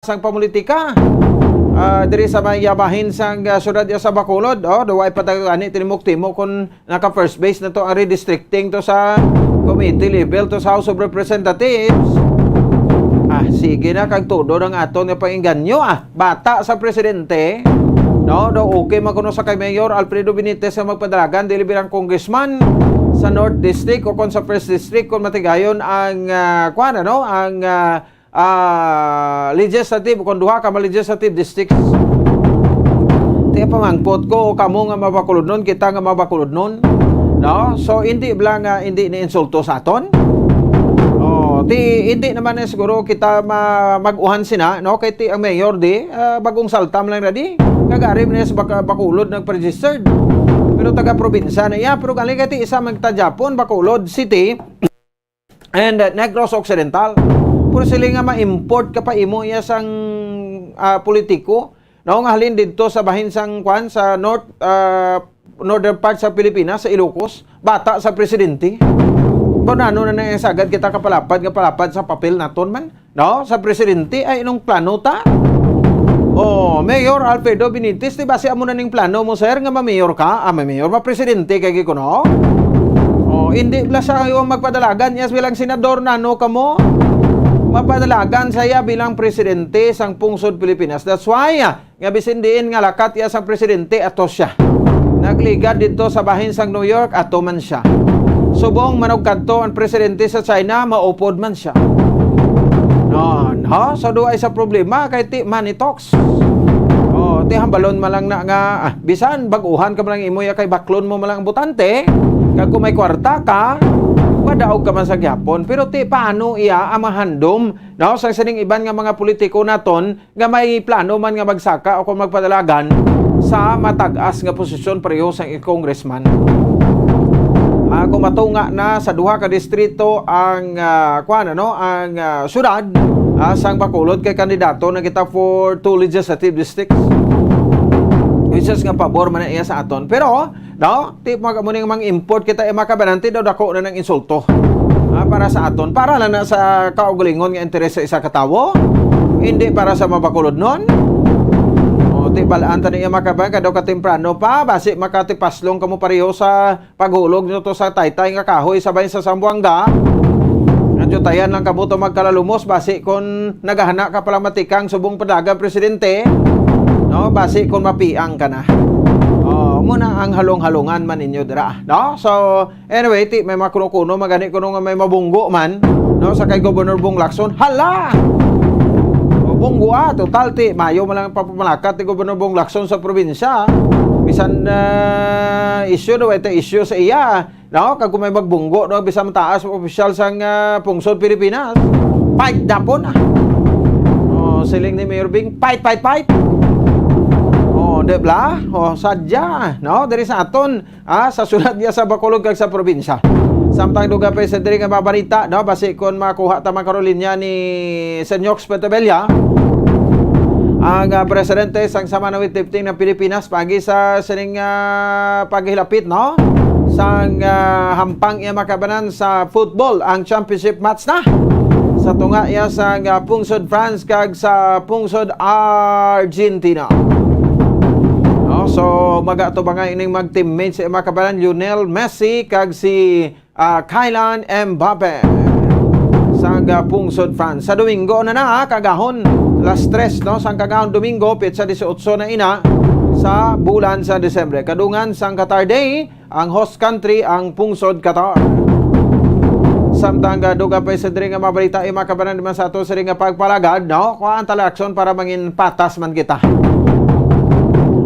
sang pamulitika diri sa mayabahin sang syudad sa Bacolod duway patagani tinimok-timok kun naka first base na to ang redistricting to sa committee level to sa House of Representatives. Sige na kag todo ng aton nga painganyo bata sa presidente do okay man kuno sa kay Mayor Alfredo Benitez sa magpadalagan dili birang congressman sa North District o kon sa First District kun matigayon ang legislative kung duha ka legislative districts. Tiya pamangpot ko kamo nga mabakulod nun, kita nga mabakulod nun, no? So hindi blang hindi ni insulto sa aton. Hindi naman siguro kita mag-uhan sina, no? Kay ti ang mayor di bagong saltam lang ready. Kagari man sa Bacolod nag-registered. Pero taga probinsya na iya, pero galing kay ti isa magta-Japon, Bacolod City and Negros Occidental. Puro sila nga ma-import ka pa imo iya sang politiko. No, nga halin dito sa bahin sang kwan sa northern part sa Pilipinas, sa Ilocos, bata sa presidente. Kung ano na sagad kita kapalapad sa papel naton man, no? Sa presidente ay inong plano ta. Mayor Alfredo Benitez, di ba siya mo na ning plano mo, sir, nga ma-mayor ka? Ma-mayor, ma-presidente, kaya ko, no? Hindi bla siya yung magpadalagan, yes, bilang senador na, no, kamo? Mapadalagan saya bilang presidente sang pungsod Pilipinas. That's why nga bisin diin nga lakat ya sang presidente ato siya. Nagligad dito sa bahin sang New York ato man siya. Subong manog kadto ang presidente sa China maupod man siya. No, so do ay sa problema kay ti money talks. Ti hambalon malang na nga bisan baguhan ka malang imo ya kay baklon mo malang butante kag kung may kwarta ka madaog ka man sa gyapon, pero ti paano iya amahandom, no, sa sining iban nga mga politiko naton nga may plano man nga magsaka o kung magpadalagan sa matag-as nga posisyon pareho sa congressman. Kung matunga na sa duha ka distrito ang syudad sang Bacolod kay kandidato na kita for 2 legislative districts. Which is nga pabor man iya sa aton. Pero no, ti magamuning mang import kita makabanante daw dako na ng insulto. Para sa aton, para lang na sa kaugalingon nga interes sa isa ka tawo, hindi para sa mabakulod nun. Ti balaan ta niya makaban kadaw ka temprano pa basi makatipaslong kamo pareho sa paghulog nito sa taytay nga kahoy sabay sa Sambuanga. Medyo tayan lang kabuto magkalalumos basi kon nagahana ka pala matikang subong padagang presidente. No, basi kung mapiang ka na. Muna ang halong-halungan man ninyo dira, no? So, anyway, ti may makuno-kuno magani kuno nga may mabunggo man, no, sa kay Governor Bong Lacson. Hala! Bunggo total ti mayo man lang papamalakat ti Governor Bong Lacson sa probinsya. Bisan issue do ito issue sa iya, no? Kag kung may magbunggo, no, bisan taas opisyal sang pungsod Pilipinas. Fight dapon siling ni Mayor Bing, fight. Debla, sadya, no? Dari sa aton, sa syudad niya sa Bacolod kag sa probinsya. Samtang duga pa sa diri nga mabarita, no? Basi kon makuha ta man karolinya ni Senyox Petabella, ang presidente sang Samanawit Lifting ng Pilipinas pagi sa sining paghilapit, no? Sang hampang iya makabanan sa football ang championship match na. Sa tunga iya sang pungsod France kag sa pungsod Argentina. So magato ba nga ining mag-teammate sa makabalan Lionel Messi kag si Kylian Mbappe sa pungsod France. Sa Domingo na kagahon last 3, no, sang kagahon Domingo petsa 18 na ina sa bulan sa Desembre. Kadungan sang Qatar Day ang host country ang pungsod Qatar. Samtang duga pa sa diri nga mabalita ay makabalan naman sa ato sa ring pagpalagad, no, kuan talakson para mangin patas man kita.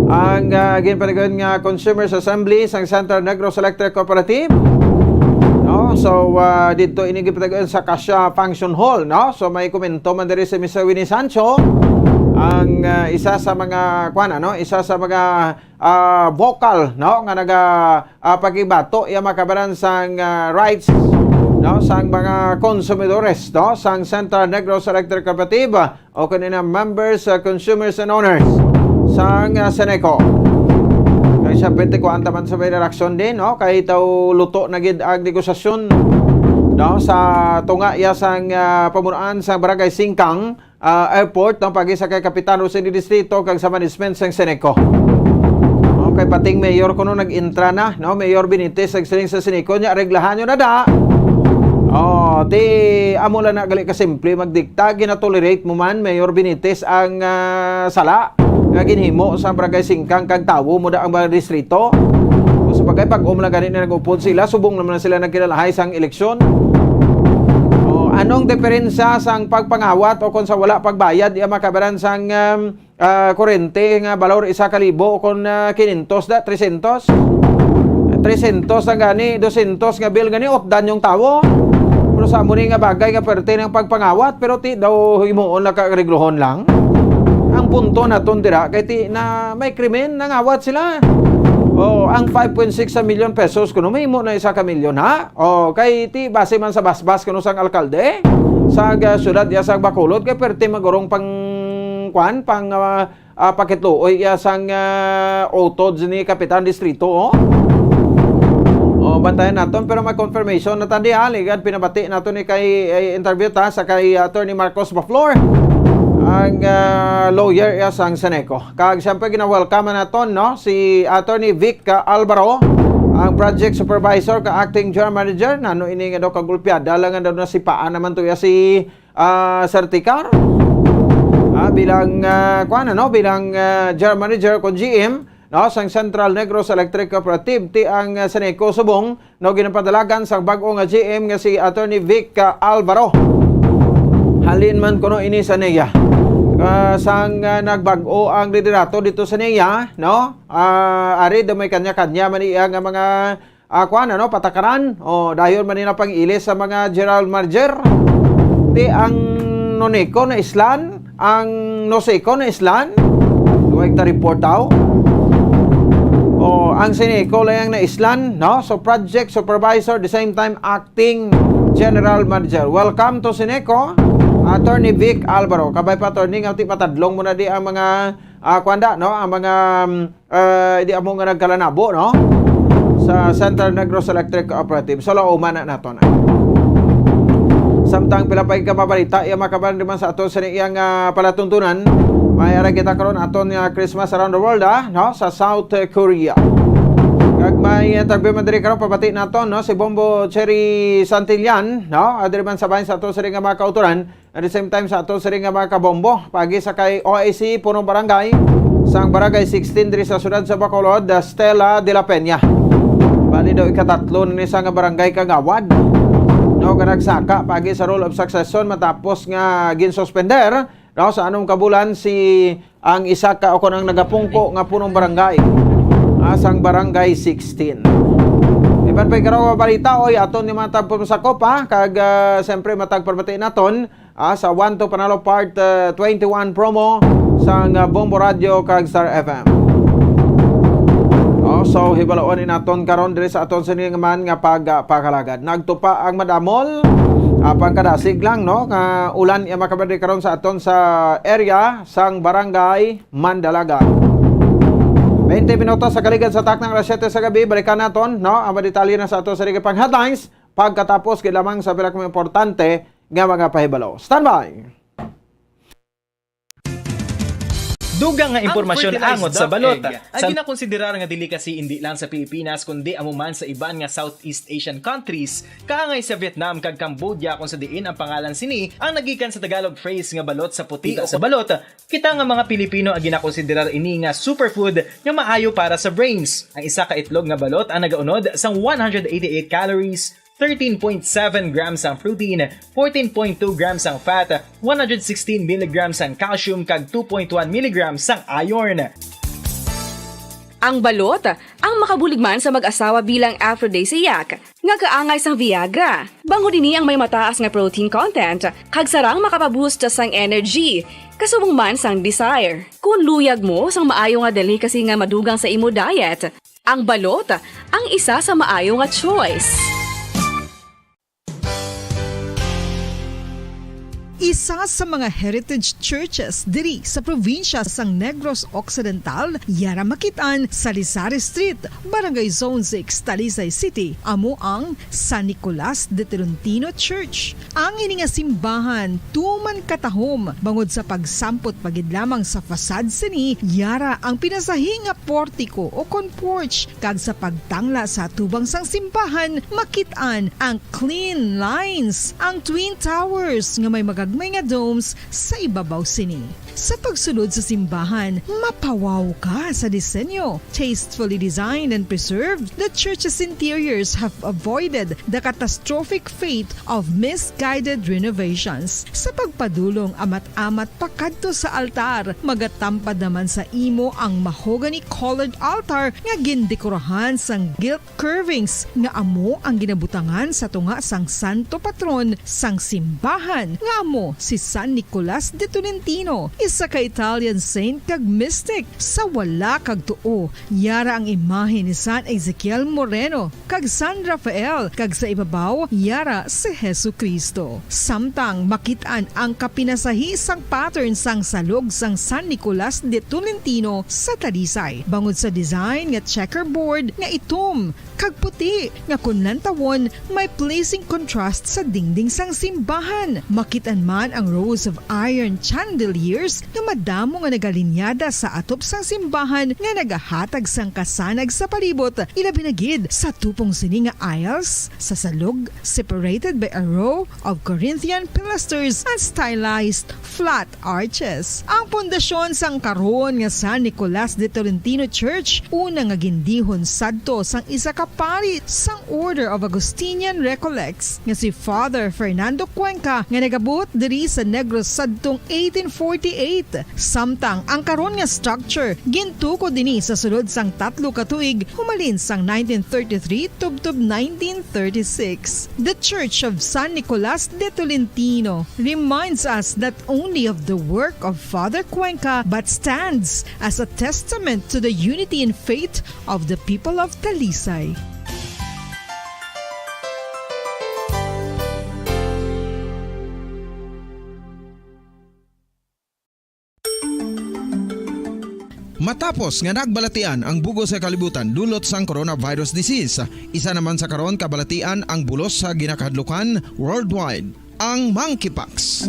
Ang ginpaligon nga Consumers Assembly sang Central Negros Electric Cooperative, no, so dito ini gipatagon sa Kasia Function Hall, no. So may komento man diri si Mr. Winnie Sancho ang isa sa mga isa sa mga vocal, no, nga naga pagibato iya makabaran sang rights, no, sang mga konsumidores, no, sang Central Negros Electric Cooperative o kanina members, consumers and owners sang Seneco. Kaya syempre kuan taman sa may reaksyon din, no, kahit luto na gid ang negosasyon, no, no, sa tunga iya sang pamunaan sa Barangay Singkang Airport, no, pagi sa kay Kapitan Rosini Distrito kag sa management sang Seneco. Okay, pating mayor kuno nag-intra na, no, Mayor Benitez nagsiling sa Seneco nya reglahan nyo na da. Ti amo lang na gali ka simple magdikta, ginatolerate mo man Mayor Benitez ang sala nga ginhimo sa Barangay Singkang kag tawo mo da ang mga distrito. So bagay pag lang ganit na nag-upod sila, subong naman sila nagkinalahay sang eleksyon. Anong diferensya sang pagpangawat o kung sa wala pagbayad iya makabaran sang kurente nga balor 1,000 o kung 500 da 300 ang gani 200 nga bill gani opdan yung tawo. Pero sa muni nga bagay nga perte ng pagpangawat pero ti daw himuon na kareglohon lang. Ang punto naton dira kay ti na may krimen nangawat sila. Ang 5.6 million pesos kuno may mo na 1 milyon ha. Kay ti base man sa basbas kuno sang alkalde sa syudad ya sang Bacolod kay perte magurong pang pakitluoy ya sang utod ni Kapitan Distrito. Bantayan naton pero may confirmation na tandi ligad pinabati naton ni kay interview ta sa kay Attorney Marcos Baflor ang lawyer ya sang Seneco. Kag siyempre gina-welcome naton no si Attorney Vic Alvaro, ang project supervisor ka acting general manager nano ini nga daw kagulpiada lang daw na si paan naman to ya si Serticar. Bilang bilang general manager kon GM no sang Central Negros Electric Cooperative ti ang Seneco subong no ginapadalagan sa bag-o nga GM nga si Attorney Vic Alvaro. Halin man kuno ini sa NEA. Sang nagbag-o ang liderato dito sa NEA, no? Ari da may kanya-kanya man iya nga mga patakaran dayon man nila pang-ilis sa mga general manager. Ti ang Noneco na islan, ang Noseco na islan. Duwag ta report daw. Ang Seneco lang na islan, no? So project supervisor the same time acting general manager. Welcome to Seneco, Attorney Vic Alvaro. Kabay pa attorney nga ti patadlong mo na di ang mga no? Ang mga di amo nga nagkalanabo, no? Sa Central Negros Electric Cooperative. So lauman na naton. Samtang pilapay ka pabalita iya makabaran naman sa aton sa iyang palatuntunan. Mayara kita karon aton nga Christmas around the world no sa South Korea. Kag may interview man diri karon pabati naton no si Bombo Cherry Santillan no adiri man sabay sa aton sa nga mga kauturan at the same time sa aton sa nga mga kabombo pagi sa kay OIC punong barangay sang barangay 16 diri sa syudad sa Bacolod, Stella de la Peña. Bali daw ikatatlo ni sa nga barangay kagawad. No kanagsaka pagi sa rule of succession matapos nga ginsuspender no, sa anong kabulan si ang isa ka o kunang nagapungko nga punong barangay asang barangay 16. Iban pa'y karawa balita oy aton ni matag pumusakop kag siyempre matag parbati naton sa 1 to Panalo Part 21 promo sang Bombo Radio kag Star FM. So hibalaon naton karon diri sa aton sa man nga pagpakalagad. Nagtupa ang madamol pangkadasig lang no nga ulan iya makabadi karon sa aton sa area sang barangay Mandalaga. 20 minutos sa kaligid sa taknang alas 7 sa gabi balikan naton no ang detalye na sa aton sa pang headlines pagkatapos kay lamang sa pinaka importante nga mga pahibalo. Standby. Dugang nga impormasyon angot sa balot. Ang ginakonsiderar nga dili kasi hindi lang sa Pilipinas kundi amuman sa iban nga Southeast Asian countries, kaangay sa Vietnam kag Cambodia kung sa diin ang pangalan sini ang nagikan sa Tagalog phrase nga balot sa puti o sa balot. Kita nga mga Pilipino ang ginakonsiderar ini nga superfood nga maayo para sa brains. Ang isa ka itlog nga balot ang nagaunod sang 188 calories, 13.7 grams ang protein, 14.2 grams ang fat, 116 mg ang calcium kag 2.1 mg ang iron. Ang balot, ang makabuligman sa mag-asawa bilang aphrodisiac, nga kaangay sang Viagra. Bango dinhi ang may mataas nga protein content, kag sarang makapaboost sang energy, kasubong man sang desire. Kung luyag mo sang maayo nga delicacy nga madugang sa imo diet, ang balot, ang isa sa maayo nga choice. Isa sa mga heritage churches diri sa probinsya sang Negros Occidental, yara makitaan sa Lisari Street, Barangay Zone 6, Talisay City, amo ang San Nicolas de Tolentino Church. Ang ini nga simbahan tuman katahom bangod sa pagsampot pagid lamang sa fasad sini, yara ang pinasahi nga portiko o kon porch, kag sa pagtangla sa tubang sang simbahan makitaan ang clean lines, ang twin towers nga may magagmay nga domes sa ibabaw sini. Sa pagsulod sa simbahan, mapawaw ka sa disenyo. Tastefully designed and preserved, the church's interiors have avoided the catastrophic fate of misguided renovations. Sa pagpadulong amat-amat pakadto sa altar, magatampad naman sa imo ang mahogany colored altar nga gindekorahan sang gilt curvings nga amo ang ginabutangan sa tunga sang santo patron sang simbahan nga amo si San Nicolas de Tolentino, isa ka Italian saint kag mystic. Sa wala kag tuo, yara ang imahe ni San Ezekiel Moreno kag San Rafael, kag sa ibabaw yara si Jesucristo. Samtang makitaan ang kapinasahi sang pattern sang salog sang San Nicolas de Tolentino sa Talisay, bangod sa design nga checkerboard nga itom kag puti nga kunlantawon may pleasing contrast sa dingding sang simbahan. Makitaan man ang rows of iron chandeliers nga madamo nga nagalinyada sa atop sang simbahan nga nagahatag sang kasanag sa palibot, ilabi na gid sa tupong sini nga aisles sa salog, separated by a row of Corinthian pilasters and stylized flat arches. Ang pundasyon sang karon nga San Nicolas de Tolentino Church una nga gindihon sadto sang isa ka pari sang Order of Augustinian Recollects nga si Father Fernando Cuenca nga nagabot diri sa Negros sadtong 1848. Samtang ang karon nga structure gintuko dinhi sa sulod sang 3 ka tuig humalin sang 1933 tubtob 1936. The Church of San Nicolas de Tolentino reminds us not only of the work of Father Cuenca but stands as a testament to the unity and faith of the people of Talisay. Matapos nga nagbalatian ang bugo sa kalibutan dulot sang coronavirus disease, isa naman sa karon kabalatian ang bulos sa ginakahadlukan worldwide, ang monkeypox.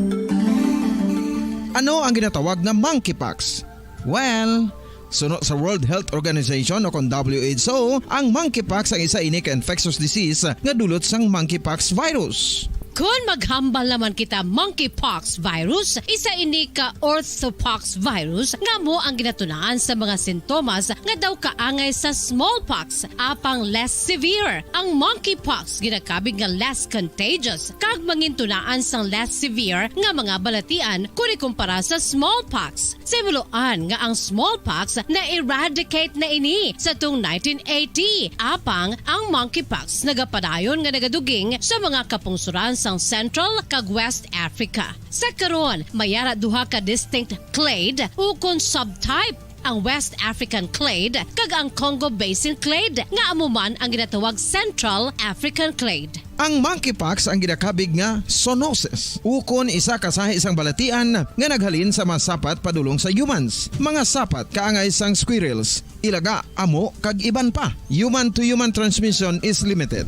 Ano ang ginatawag na monkeypox? Well, sunod sa World Health Organization o kon WHO, ang monkeypox ang isa ini ka infectious disease nga dulot sang monkeypox virus. Kung maghambal naman kita monkeypox virus, isa ini ka orthopox virus nga mo ang ginatunaan sa mga sintomas nga daw kaangay sa smallpox, apang less severe. Ang monkeypox ginakabig nga less contagious kag mangintunaan sang less severe nga mga balatian kung ikumpara sa smallpox. Simuloan nga ang smallpox na eradicate na ini sa tung 1980, apang ang monkeypox nagapadayon nga nagaduging sa mga kapungsuran sang Central kag West Africa. Sa karon, mayara duha ka distinct clade ukon subtype, ang West African clade kag ang Congo Basin clade nga amuman ang ginatawag Central African clade. Ang monkeypox ang ginakabig nga zoonosis. Ukon isa kasahi isang balatian nga naghalin sa mga sapat padulong sa humans. Mga sapat kaangay sang squirrels, ilaga, amo kag iban pa. Human to human transmission is limited.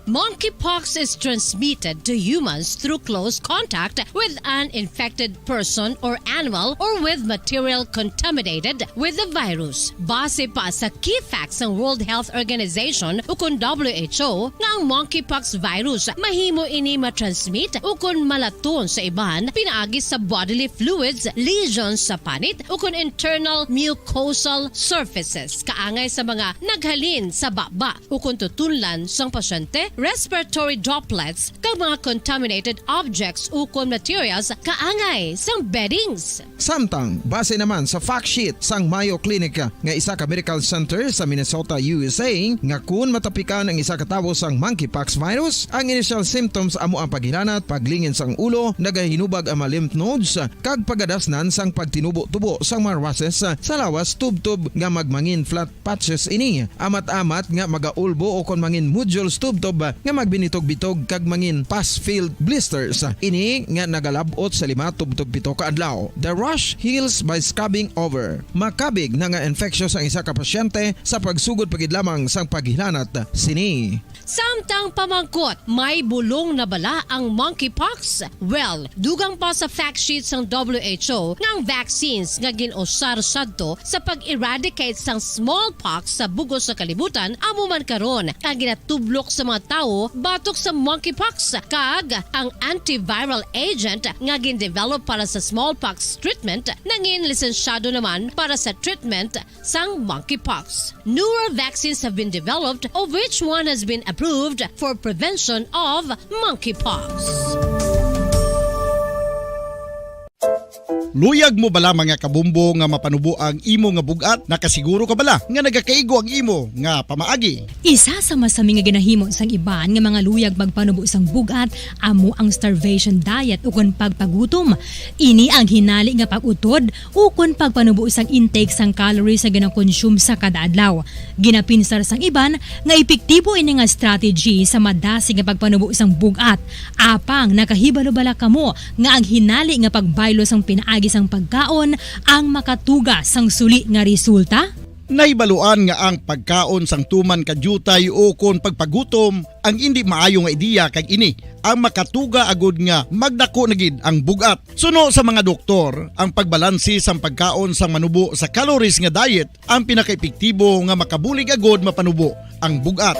Monkeypox is transmitted to humans through close contact with an infected person or animal or with material contaminated with the virus. Base pa sa key facts ng World Health Organization ukon WHO nga ang monkeypox virus mahimo ini matransmit ukon malaton sa iban pinaagi sa bodily fluids, lesions sa panit ukon internal mucosal surfaces kaangay sa mga naghalin sa baba ukon tutunlan sang pasyente, respiratory droplets kag mga contaminated objects ukon materials kaangay sang beddings. Samtang base naman sa fact sheet sang Mayo Clinic nga isa ka medical center sa Minnesota, USA, nga kun matapikan ang isa ka tawo sang monkeypox virus, ang initial symptoms amo ang paghinanat, paglingin sang ulo, nagahinubag ang mga lymph nodes kag pagadasnan sang pagtinubo-tubo sang mga rashes sa lawas tubtob nga magmangin flat patches ini. Amat-amat nga magaulbo o kon mangin nodules tubtob nga magbinitog-bitog kag mangin pus-filled blisters. Ini nga nagalabot sa 5-7 ka adlaw. The rash heals by scabbing over. Makabig na nga infectious ang isa ka pasyente sa pagsugod pagid lamang sang paghilanat sini. Samtang pamangkot, may bulong na bala ang monkeypox? Well, dugang pa sa fact sheet ng WHO ng vaccines nga ginusar sadto sa pag-eradicate sang smallpox sa bugos sa kalibutan amo man karon kag ginatublok sa mga tao batok sa monkeypox kag ang antiviral agent nga gin-develop para sa smallpox treatment nangin lisensyado naman para sa treatment sang monkeypox. Newer vaccines have been developed of which one has been approved for prevention of monkeypox. Luyag mo bala mga kabumbo nga mapanubo ang imo nga bugat? Nakasiguro ka bala nga nagakaigo ang imo nga pamaagi? Isa sa masami nga ginahimo sang iban nga mga luyag magpanubo sang bugat amo ang starvation diet ukon pagpagutom. Ini ang hinali nga pag-utod ukon pagpanubo sang intake sang calories sa gina-consume sa kada adlaw. Ginapinsar sang iban nga epektibo ini nga strategy sa madasig nga pagpanubo sang bugat. Apang nakahibalo bala kamo nga ang hinali nga pagbaylo sang pinaagi sang pagkaon ang makatuga sang suli nga resulta? Naibaluan nga ang pagkaon sang tuman kadyutay o kon pagpagutom ang hindi maayo nga ideya kag ini ang makatuga agud nga magdako na gid ang bugat. Suno sa mga doktor, ang pagbalansi sang pagkaon sang manubo sa calories nga diet ang pinakaepektibo nga makabulig agud mapanubo ang bugat.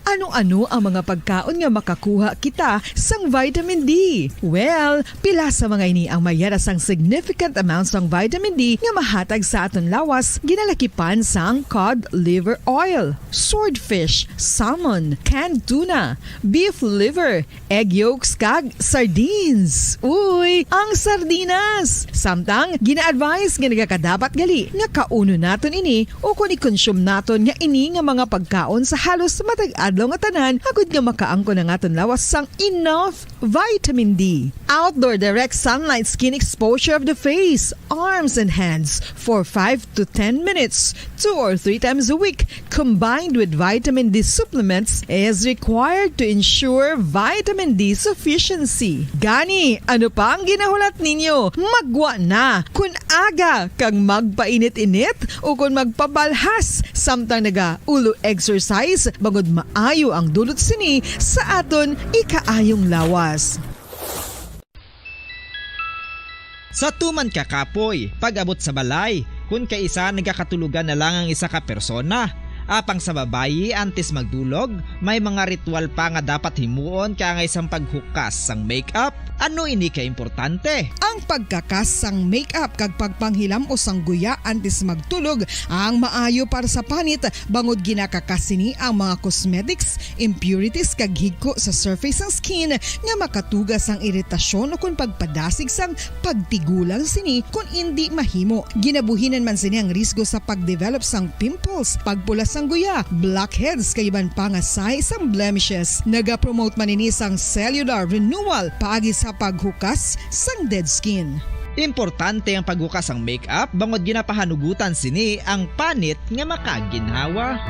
Ano-ano ang mga pagkaon nga makakuha kita sang vitamin D? Well, pila sa mga ini ang mayara sang significant amounts ng vitamin D nga mahatag sa aton lawas ginalakipan sang cod liver oil, swordfish, salmon, canned tuna, beef liver, egg yolks kag sardines. Uy, ang sardinas! Samtang gina-advise nga nagakadapat gali nga kauno naton ini o kung i-consume naton nga ini nga mga pagkaon sa halos matag adlaw nga tanan agud nga makaangko na nga lawas sang enough vitamin D. Outdoor direct sunlight skin exposure of the face, arms and hands for 5 to 10 minutes 2 or 3 times a week combined with vitamin D supplements is required to ensure vitamin D sufficiency. Gani, ano pa ang ginahulat ninyo? Magwa na kun aga kang magpainit-init o kun magpabalhas samtang naga ulo exercise bangod maayo ang dulot sini sa aton ikaayong lawas. Sa tuman ka kapoy, pag-abot sa balay, kung kaisa nagkakatulugan na lang ang isa ka persona. Apang sa babayi antes magdulog, may mga ritual pa nga dapat himuon kaya nga isang paghukas sang makeup. Ano ini ka importante? Ang pagkakas sang makeup kag pagpanghilam o sang guya antes magtulog ang maayo para sa panit bangod ginakakas sini ang mga cosmetics, impurities kag higko sa surface sang skin nga makatugas sang iritasyon o kung pagpadasig sang pagtigulang sini kung hindi mahimo. Ginabuhinan man sini ang risgo sa pagdevelop sang pimples, pagpula sang guya, blackheads kaiban pa nga sa isang blemishes. Naga-promote man ini sang cellular renewal paagi sa paghukas sang dead skin. Importante ang paghukas ang makeup bangod ginapahanugutan sini ang panit nga makaginhawa.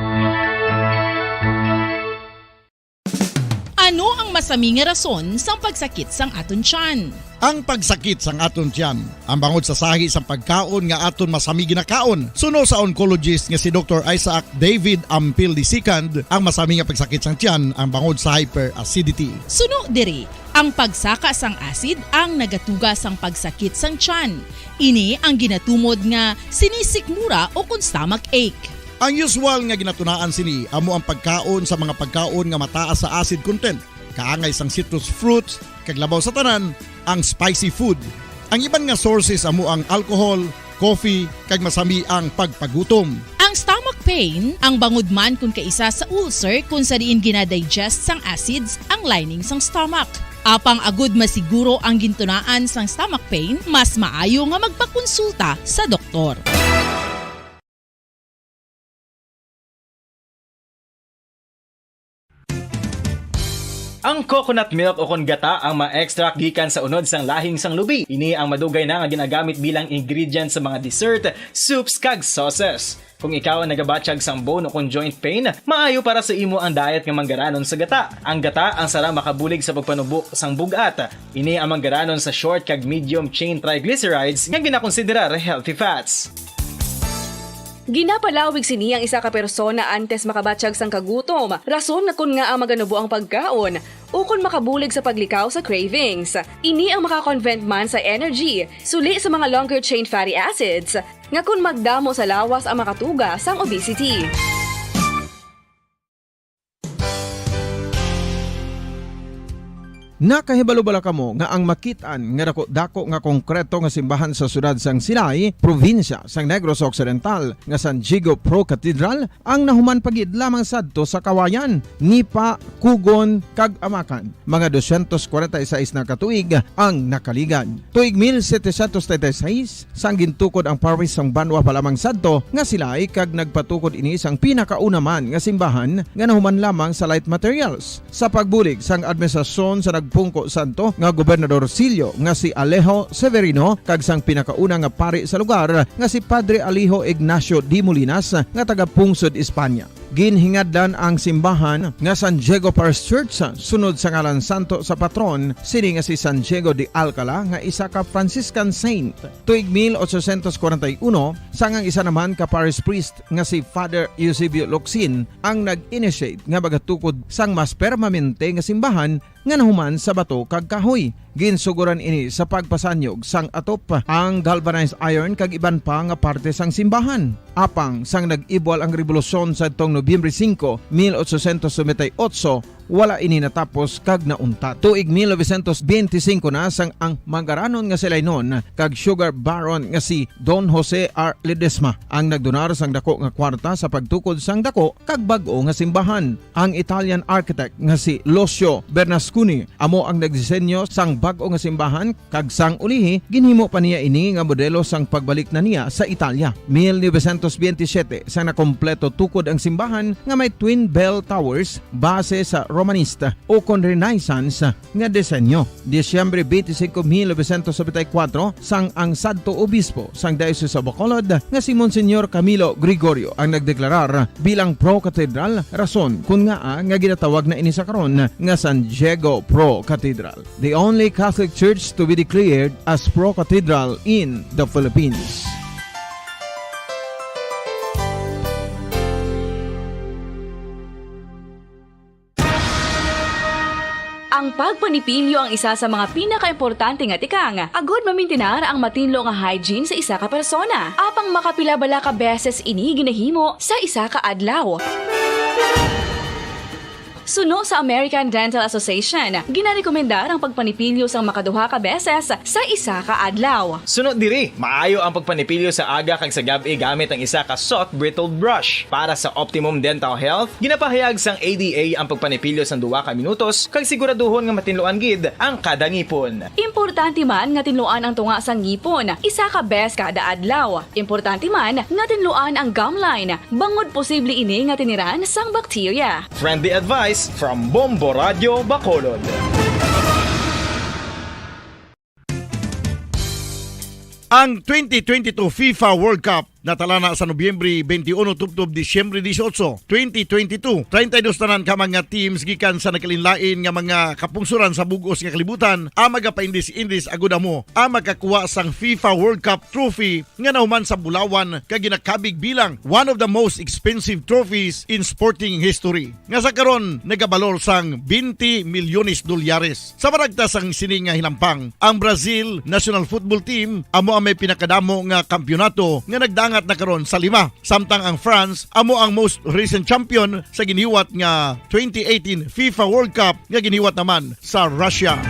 Ano ang masami nga rason sang pagsakit sang aton tiyan? Ang pagsakit sang aton tiyan, ang bangod sa sahi sang pagkaon nga aton masami ginakaon. Suno sa oncologist nga si Dr. Isaac David Ampil II, ang masami nga pagsakit sang tiyan ang bangod sa hyperacidity. Suno diri, ang pagsaka sang acid ang nagatuga sang pagsakit sang tiyan. Ini ang ginatumod nga sinisikmura o kung stomach ache. Ang usual nga ginatunaan sini amo ang pagkaon sa mga pagkaon nga mataas sa acid content, kaangay sang citrus fruits, kag labaw sa tanan ang spicy food. Ang iban nga sources amo ang alcohol, coffee, kag masami ang pagpagutom. Ang stomach pain ang bangod man kung kaisa sa ulcer kung sa diin ginadigest sang acids ang lining sang stomach. Apang agud masiguro ang gintunaan sang stomach pain, mas maayo nga magpakonsulta sa doktor. Ang coconut milk o kon gata ang ma-extract gikan sa unod sang lahing sang lubi. Ini ang madugay na nga ginagamit bilang ingredient sa mga dessert, soups kag sauces. Kung ikaw ang nagabatsyag sang bone o kon joint pain, maayo para sa imo ang diet nga manggaranon sa gata. Ang gata ang sara makabulig sa pagpanubok sang bugat. Ini ang manggaranon sa short kag medium chain triglycerides nga ginakonsiderar healthy fats. Ginapalawig sini ang isa ka persona antes makabatsyag sang kagutom. Rason na kun nga ang maganubo ang pagkaon o kun makabulig sa paglikaw sa cravings. Ini ang makakonvent man sa energy, suli sa mga longer chain fatty acids, nga kun magdamo sa lawas ang makatuga sang obesity. Nakahibalo-bala kamo nga ang makitaan nga dako nga konkreto nga simbahan sa sudad sang Sinay, probinsya sang Negros Occidental nga San Diego Pro Cathedral ang nahuman pagid lamang sadto sa Kawayan, Nipa, Kugon kag Amakan. Mga 246 na katuig ang nakaligan. Tuig 1736 sang gintukod ang parish sang Banwa pa lamang sadto nga sila kag nagpatukod ini sang pinakauna man nga simbahan nga nahuman lamang sa light materials. Sa pagbulig sang administrasyon sa Pungko Santo nga Gobernador Silio nga si Alejo Severino kag sang pinakauna nga pari sa lugar nga si Padre Alijo Ignacio Di Molinas nga taga Pungsod, Espanya. Ginhingaddan ang simbahan nga San Diego Parish Church sunod sa ngalan santo sa patron sini nga si San Diego de Alcala nga isa ka Franciscan saint. Tuig 1841 sangang isa naman ka parish priest nga si Father Eusebio Locsin ang nag-initiate nga bagatukod sang mas permanente nga simbahan nga nahuman sa bato kag kahoy. Ginsuguran ini sa pagpasanyog sang atop ang galvanized iron kag iban pa nga parte sang simbahan. Apang sang nag-ibwal ang revolusyon sa tong Nobyembre 5, 1898, wala ini natapos kag naunta. Tuig 1925 na sang ang manggaranon nga silay noon kag sugar baron nga si Don Jose R. Ledesma ang nagdonar sang dako nga kwarta sa pagtukod sang dako kag bag-o nga simbahan. Ang Italian architect nga si Lucio Bernasconi amo ang nagdisenyo sang bag-o nga simbahan kag sang ulihi ginhimo pa niya ini nga modelo sang pagbalik na niya sa Italia. 1927 sang nakompleto tukod ang simbahan nga may twin bell towers base sa Romanista o kon Renaissance nga disenyo. Disyembre 25, 1974 sang ang sadto obispo sang Diocese of Bacolod nga si Monsignor Camilo Gregorio ang nagdeklarar bilang Pro Cathedral, rason kung nga ginatawag na ini sa karon nga San Diego Pro Cathedral, the only Catholic church to be declared as Pro Cathedral in the Philippines. Ang pagpanipilyo ang isa sa mga pinaka-importante nga tikang. Agod mamintinar ang matinlo nga hygiene sa isa ka persona. Apang makapilabala ka beses ini ginahimo sa isa ka adlaw. Suno sa American Dental Association, ginarekomendar ang pagpanipilyo sang makaduha ka beses sa isa ka adlaw. Sunod diri, maayo ang pagpanipilyo sa aga kag sa gabi gamit ang isa ka soft brittle brush. Para sa optimum dental health, ginapahayag sang ADA ang pagpanipilyo sang 2 ka minutos kag siguraduhon nga matinluan gid ang kada ngipon. Importante man nga tinluan ang tunga sang ngipon, isa ka bes kada adlaw. Importante man nga tinluan ang gum line, bangod posible ini nga tiniran sang bakterya. Friendly advice from Bombo Radio Bacolod. Ang 2022 FIFA World Cup natala na sa Nobyembre 21 tubtob Disyembre 18, 2022. 32 tanan ka mga teams gikan sa nakalinlain nga mga kapungsuran sa bugos nga kalibutan ang magapaindis-indis agud mo ang magkakuha sang FIFA World Cup trophy nga nahuman sa Bulawan kag ginakabig bilang one of the most expensive trophies in sporting history. Nga sa karon nagabalor sang 20 milyones dolyares. Sa maragta sang sini nga hinampang, ang Brazil National Football Team amo ang may pinakadamo nga kampyonato nga nagdangat na karon sa 5. Samtang ang France amo ang most recent champion sa giniwat nga 2018 FIFA World Cup nga giniwat naman sa Russia.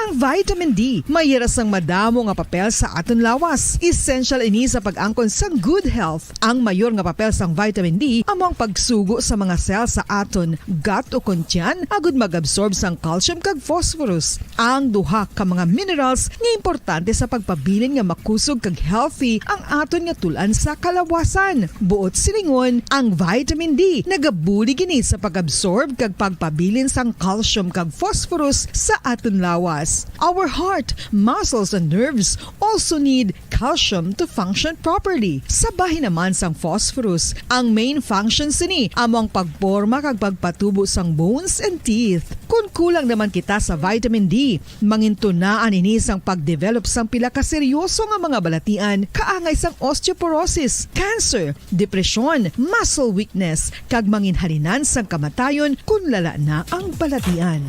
Ang vitamin D mayira sang madamo nga papel sa aton lawas. Essential ini sa pag-angkon sang good health. Ang mayor nga papel sang vitamin D amo ang pagsugo sa mga cell sa aton gut o kuntyan agud mag-absorb sang calcium kag phosphorus. Ang duha ka mga minerals nga importante sa pagpabilin nga makusog kag healthy ang aton nga tulan sa kalawasan. Buot silingon, ang vitamin D nagabuli gini sa pag-absorb kag pagpabilin sang calcium kag phosphorus sa aton lawas. Our heart, muscles and nerves also need calcium to function properly. Sabahin naman sang phosphorus, ang main function sini amo ang pagporma kag pagpatubo sang bones and teeth. Kung kulang naman kita sa vitamin D, mangintunaan ini sang pagdevelop sang pila ka seryoso nga mga balatian, kaangay sang osteoporosis, cancer, depresyon, muscle weakness, kag manginhalinan sang kamatayon kung lala na ang balatian.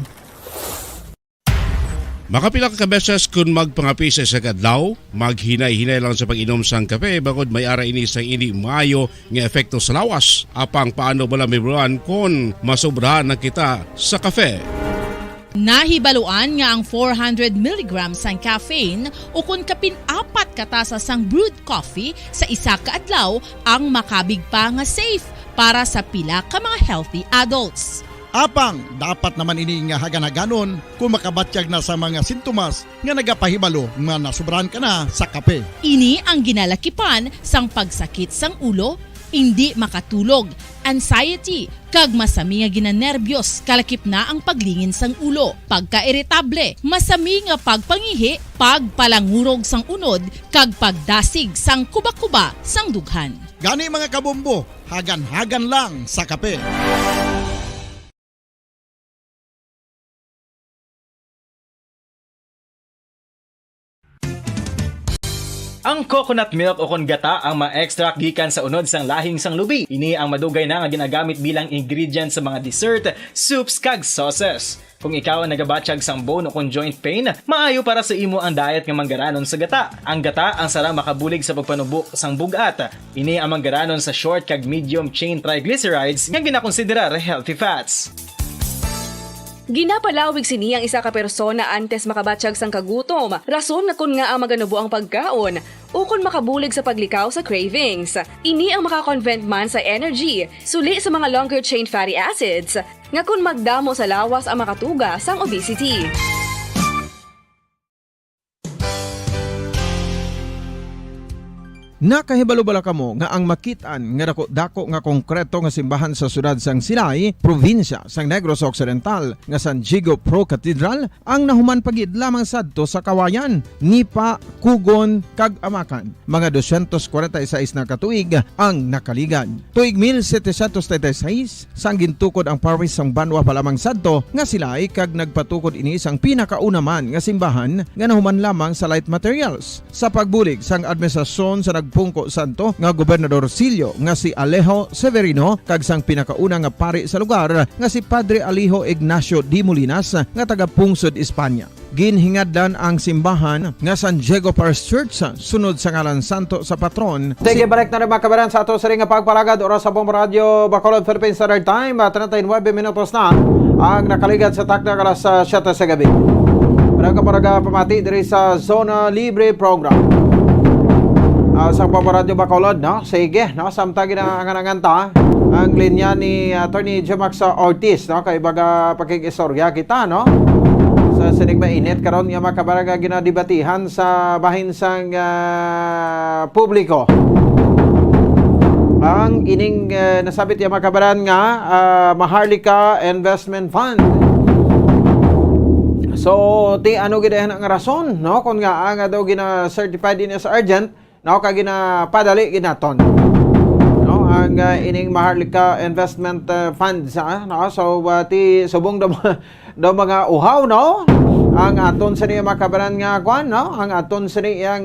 Makapila ka beses kung magpangapi sa isang adlaw, maghinay-hinay lang sa pag-inom sang kape bagod may ara ini sang ini maayo nga epekto sa lawas. Apang paano bala mibruan kung masobrahan na kita sa kape? Nahibaluan nga ang 400 mg sang caffeine o kung kapin-apat katasa sang brewed coffee sa isa ka adlaw ang makabig pa nga safe para sa pila ka mga healthy adults. Apang, dapat naman ini nga hagan-haganon kung makabatyag na sa mga sintomas nga nagapahibalo nga nasubrahan ka na sa kape. Ini ang ginalakipan sang pagsakit sang ulo, hindi makatulog, anxiety, kag masami nga ginanerbiyos, kalakip na ang paglingin sang ulo, pagka-irritable, masami nga pagpangihi, pagpalangurog sang unod, kag pagdasig sang kuba-kuba sang dughan. Gani mga kabombo, hagan-hagan lang sa kape. Ang coconut milk o kon gata ang ma-extract gikan sa unod sang lahing sang lubi. Ini ang madugay na nga ginagamit bilang ingredient sa mga dessert, soups kag sauces. Kung ikaw ang nagabatsyag sang bone o kon joint pain, maayo para sa imo ang diet nga manggaranon sa gata. Ang gata ang sarang makabulig sa pagpanubok sang bugat. Ini ang manggaranon sa short kag medium chain triglycerides nga ginakonsiderar healthy fats. Ginapalawig sini ang isa ka persona antes makabatsyag sang kagutom. Rason na kun nga ang maganubo ang pagkaon o kun makabulig sa paglikaw sa cravings. Ini ang makakonvent man sa energy, suli sa mga longer chain fatty acids, nga kun magdamo sa lawas ang makatuga sang obesity. Nakahibalo bala kamo nga ang makitaan nga dako nga konkreto nga simbahan sa sudad sang Silay, probinsya sang Negros Occidental nga San Diego Pro Cathedral ang nahuman pagid lamang sadto sa Kawayan, Nipa, Kugon kag Amakan. Mga 246 na katuig ang nakaligan. Tuig 1736 sang gintukod ang parish sang Banwa pa lamang sadto nga Silay kag nagpatukod ini sang pinakauna man nga simbahan nga nahuman lamang sa light materials. Sa pagbulig sang administrasyon sa Pungko Santo nga Gobernador Silio nga si Alejo Severino kag sang pinakauna nga pari sa lugar nga si Padre Alijo Ignacio Di Molinas nga taga Pungsod, Espanya. Ginhingad ang simbahan nga San Diego Parish Church sunod sa ngalan santo sa patron. Sige, balik na rin mga kabaran sa ato sa ring pagpalagad oras sa Bombo Radio Bacolod Philippines Standard Time 39 minutos na ang nakaligat sa takna alas 7 sa gabi. Para kaparaga pamati diri sa Zona Libre Program. Sa Bombo Radio Bacolod, no? Sige, no? Samtagi na anganta ang linya ni Attorney Jemax Ortiz, no? Kay baga pakikistorya kita, no? Sa sinig mainit karon nga makabaraga ginadibatihan sa bahin sang publiko. Ang ining nasabit yung makabaran nga Maharlika Investment Fund. So, ti ano gidahan ang rason, no? Kung nga ang daw gina-certified in as urgent, no, kag ginapadali ginaton. No, ang ining Maharlika Investment Fund sa no, so ti subong do mga uhaw, no, ang aton sa niya makabaran nga kwan, no, ang aton sa niya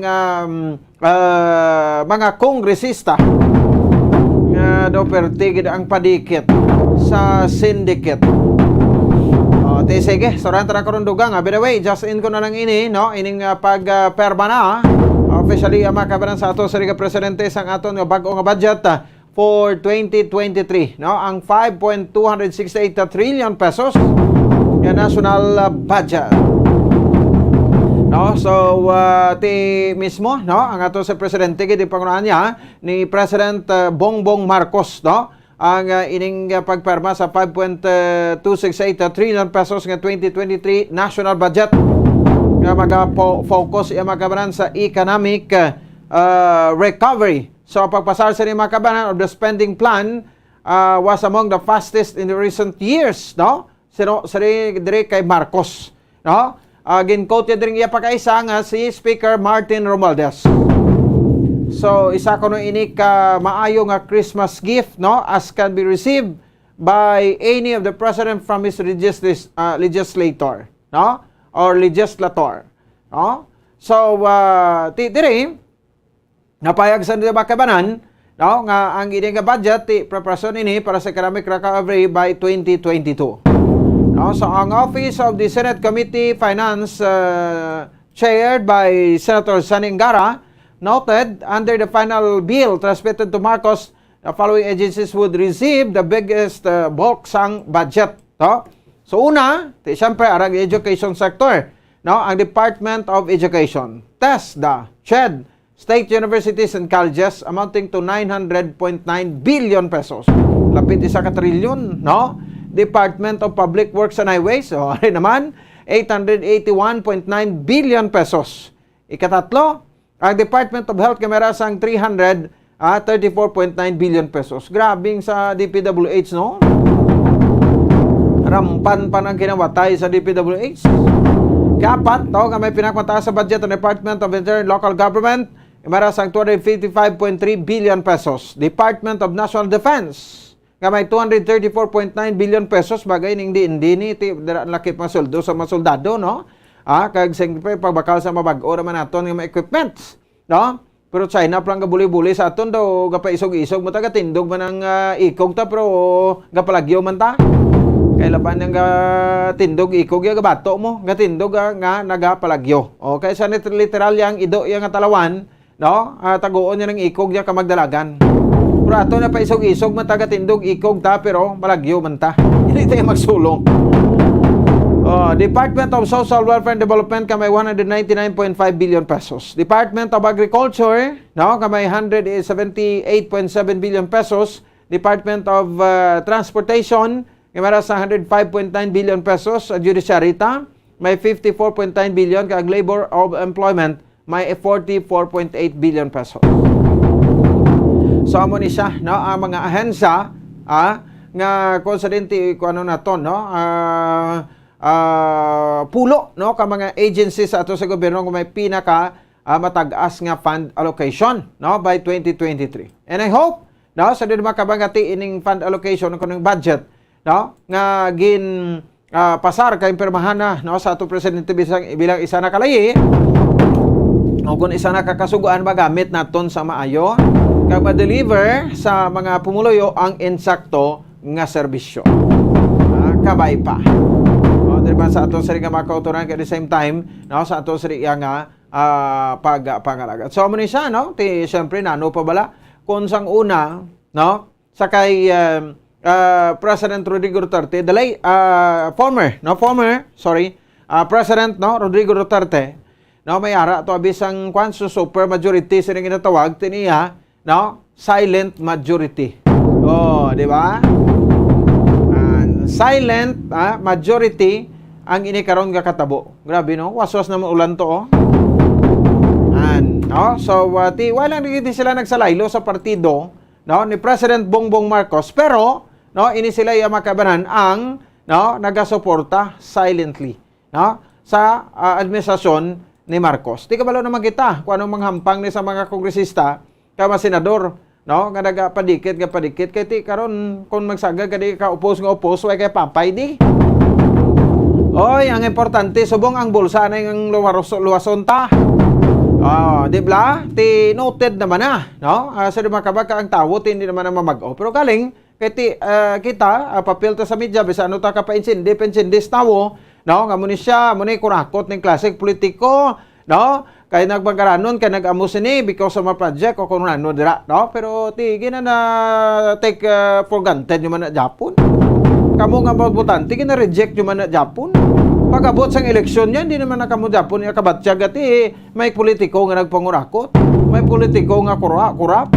mga kongresista nga do pertigid ang padikit sa syndicate. Ti sige, soran tara karon dugang. By the way, just in ko na lang ini, no, ining pagperma na officially makabaran sa ato sa Riga Presidente sang aton nga bag-o nga budget for 2023, no, ang 5.268 trillion pesos nga national budget. No, so ti mismo no ang ato sa presidente gid pangunaan niya ni President Bongbong Marcos no ang ining pagperma sa 5.268 trillion pesos nga 2023 national budget nga maga-focus iya makabanan sa economic recovery. So pagpasar sa ni makabanan of the spending plan was among the fastest in the recent years no. Sino dire kay Marcos no. Gin-quote din iya pagkaisa nga si Speaker Martin Romualdez. So isa ko no ini ka maayo nga Christmas gift no as can be received by any of the president from his legislator no or legislator no. So dire napayag sa makabanan no nga ang ini nga budget ti preparasyon ini para sa economic recovery by 2022. No, so ang Office of the Senate Committee Finance chaired by Senator Sonny Engara noted under the final bill transmitted to Marcos, the following agencies would receive the biggest bulk sang budget. No? So una, siyempre arang education sector, no, ang Department of Education, TESDA, CHED, State Universities and Colleges amounting to 900.9 billion pesos. Lapit isa ka trilyon, no? Department of Public Works and Highways, so ano naman, 881.9 billion pesos. Ikatatlo, ang Department of Health kamera sang 334.9 billion pesos. Grabing sa DPWH, no? Rampan pa ng kinawatay sa DPWH. Kapat, to, nga may pinakmataas sa budget ng Department of Interior and Local Government, kamera sang 255.3 billion pesos. Department of National Defense, nga may 234.9 billion pesos bagay ning hindi ni lakip mga soldo sa mga soldado no kag siyempre pagbakal sa mabag-o naman naton nga mga equipments no pero China prang gabuli-buli sa aton daw gapaisog-isog mo taga tindog man ang ikog ta pero gapalagyo man ta kay laban yang tindog ikog ya gabato mo gatindog nga nagapalagyo okay sa literal yang ido yang talawan no taguon niya ng ikog ya kamagdalagan. Pero ato na paisog-isog matagatindog ikog ta pero malagyo man ta. Hindi tayo magsulong. Department of Social Welfare and Development kamay 199.5 billion pesos. Department of Agriculture no kamay 178.7 billion pesos. Department of Transportation kamay sa 105.9 billion pesos. Judiciary ta may 54.9 billion kag Labor of Employment may 44.8 billion pesos. So amo ni siya no ang mga ahensya nga konsidente ko ano na to no pulo no ka mga agencies sa ato sa gobyerno nga may pinaka matag-as nga fund allocation no by 2023. And I hope no sa di makabangati ining fund allocation kuno budget no nga gin pasar kay pirmahan na no sa ato presidente bilang isa na kalayi o kung isa na kakasuguan magamit naton sa maayo kag ma-deliver sa mga pumuloyo ang insakto nga serbisyo. Kabay pa. Diba sa ato sari nga makauturan at the same time, no, sa ato sari nga pangalagat. So mo ni siya, no? Ti syempre nano pa bala kung sang una, no? Sa kay President Rodrigo Duterte, former President no Rodrigo Duterte, no, may ara to abisang kwanso super majority sa ning ginatawag tiniya no silent majority. Di ba? Silent majority ang inikaron nga katabo. Grabe no, waswas na ulan to no? So wala nagiti sila nagsalaylo sa partido no ni President Bongbong Marcos pero no ini sila yung makabanan ang no nagasuporta silently no sa administrasyon ni Marcos. Di kabalo naman kita kung anong manghampang ni sa mga kongresista kama senador no nga nagapadikit kay ti karon kung magsagad kadi ka oppose way kay papay di. Oy, ang importante subong ang bulsa na yung luwason ta. Di ba? Ti noted naman na, no? Sa makabaka ang tawo hindi naman na mamag-o. Pero galing kay ti kita papel ta sa media bisa ano ta ka pa independent tawo, no? Nga muni siya, muni kurakot ning klasik politiko, no? Kay nagbagaranon kay nag-amos ni because of a project o kuno ano dira, no? Pero ti gina na take for granted yung man na Japon. Kamo nga magbutante gina reject yung man na Japon. Pag-abot sang eleksyon yan, hindi naman nakamudapon yung kabatsyag at may politiko nga nagpangurakot. May politiko nga kurap.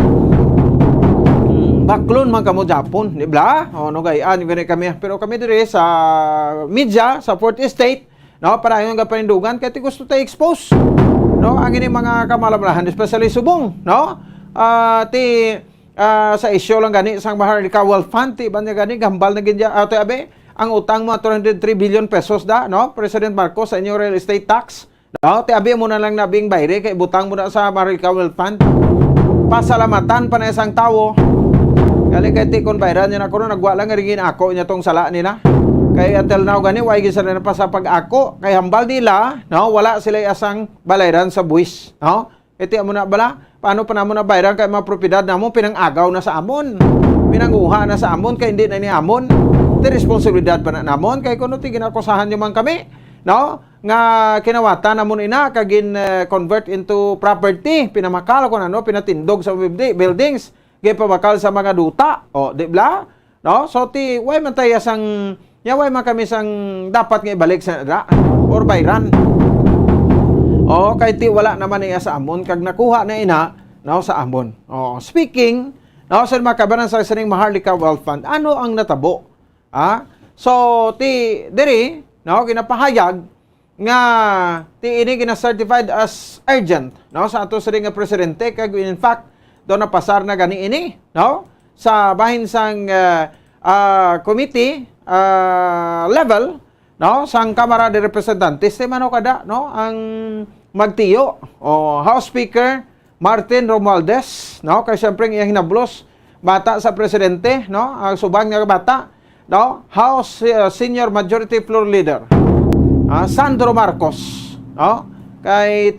Baklon man kamo Japon, di ba? O no gayaan yung ganit kami. Pero kami dire sa media, sa Fourth Estate, no, para yung panindugan kay gusto tayo expose. No, ang ini mga kamalamalahan, especially subong, no? Sa issue lang gani sang Maharlika Wealth Fund, ti banya gani gambal na gidya abe ang utang mo 203 billion pesos da, no? President Marcos sa inyong real estate tax. No, ti abi mo na lang nabing bayre kay butang mo na sa Maharlika Wealth Fund. Pasalamatan pa na isang tawo. Kali kay ti kon bayran niya na ko nagwa lang ringin ako niya tong sala nila. Kay until now gani way gisa na pa sa pag-ako kay hambal nila, no, wala sila asang balayran sa buwis, no? Iti amo na bala, paano pa namo na bayran kay mga propiedad namo pinangagaw na sa amon. Pinanguha na sa amon kay hindi na ni amon. Ti responsibilidad pa na namon kay kuno ti ginakusahan yo man kami, no? Nga kinawata namon ina kagin convert into property, pinamakal ko ano, pinatindog sa buildings. Gay pabakal sa mga duta. O, di ba? No? So, way man tayo sang, way man kami sang dapat nga ibalik sa or bayran. O, kay wala naman niya sa amon, kag nakuha na ina, no, sa amon. O, speaking, no, sa mga kabanan sa isaning Maharlika Wealth Fund, ano ang natabo? So, diri, no, ginapahayag, nga, ini gina-certified as urgent, no, sa ato sa ring nga presidente, kag in fact, doon na pasar na gani ini, no? Sa bahin sang committee level, no? Sang Kamara de Representantes, mano kada, no? Ang magtiyo o House Speaker Martin Romualdez, no? Kay syempre iyang hinablos bata sa presidente, no? Ang subang nga bata, no? House Senior Majority Floor Leader Sandro Marcos, no? Kay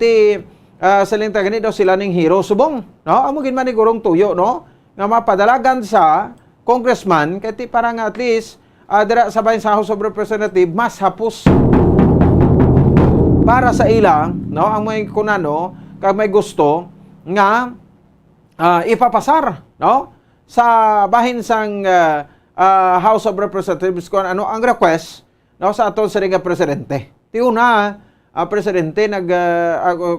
sa lingta gani daw sila ning hero subong, no? Amo gin man ni gurong tuyo, no? Nga mapadalagan sa congressman kay parang at least dira sa bahin sa House of Representatives mas hapos para sa ilang, no? Ang may kunano kag may gusto nga ipapasar, no? Sa bahin sang House of Representatives kung ano ang request, no, sa aton sa nga presidente. Ti una presidente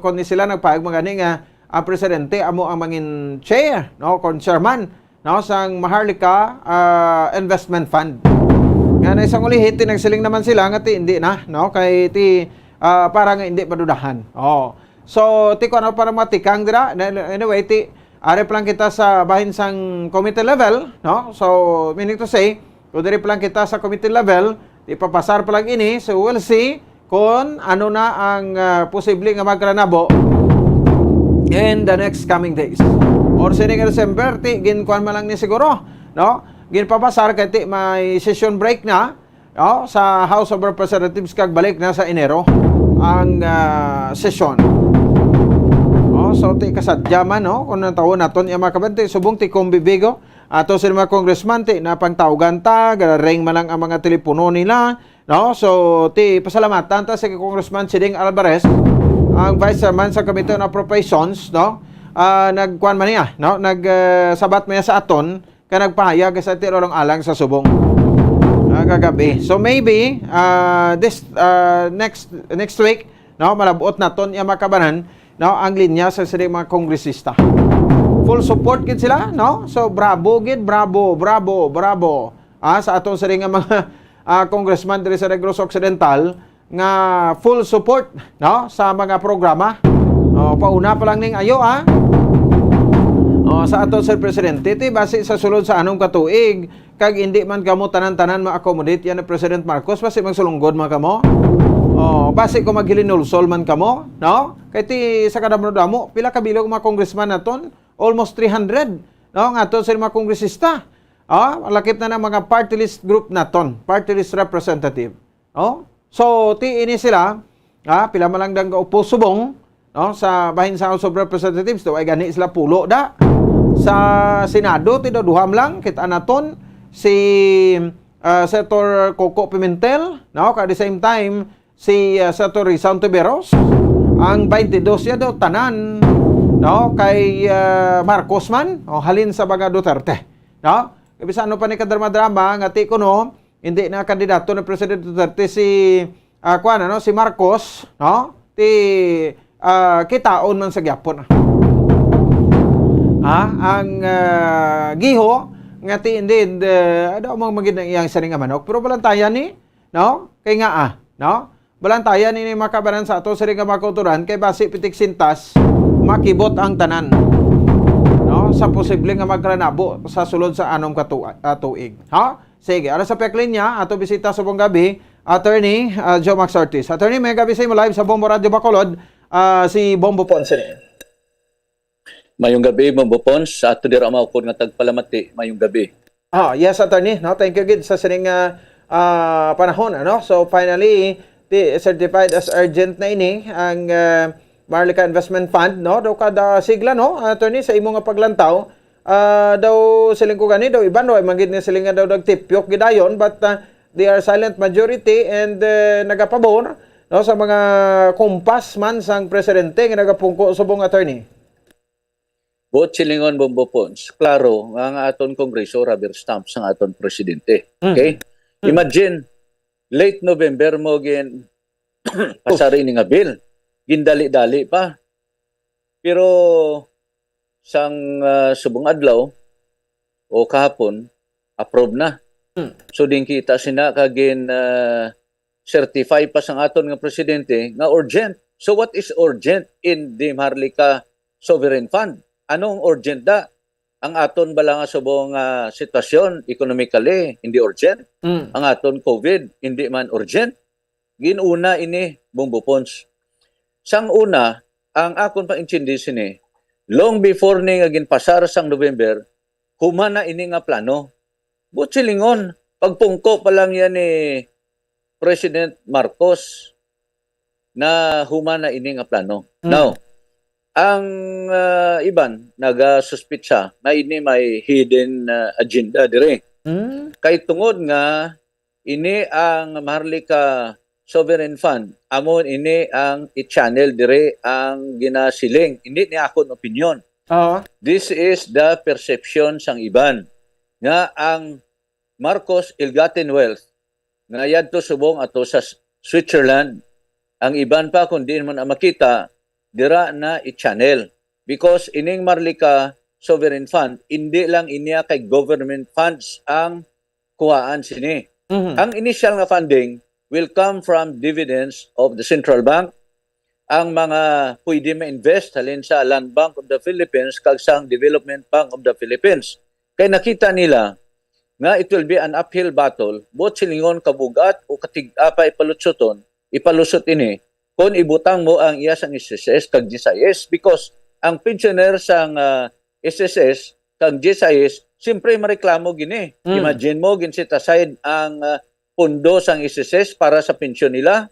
kundi sila nagpahag magani nga ang presidente amo ang mangin chair, no, kon chairman, no, sang Maharlika Investment Fund. Nga na isang ulihit nagsiling naman sila nga hindi na, no, kay para nga hindi padudahan. So ko ano para matikang dira anyway are plan kita sa bahin sang committee level, no. So meaning to say kung diri plan kita sa committee level ipapasar pa lang ini, so we'll see kung ano na ang posible nga magranabo in the next coming days. Or sining December, ginkuan man lang ni siguro, no? Ginpapasar kay may session break na, no? Sa House of Representatives kag balik na sa Enero ang session. So kasadya man, no? Kung nang tawo naton iya makabante subong Kong Bibigo ato sa mga congressman na pangtawagan ta, garareng man lang ang mga telepono nila, no? So pasalamatan ta sa Congressman Chiding Alvarez, ang Vice Chairman sa Committee on Appropriations, no? Nagkuan man niya, no? Nagsabat man niya sa aton kaya nagpahayag sa tirolong alang sa subong kagabi. So maybe this next week, no, malabot naton iya makabanan, no, ang linya sa mga kongresista. Full support gid sila, no? So bravo gid, bravo. Sa aton sa nga mga congressman diri sa Negros Occidental nga full support, no, sa mga programa. Pauna pa lang ning ayo sa aton sa presidente base sa sulod sa anong katuig kag hindi man kamo tanan-tanan ma-accommodate yan ni President Marcos base magsulunggod man kamo. Base ko maghilinulsol man kamo, no? Kay sa kadamo pila ka bilog mga congressman naton? Almost 300, no? Nga aton sa mga kongresista. Lakip na ng mga party list group naton, party list representative. No? So ini sila, pila man lang dang kaupo subong, no, sa bahin sa House of Representatives, ay gani sila pulo da. Sa Senado duham lang kita naton si Senator Coco Pimentel, no, at the same time si Senator Rizal Tiberos, ang 22 siya daw tanan, no, kay Marcos man, halin sa mga Duterte, no. Kasi ano pa ni kadrama-drama nga ti kuno hindi na kandidato ni President Duterte si kuan ano si Marcos, no? Ti kitaon man sa gyapon. Ang giho nga ti indeed ado mo magid ang iyang saring nga manok pero balantayan ni, no? Kay nga no? Balantayan ni makabaran sa ato saring nga makuturan kay basi pitik sintas makibot ang tanan. No? Sa posible nga magranabo sa sulod sa anom ka tuig. Ha? Sige, ara sa peklinya ato bisita sa buong gabi, Attorney Joe Max Ortiz. Attorney, may gabi sa imo live sa Bombo Radio Bacolod, si Bombo Ponce. Mayong gabi, Bombo Ponce, sa ato dira maukod nga tagpalamati, mayong gabi. Yes, Attorney. No, thank you gid sa sining panahon, ano? So finally, certified as urgent na ini ang Marlica Investment Fund, no? Daw kada sigla, no? Attorney, sa imo nga paglantaw, daw siling ko gani daw iban daw magid ni siling nga daw nagtipyok gidayon, but they are silent majority and nagapabor, no, sa mga kumpas man sang presidente nga nagapungko subong, Attorney. Buot silingon, Bombo Ponce, klaro nga ang aton kongreso rubber stamp sang aton presidente. Okay? Imagine, late November mo gin pasari ni nga bill. Gindali-dali pa. Pero sang subong adlaw o kahapon, approve na. So din kita sina kagin certify pa sang aton nga presidente nga urgent. So what is urgent in the Marlica Sovereign Fund? Anong urgent da? Ang aton bala nga subong sitwasyon economically hindi urgent. Ang aton COVID hindi man urgent. Ginuna ini, Bombo Ponce. Sang una, ang akon pang intindi sini, long before ni nga ginpasar sang November, humana ini nga plano. Butsilingon, pagpungko pa lang yan ni President Marcos na humana ini nga plano. Now, ang iban nagasuspitsa na ini may hidden agenda dire. Kay tungod nga ini ang Marlica Sovereign Fund, amon ini ang i-channel dire ang ginasiling. Hindi ni akon opinion. This is the perception sang iban nga ang Marcos ill-gotten wealth nga yadto subong ato sa Switzerland, ang iban pa kung di man makita dira na i-channel. Because ining Marlica Sovereign Fund, hindi lang inya kay government funds ang kuhaan sini. Ang initial nga funding will come from dividends of the central bank. Ang mga pwede ma-invest halin sa Land Bank of the Philippines kag sang Development Bank of the Philippines. Kay nakita nila nga it will be an uphill battle, both silingon kabugat o katig-apay ipalusot ini kung ibutang mo ang iya sang SSS kag GSIS, because ang pensioner sang SSS kag GSIS siyempre mareklamo gini. Imagine mo gin-set aside ang pondo sang SSS para sa pensyon nila.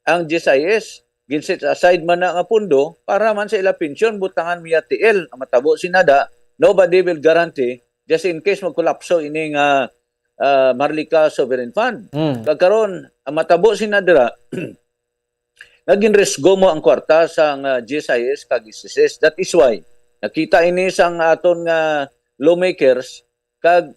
Ang GSIS gin-set aside man na nga pondo para man sa ila pensyon butangan miya TL. Ang matabo sinada, nobody will guarantee just in case magkolapso ini nga Marlica Sovereign Fund. Kagkaron ang matabo sinadira naging resgo mo ang kwarta sang GSIS kag SSS. That is why nakita ini sang aton nga lawmakers kag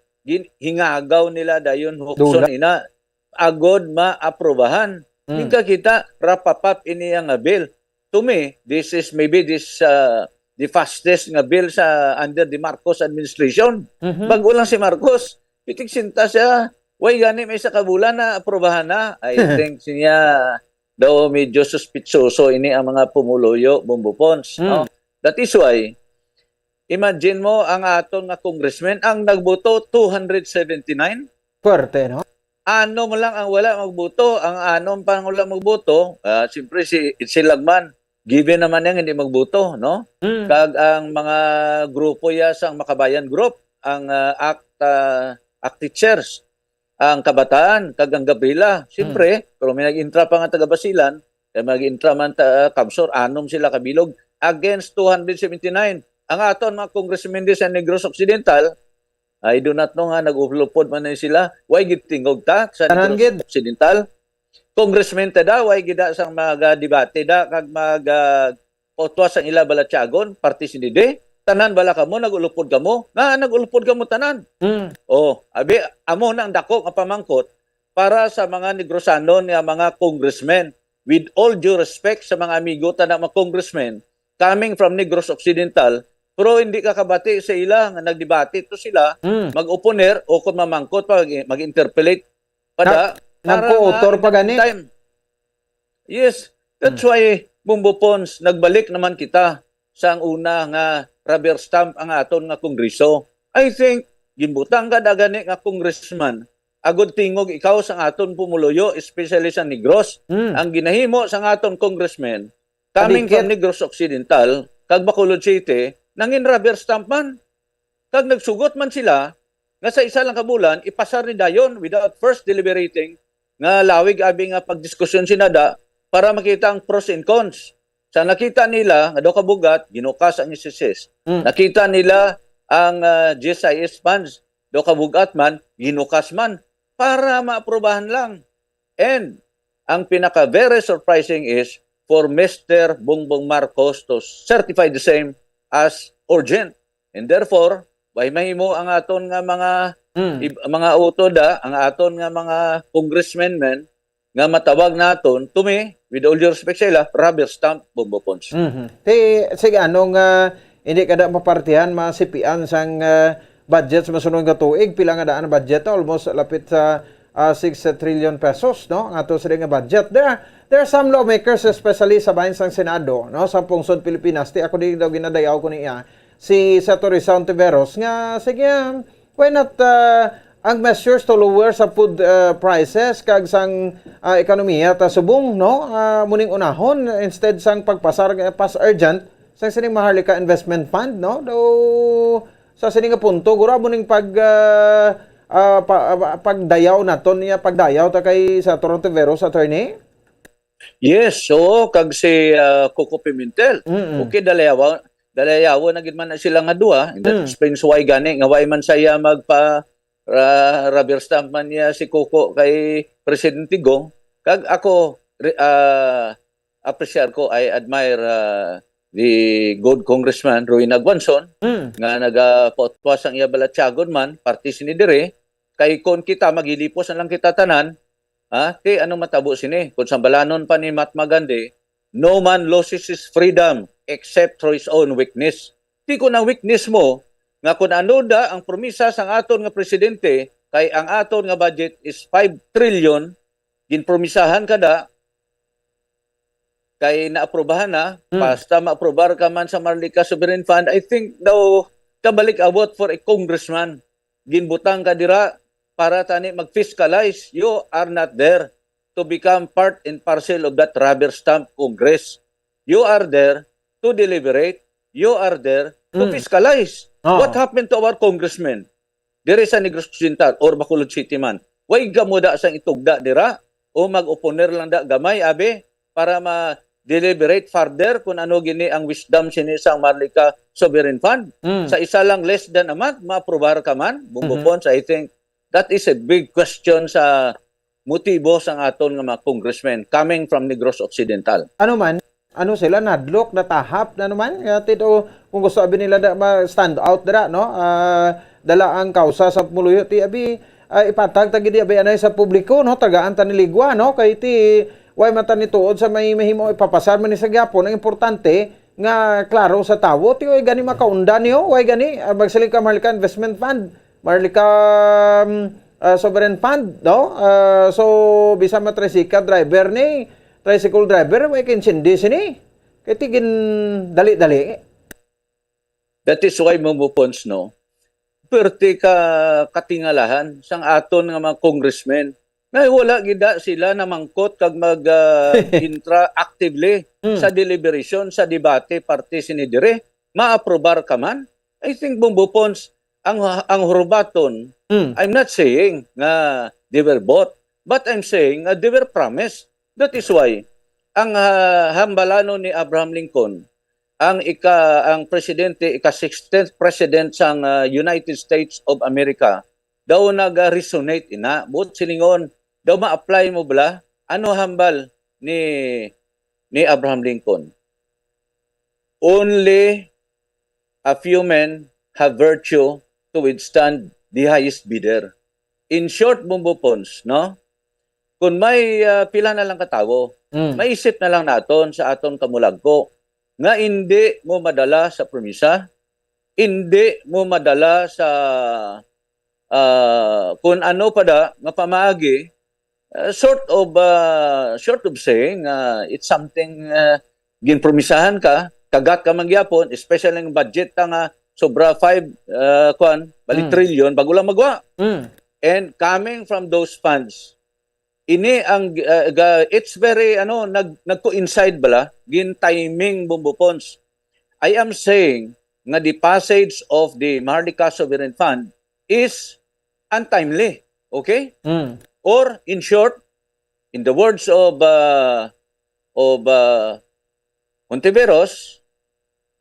hingagaw nila dayon hukson ina agod maaprobahan. Hingga kita rapapap ini nga bill. To me, this is maybe the fastest nga bill sa under the Marcos administration. Bago lang si Marcos, pitik sinta siya, way gani may sa kabulan na aprobahan na. I think siya daw medyo suspitsoso ini ang mga pumuloyo, Bombo Ponce. No? That is why, imagine mo ang aton nga congressman, ang nagboto 279. Puwerte, no? Ano mo lang ang wala magboto, ang anom pa ang wala magboto, siyempre si Lagman, given naman yang hindi magboto, no? Kag ang mga grupo ya sang Makabayan Group, ang ACT teachers, ang Kabataan, kag ang Gabriela, siyempre, pero may nag-intra pa nga taga-Basilan, mag-intra man Kamsor, anom sila kabilog, against 279. Ang aton mga congressmen sa Negros Occidental, I do not know nga, nag-upload man na sila. Why gitingog ta sa Negros Occidental? Congressman ta da, why gida sang mag-debate da, kag mag-otwa sang ila balatyagon, party sinide. Tanan bala kamo, nag-ulupod kamo. Nga, nag-ulupod kamo tanan. Abi, amo na ang dako nga pamangkot, para sa mga negrosanon nga mga congressmen. With all due respect sa mga amigo ta na mga congressmen coming from Negros Occidental, pero hindi ka kabati sa ila nga nagdebate to sila mag-oponer o kung mamangkot pa mag-interpellate pada nagko-author pa gani. time. Yes, that's why Bumbo Pons nagbalik naman kita sa ang una nga rubber stamp ang aton nga kongreso. I think gimbutang ka gani nga congressman agud tingog ikaw sa aton pumuluyo, especially sa Negros. Ang ginahimo sa aton congressman coming from Negros Occidental kag Bacolod City nangin rubber stamp man. Kag nagsugot man sila nga sa isa lang ka bulan ipasar ni dayon without first deliberating nga lawig abi nga pagdiskusyon sinada para makita ang pros and cons. Sa nakita nila nga daw kabugat ginukas ang SSS. Nakita nila ang GSIS funds daw kabugat man ginukas man para maaprobahan lang. And ang pinaka very surprising is for Mr. Bongbong Marcos to certify the same as urgent. And therefore, why mahimo ang aton nga mga utoda, ang aton nga mga congressmen men nga matawag naton tumi with all due respect sa ila, rubber stamp Bumbo Pons. Sige, anong hindi kada mapartihan, masipian sang budget sa masunod nga tuig, pila nga daan budget, almost lapit sa 6 trillion pesos, no? Ang ato sa nga budget. There are some lawmakers, especially sa bahin sang Senado, no? Sa pungsod Pilipinas, ako din daw ginadayaw ko niya, si Senator Risa Ontiveros, nga, sige, why not ang measures to lower sa food prices kag sang ekonomiya ta subong, no? Muning unahon instead sang pagpasar pas urgent sang sining Maharlika Investment Fund, no? Do sa sining nga punto gura muning pagdayaw naton niya pagdayaw ta kay sa Toronto Veros attorney. Yes, so kag si Coco Pimentel. Okay, dalayaw na gid man na sila nga duha. And that explains why gani nga why man saya magpa rubber stamp man niya si Coco kay Presidente Gong. Kag ako appreciate ko, I admire the good Congressman Roy Nagwanson nga nagapotwas ang iya balatyagon man party sini dire kay kon kita magilipos na lang kita tanan ti anong matabo sini kun sambalanon pa ni Mahatma Gandhi, no man loses his freedom except through his own weakness. Ti kun ang weakness mo nga kun ano da ang promisa sang aton nga presidente kay ang aton nga budget is 5 trillion ginpromisahan kada kay naaprobahan na basta maaprobar ka man sa Maharlika Sovereign Fund. I think daw kabalik abot for a congressman ginbutang ka dira para tani mag-fiscalize. You are not there to become part and parcel of that rubber stamp Congress. You are there to deliberate. You are there to fiscalize. What happened to our congressmen? Diri sa Negros Occidental or Bacolod City man. Way gamuda sang itugda dira o mag-oponer lang da gamay abi para ma-deliberate further kung ano gini ang wisdom sini sa Maharlika Sovereign Fund. Sa isa lang less than a month, ma-aprobar ka man. Bumbo Pons, I think that is a big question sa motibo sang aton nga mga congressmen coming from Negros Occidental. Ano sila nadlok natahap na naman tito kung gusto abi nila stand out dira, no? Dala ang kausa sa pumuluyo ti abi ipatag tagidi abi anay sa publiko, no? Tagaan ta niligwa, no? Kay ti way mata ni tuod sa may mahimo ipapasar man ni sa gyapon ang importante nga klaro sa tawo ti way gani makaunda niyo way gani magsiling ka Maharlika Investment Fund, Maharlika Sovereign Fund, no? So bisa matrisika driver ni tricycle driver way kinsindi sini kay tigin dali-dali. That is why Pons, no? Perti ka katingalahan sang aton nga mga congressmen na wala gida sila na mangkot kag mag-intra actively sa deliberation, sa debate, parte sini dire, ma-aprobar ka man. I think Bumbo Pons, ang hurubaton, I'm not saying nga they were bought, but I'm saying they were promised. That is why ang hambalano ni Abraham Lincoln, ang presidente, ika-16th president sang United States of America, daw nag-resonate ina, but silingon, daw ma-apply mo bala, ano hambal ni Abraham Lincoln? Only a few men have virtue to withstand the highest bidder. In short, Bumbo Pons, no? kung may pila na lang katawo, maisip na lang naton sa aton kamulagko nga hindi mo madala sa promisa, hindi mo madala sa kung ano pa da nga pamaagi, short of saying it's something ginpromisahan ka, kagat ka mangyapon, especially ng budget ta nga sobra 5 trillion bago lang magwa. And coming from those funds, ini ang it's very nagko-inside bala gin timing bumbupons. I am saying nga the passage of the Maharlika Sovereign Fund is untimely, okay? Or in short, in the words of Hontiveros,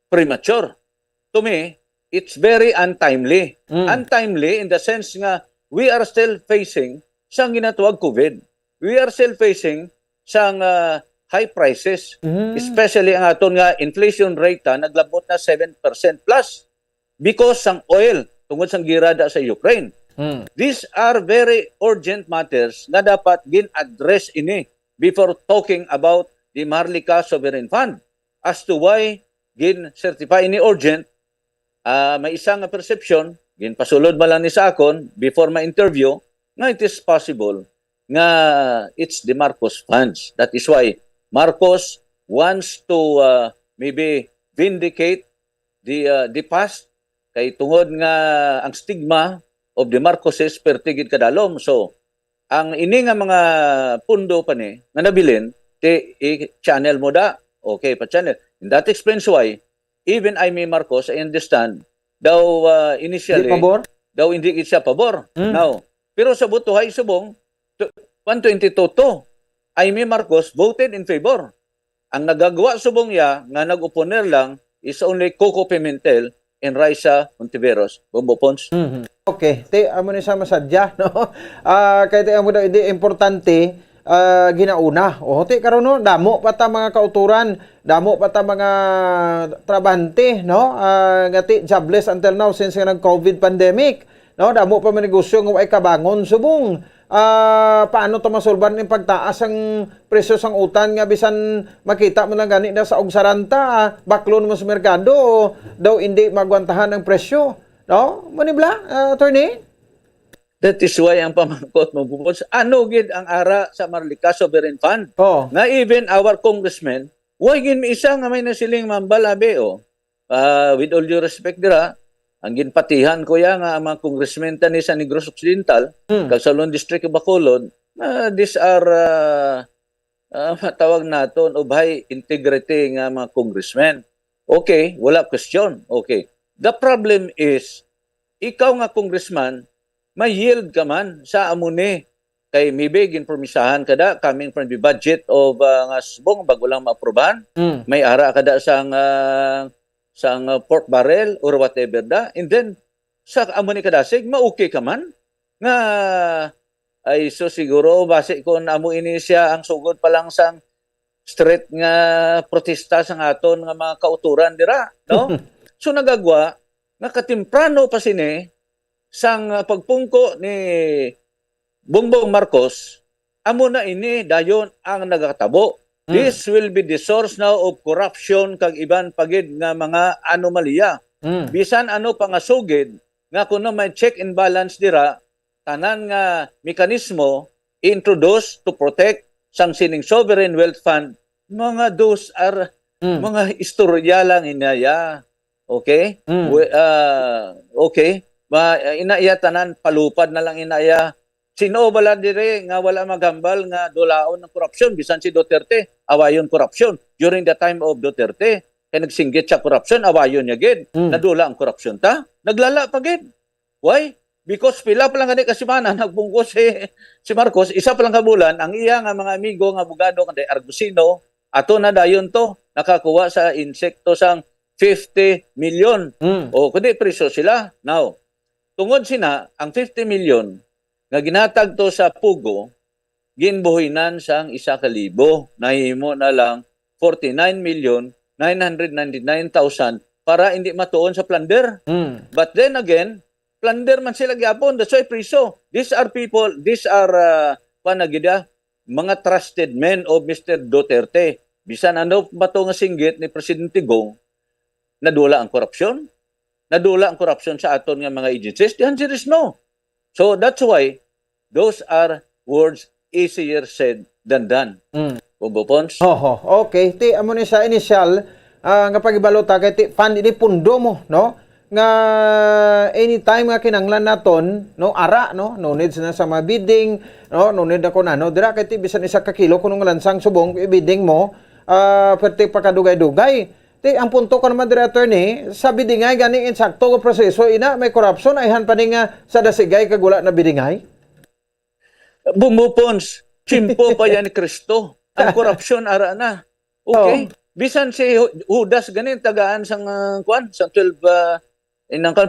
premature. To me, it's very untimely. Untimely in the sense nga we are still facing sang ginatawag COVID. We are still facing sang high prices. Especially ang aton nga inflation rate naglabot na 7% plus because sang oil tungod sang girada sa Ukraine. These are very urgent matters na dapat gin-address ini before talking about the Maharlika Sovereign Fund. As to why gin-certify ini urgent, may isang perception, ginpasulod man lang ni sa akon before ma-interview, nga it is possible nga it's the Marcos funds. That is why Marcos wants to maybe vindicate the past kay tungod nga ang stigma of the Marcoses pertigid kadalom. So, ang ini nga mga pundo pa ni nga nabilin, i-channel mo da. Okay, pa-channel. And that explains why even Jaime Marcos, I understand, daw initially, daw hindi siya pabor. Now, pero sa butuhay subong, 122 to, Jaime Marcos voted in favor. Ang nagagawa subong ya, nga nag-uponer lang, is only Coco Pimentel and Raisa Hontiveros. Bombo Pons. Okay, amo ni sa masadya, no? Kay amo daw hindi importante ginauna. O ti karon no, damo pa ta mga kauturan, damo pa ta mga trabante, no? Ngati jobless until now since nga nag-COVID pandemic, no? Damo pa man negosyo nga ay kabangon subong. Paano to masolban yung pagtaas ang presyo sang utan nga bisan makita mo lang gani na sa ugsaranta, baklon mo sa merkado daw hindi magwantahan ang presyo, no? Manibla, attorney? That is why ang pamangkot mo bukod ano gid ang ara sa Maharlika Sovereign Fund. Nga even our congressmen, why gin mi isa nga may nasiling mambalabe with all due respect dira, ang ginpatihan ko ya nga ang mga congressmen ni sa Negros Occidental, Cagsalon District of Bacolod, these are tawag naton of high integrity nga mga congressmen. Okay, wala question. Okay. The problem is, ikaw nga congressman, may yield ka man sa amuni kay maybe ginpromisahan kada coming from the budget of nga subong bago lang maaprobahan. May ara kada sang pork barrel or whatever da, and then sa amo ni kadasig maukay ka man nga ay so siguro base kon amo ini siya ang sugod pa lang sang street nga protesta sang aton nga mga kauturan dira, no? So nagagwa nakatimprano pa sini sang pagpungko ni Bongbong Marcos, amo na ini dayon ang nagakatabo. This will be the source now of corruption kag iban pagid nga mga anomalya. Bisan ano pangasugid nga kuno may check and balance dira, tanan nga mekanismo introduce to protect sang sining sovereign wealth fund, mga those are mga istorya lang inaya. Okay? Okay. Inaya tanan palupad na lang inaya. Sino bala dire nga wala magambal nga dulaon ng korupsyon bisan si Duterte awayon korupsyon during the time of Duterte kay nagsinggit sa korupsyon awayon niya gid nadula ang korupsyon ta naglala pa gid. Why? Because pila pa lang gani kasimana nagbungkos si Marcos isa pa lang ka bulan ang iya nga mga amigo nga abogado kanday Argusino ato na dayon to nakakuha sa insekto sang 50 million. O kundi preso sila. Now, tungod sina ang 50 million nga ginatag to sa Pugo, ginbuhinan sang 1,000. Nahimo na lang 49,999,000 para hindi matuon sa plunder. But then again, plunder man sila gyapon, that's why priso. These are people, these are panagida, mga trusted men of Mr. Duterte. Bisan ano ba ito nga singgit ni Presidente Gong, nadula ang korupsyon? Nadula ang korupsyon sa aton nga mga agencies? The answer is no. So that's why those are words easier said than done. Bombo Pons? Okay. Ti amo ni sa initial nga pagibalota kay ti fund ini pundo mo, no? Nga anytime nga kinanglan naton, no, ara, no needs na sa mga bidding, no need ako na, no, dira kay ti bisan isa ka kilo kuno nga lansang subong i-bidding mo, perti pa kadugay-dugay. Ti ang punto ko naman dira, attorney, sa biddingay gani insakto nga proseso ina may corruption ayhan pa ni nga sa dasigay kag wala na biddingay. Bumupons, chimpo pa yan ni Kristo. Ang korupsyon ara na. Okay? Bisan si Judas ganin tagaan sang sang 12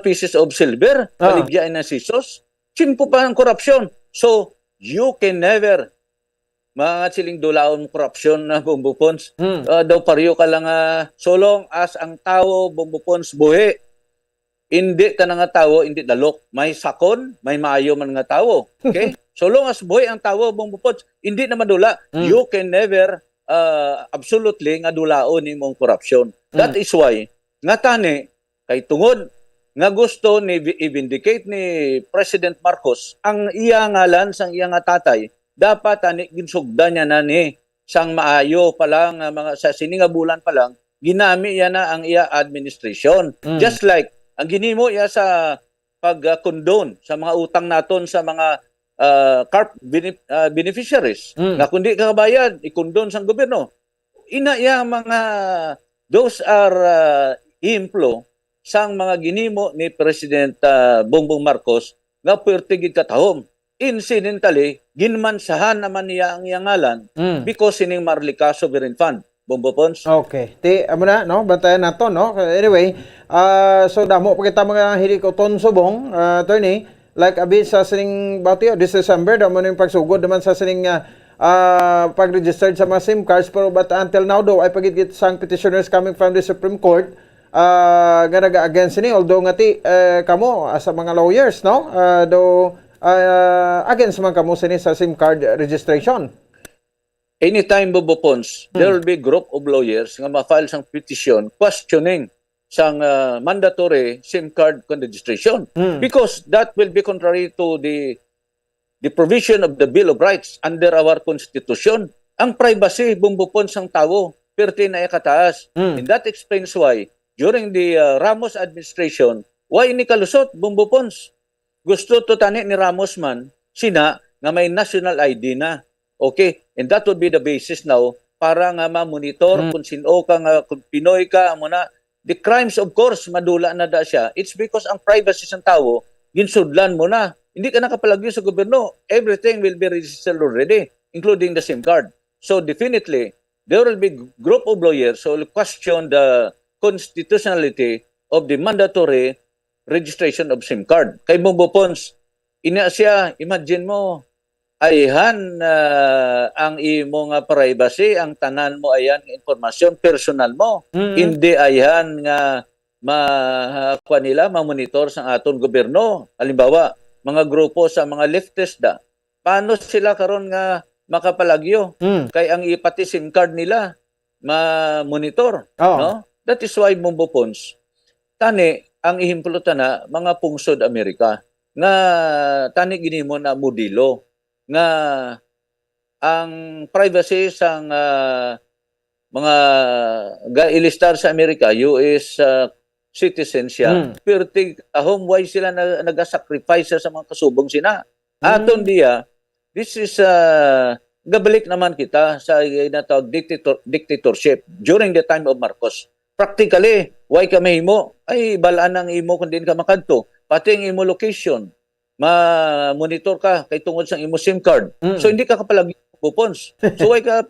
pieces of silver, paligyain na si Jesus. Chimpo pa ang korupsyon. So, you can never mga siling dulaon korupsyon na Bumbupons. Daw pariyo ka lang so long as ang tao Bumbupons buhi. Hindi ka na nga tao, hindi dalok. May sakon, may maayo man nga tao. Okay? So long as buhi ang tao Bumbupons, hindi na madula. You can never absolutely nga dulaon imong korupsyon. That is why nga tani kay tungod nga gusto ni i-vindicate ni President Marcos ang iya ngalan sang iya nga tatay, dapat ani ginsugdan niya na ni sang maayo pa lang mga sa sininga bulan pa lang ginami ya na ang iya administration. Just like ang ginimo iya sa pag-condone sa mga utang naton sa mga CARP beneficiaries nga kundi kakabayad i-condone sang gobyerno. Ina iya mga those are implo sang mga ginimo ni President Bongbong Marcos nga puwerte gid katahom. Incidentally, ginmansahan naman niya ang iyangalan because sining Marlica Sovereign Fund. Bombo Pons? Okay. Ti, amo na, no? Bantayan nato, no? Anyway, so damo pa kita mga hilikoton subong, attorney, like abi sa sining bati this December, damo na yung pagsugod naman sa sining pag-registered sa mga SIM cards, pero but until now daw ay pagigit sang petitioners coming from the Supreme Court, nga naga-against ni, although nga ti, kamo, as mga lawyers, no? Though, against man kamo sini sa SIM card registration. Anytime Bobo Pons, there will be group of lawyers nga ma-file sang petition questioning sang mandatory SIM card registration because that will be contrary to the provision of the Bill of Rights under our Constitution. Ang privacy Bobo Pons sang tao perti na ikataas. And that explains why during the Ramos administration, why ni kalusot Bobo Pons? Gusto to tani ni Ramos man sina nga may national ID na. Okay, and that would be the basis now para nga ma-monitor kung sino ka nga, kung Pinoy ka, amo na. The crimes, of course, madula na da siya. It's because ang privacy ng tao, ginsudlan mo na. Hindi ka nakapalagyo sa gobyerno. Everything will be registered already, including the SIM card. So definitely, there will be group of lawyers who will question the constitutionality of the mandatory registration of SIM card. Kay Bongbong Pons, ina siya, imagine mo, ayhan ang imo nga privacy, ang tanan mo ayan informasyon personal mo. Hindi ayhan nga makuha nila, ma-monitor sa aton gobyerno. Halimbawa, mga grupo sa mga leftist da, paano sila karon nga makapalagyo? Kay ang ipati SIM card nila, ma-monitor. No? That is why Bongbong Pons, tani, ang ihimpulutan na mga pungsod Amerika, nga tani ginimo na modelo, nga ang privacy sang mga ilistar sa Amerika, US citizens siya, pero ahom why sila nag-sacrifice sa mga kasubong sina. Aton diya, this is gabalik naman kita sa natawag dictatorship during the time of Marcos. Practically, why ka mahimo? Ay, balaan ang imo kung din ka makadto. Pati ang imo location, ma-monitor ka kay tungod sa imo SIM card. So hindi ka kapalagi coupons. So why ka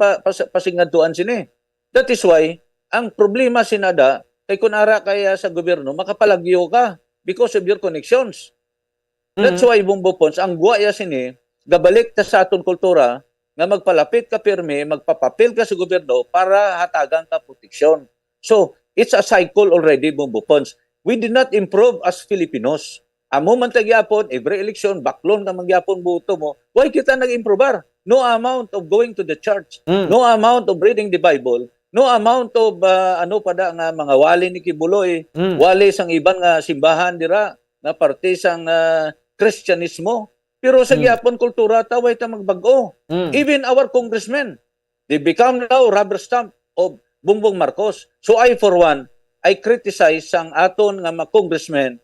pasingadtuan sini? That is why ang problema sinada kay kunara kaya sa gobyerno makapalagyo ka because of your connections. That's why Bongbong Pons ang guaya sini gabalik ta sa aton kultura nga magpalapit ka pirmi, magpapapil ka sa gobyerno para hatagan ka proteksyon. So it's a cycle already Bongbong Pons. We did not improve as Filipinos. Amo man tagyapon, every election, baklon ka mangyapon buto mo, Why kita nag-improbar? No amount of going to the church, no amount of reading the Bible, no amount of nga mga wali ni Kibuloy, wali sang ibang simbahan dira na parte sang Kristyanismo. Pero sa gyapon kultura ta way ta magbago. Even our congressmen, they become now rubber stamp of Bongbong Marcos. So I for one, I criticize sang aton nga mga congressmen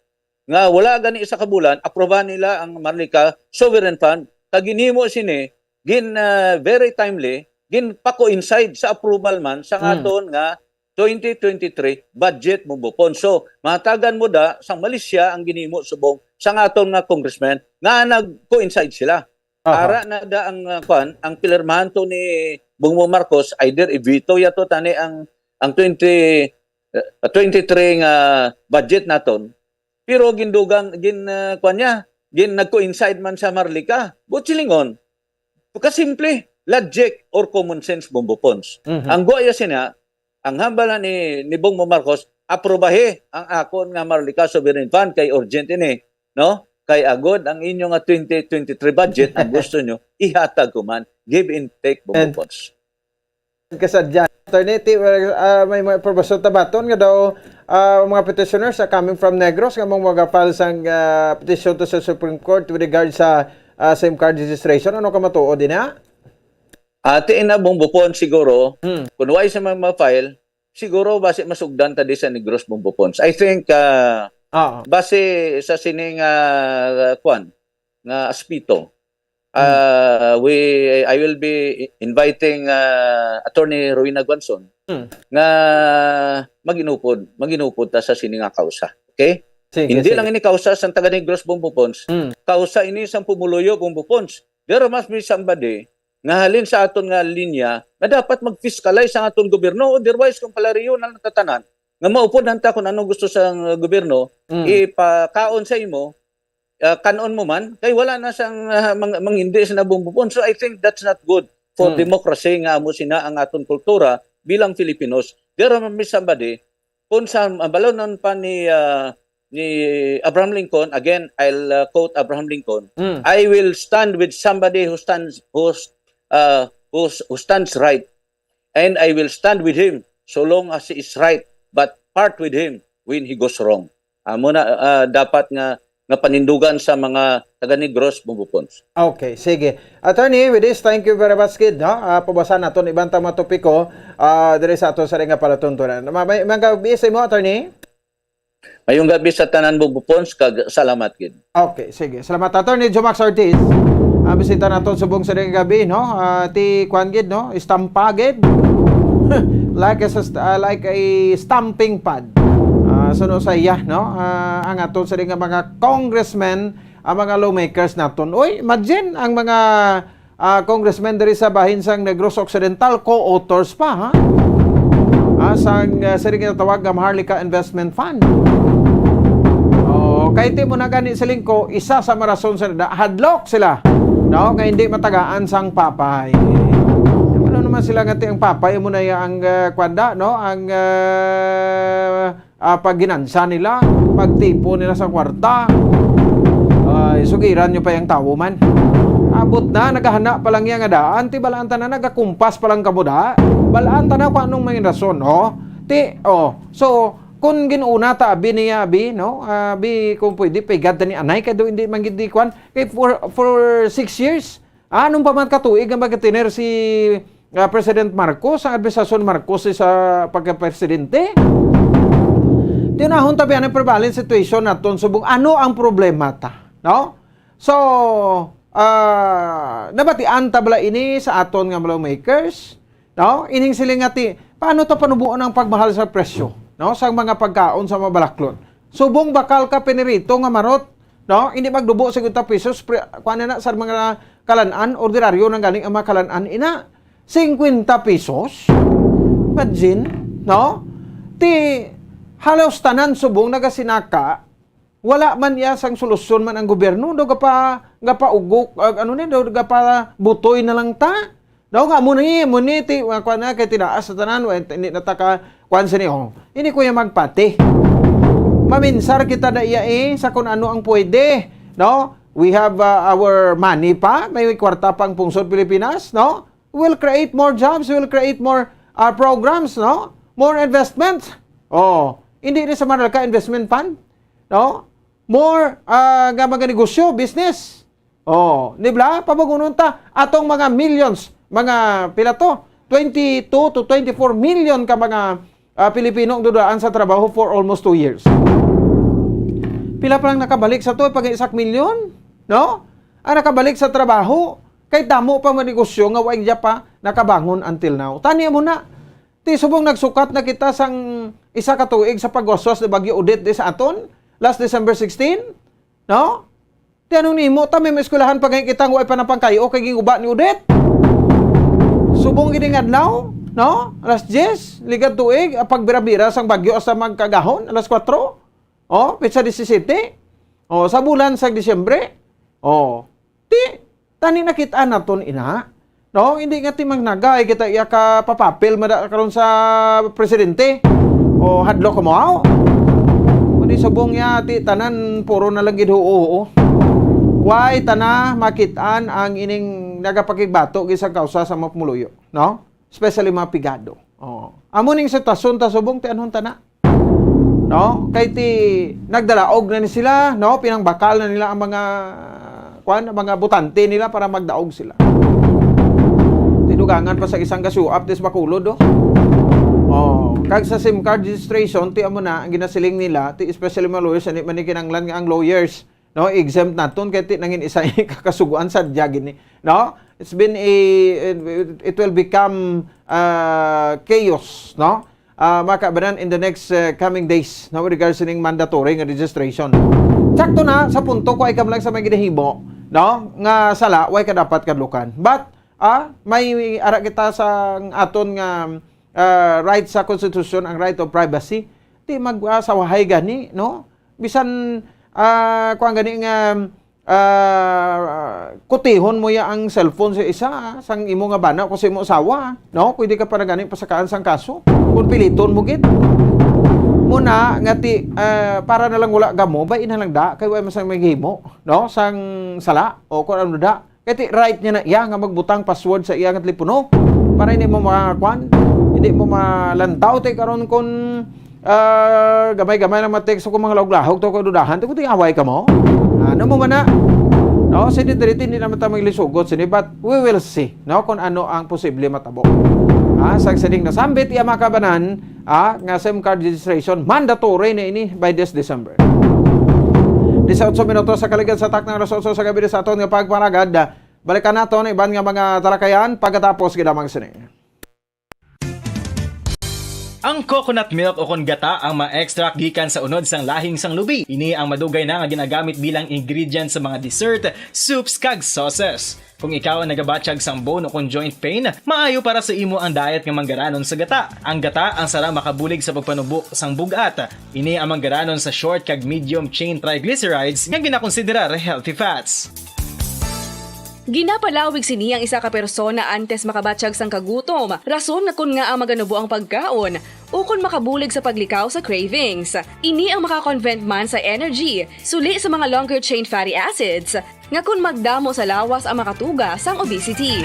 nga wala gani isa ka bulan aprobahan nila ang Marlica Sovereign Fund kaginhimo sini gin very timely gin pa-coincide sa approval man sa aton nga 2023 budget mo bupon. So matagan mo da sang Malaysia ang ginhimo subong sa aton nga congressmen nga nag-coincide sila. Para na da ang ang pilirmahan to ni Bongbong Marcos either i-veto yato tani ang 23 nga budget naton. Pero gindugang gin nag-coincide man sa Marlica. Butsilingon. Kasimple, logic or common sense bumbupons. Ang goya sina, ang hambala ni Bongbong Marcos, aprobahe ang akon nga Marlica Sovereign Fund kay urgent ini, no? Kay agod ang inyong 2023 budget ang gusto nyo, ihatag ko man, give and take bumbupons. Kasadyan. Attorney, may mga probasyon tabaton nga daw mga petitioners coming from Negros nga mong mag-file sang petition to sa Supreme Court with regard sa SIM card registration. Ano ka matuod din ha? Ate ina bumbupon siguro, kung why sa mga file, siguro base masugdan ta di sa Negros bumbupons. I think base sa sining nga aspito. I will be inviting Attorney Rowena Guanzon nga maginupod ta sa sini nga kausa. Okay? Hindi lang ini kausa sa taga Negros Bumbupons. Kausa ini sa Pumuluyo Bumbupons. There must be somebody nga halin sa aton nga linya na dapat mag-fiscalize ang aton gobyerno. Otherwise, kung palariyo na natatanan, nga maupod hanta kung anong gusto sa gobyerno, ipakaon sa imo, kanon mo man, kay wala na sang manghindi sa nabumbupon. So I think that's not good for democracy nga amo sina ang aton kultura bilang Filipinos. There must be somebody, kung sa balonon pa ni Abraham Lincoln, again, I'll quote Abraham Lincoln, I will stand with somebody who stands right, and I will stand with him so long as he is right, but part with him when he goes wrong. Amo na dapat nga panindugan sa mga taga-Negros Bumbupons. Okay, sige. Attorney, with this, thank you very much, kid. No? Pabasa natin ibang tama topiko diri sa ato sa rin nga palatuntunan. May gabi sa mo, Attorney? Mayong gabi sa tanan Bumbupons, salamat, kid. Okay, sige. Salamat, Attorney Jomax Ortiz. Bisita natin subong sa rin gabi, no? Ti Kwan, gid, no? Istampa, gid. like a stamping pad. Suno sa iya, no? Ang aton sa nga mga congressmen, ang mga lawmakers naton. Uy, imagine ang mga congressmen diri sa bahin sang Negros Occidental, co-authors pa, ha? Sang sa rin tawag ang Marlica Investment Fund. Kahit di mo na gani sa lingko, isa sa marason sila, hadlock sila, no? Kaya hindi matagaan sang papay. Ano naman sila ngati ang papay mo na ang kwanda, no? Ang pagginansa nila, pagtipo nila sa kwarta, sugiran nyo pa yung tawo man. Abot na, nagahana pa lang yung daan, ti balaan ta na, nagakumpas pa lang kamuda, balaan ta na kung anong may rason, so, kung ginuna ta, abi niya, no, kung pwede, pigad ni anay, kaya hindi manggit di kwan, kaya for 6 years, anong pa man katuig ang magkatiner si President Marcos, ang administrasyon Marcos sa pagka-presidente. Tinahon tabi ang prevalent situation naton subong ano ang problema ta, no? So nabatian tabla ini sa aton nga lawmakers, no? Ining siling ati paano ta panubuon ang pagmahal sa presyo, no? Sa mga pagkaon sa mabalaklon. Subong bakal ka pinirito nga marot, no? Hindi magdubo sa 50 pesos kuan na sa mga kalan-an ordinaryo nang galing ang mga kalan-an ina 50 pesos. Imagine, no? Halos tanan subong nagasinaka, wala man iya sang solusyon man ang gobyerno, do ugok, do butoy na lang ta. Do nga muni ti kuan na kay tinaas sa tanan, hindi nataka kuan sa niyo. Ini ko magpati. Maminsar kita da iya sa kung ano ang pwede, no? We have our money pa, may kwarta pang pungsod Pilipinas, no? We'll create more jobs, we'll create more programs, no? More investments. Oh, hindi rin sa Manalca Investment Fund, no? More nga mga negosyo, business. Oh, nibla pabagunon ta atong mga millions, mga pila to 22 to 24 million ka mga Pilipino ang dudaan sa trabaho for almost 2 years. Pila pa lang nakabalik sa to pag 1 milyon, no? Ang nakabalik sa trabaho kay damo pa mga negosyo nga wa pa nakabangon until now. Taniya mo na. Ti subong nagsukat na kita sang isa ka tuig sa pagwaswas ni Bagyo Odette di sa aton last December 16, no? Ti anong nimo ta may eskwelahan pa kay kitang wa pa na pangkayo kay giguba ni Odette. Subong gid adlaw, no? Alas 10, ligad tuig pagbira-bira sang bagyo sa magkagahon alas 4. Oh, petsa 17. Oh, sa bulan sa Disyembre. Oh, ti tani nakita naton ina. No, hindi nga ti magnagay kita iya ka papapel mada karon sa presidente. O hadlo ko mo aw. Kundi subong ya ti tanan puro na lang gid oo. Why tana makitaan ang ining nagapakigbato gi sa kausa sa mapumuloyo, no? Especially mga pigado. Oh. Amo ning sitwasyon ta subong ti anhon tana. No? Kay ti nagdalaog na ni sila, no? Pinangbakal na nila ang mga butante nila para magdaog sila. Tidugangan pa sa isang kasuap des Bacolod, oh. Kag sa SIM card registration ti amo na ang ginasiling nila, ti especially mga lawyers ani man kinanglan nga ang lawyers, no, exempt naton kay ti nangin isa kakasuguan sa gini, no? It will become chaos, no? Makabanan in the next coming days, no, with regards to mandatory nga registration. Sakto na sa punto ko ay kam lang sa may ginahimo, no, nga sala way ka dapat kadlukan. But may ara kita sa aton nga right sa constitution, ang right of privacy, ti magsawahay gani, no? Bisan kuan gani nga kutihon mo ya ang cellphone sa isa sang imo nga bana kasi mo asawa, no? Pwede ka para gani pasakaan sang kaso kung piliton mo gid. Muna nga ti para na lang wala gamo ba ina lang da kay way masang maghimo, no? Sang sala o kun ano da. Kay ti right niya na iya nga magbutang password sa iya nga telepono para hindi mo makakuan, hindi mo malantaw ti karon kun gamay-gamay na matek so kung mga lahog to ko dudahan to kundi away ka mo. Ano mo man na? No, sinidriti hindi naman tayo maglisugot sini, but we will see, no, kung ano ang posible matabo. Sa sining nasambit iya makabanan nga SIM card registration mandatory na ini by this December. 18 minutos sa kaligid sa tak ng alas 8 sa gabi sa aton nga pagparagad. Balikan naton iban nga mga talakayan pagkatapos gidamang sini. Ang coconut milk o kon gata ang ma-extract gikan sa unod sang lahing sang lubi. Ini ang madugay na nga ginagamit bilang ingredient sa mga dessert, soups kag sauces. Kung ikaw ang nagabatsyag sang bone o kon joint pain, maayo para sa imo ang diet nga manggaranon sa gata. Ang gata ang sara makabulig sa pagpanubo sang bugat. Ini ang manggaranon sa short kag medium chain triglycerides nga ginakonsiderar healthy fats. Ginapalawig sini ang isa ka persona antes makabatsyag sang kagutom. Rason na kun nga ang maganubo ang pagkaon o kun makabulig sa paglikaw sa cravings. Ini ang makakonvent man sa energy, suli sa mga longer chain fatty acids, nga kun magdamo sa lawas ang makatuga sang obesity.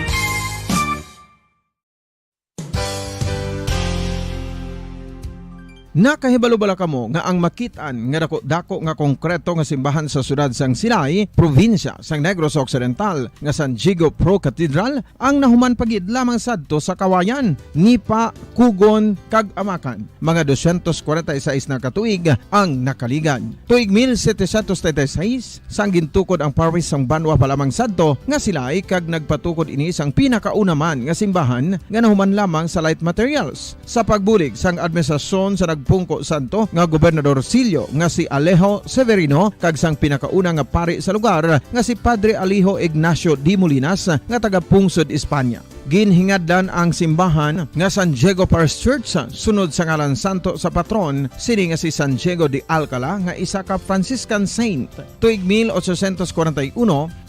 Nakahibalo bala kamo nga ang makitaan nga dako nga konkreto nga simbahan sa sudad sang Sinay, probinsya sang Negros Occidental nga San Diego Pro Cathedral ang nahuman pagid lamang sadto sa Kawayan, Nipa, Kugon kag Amakan. Mga 246 na katuig ang nakaligan. Tuig 1736 sang gintukod ang parish sang Banwa pa lamang sadto nga sila ay kag nagpatukod ini sang pinakauna man nga simbahan nga nahuman lamang sa light materials. Sa pagbulig sang administrasyon sa Pungko Santo nga Gobernador Silio nga si Alejo Severino kag sang pinakauna nga pari sa lugar nga si Padre Alijo Ignacio D. Molinas nga taga Pungsod, Espanya. Ginhingadlan ang simbahan nga San Diego Parish Church sunod sa ngalan santo sa patron sini nga si San Diego de Alcala nga isa ka Franciscan saint. Tuig 1841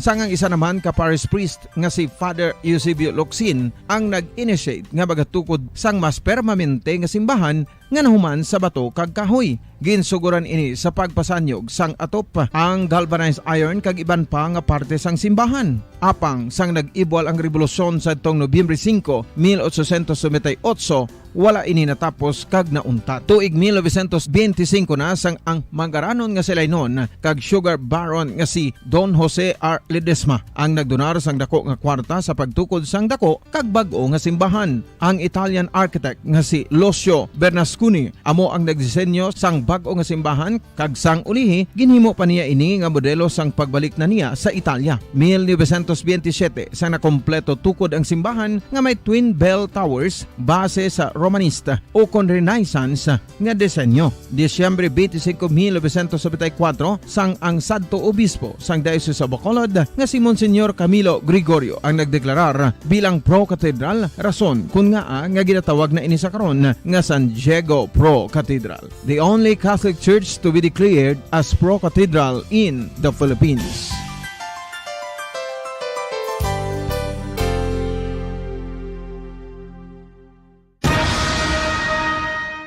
sangang isa naman ka parish priest nga si Father Eusebio Locsin ang nag-initiate nga bagatukod sang mas permanente nga simbahan nga nahuman sa bato kag kahoy. ginsuguran ini sa pagpasanyog sang atop ang galvanized iron kag iban pa nga parte sang simbahan. Apang sang nag-ibwal ang revolusyon sa itong Nobyembre 5, 1898, wala ini natapos kag nauntat. Tuig 1925 na sang ang mangaranon nga silay noon kag sugar baron nga si Don Jose R. Ledesma ang nagdonar sang dako nga kwarta sa pagtukod sang dako kag bag-o nga simbahan. Ang Italian architect nga si Lucio Bernasconi amo ang nagdisenyo sang bag-o nga simbahan kag sang ulihi ginhimo pa niya ini nga modelo sang pagbalik na niya sa Italia. 1927 sang nakompleto tukod ang simbahan nga may twin bell towers base sa Romanista o kon Renaissance nga disenyo. Disyembre 25, 1974 sang ang sadto obispo sang Diocese sa Bacolod nga si Monsignor Camilo Gregorio ang nagdeklarar bilang pro-cathedral, rason kung nga ginatawag na ini sa karon nga San Diego Pro-Cathedral, the only Catholic church to be declared as pro-cathedral in the Philippines.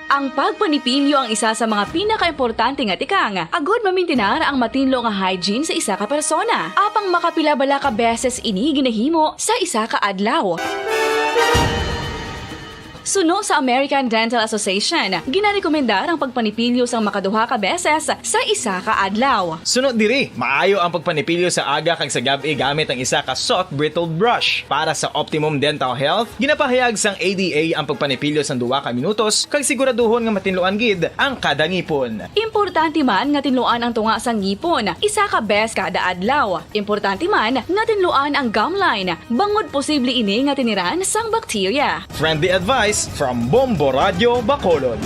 Ang pagpanipilyo ang isa sa mga pinaka-importante nga tikang. Agod mamintinar ang matinlo nga hygiene sa isa ka persona. Apang makapilabala ka beses ini ginahimo sa isa ka adlaw. Suno sa American Dental Association, ginarekomendar ang pagpanipilyo sang makaduha ka beses sa isa ka adlaw. Sunod diri, maayo ang pagpanipilyo sa aga kag sa gabi gamit ang isa ka soft brittle brush. Para sa optimum dental health, ginapahayag sang ADA ang pagpanipilyo sang 2 ka minutos kag siguraduhon nga matinluan gid ang kada ngipon. Importante man nga tinluan ang tunga sang ngipon, isa ka bes kada adlaw. Importante man nga tinluan ang gum line, bangod posible ini nga tiniran sang bakterya. Friendly advice from Bombo Radio Bacolod.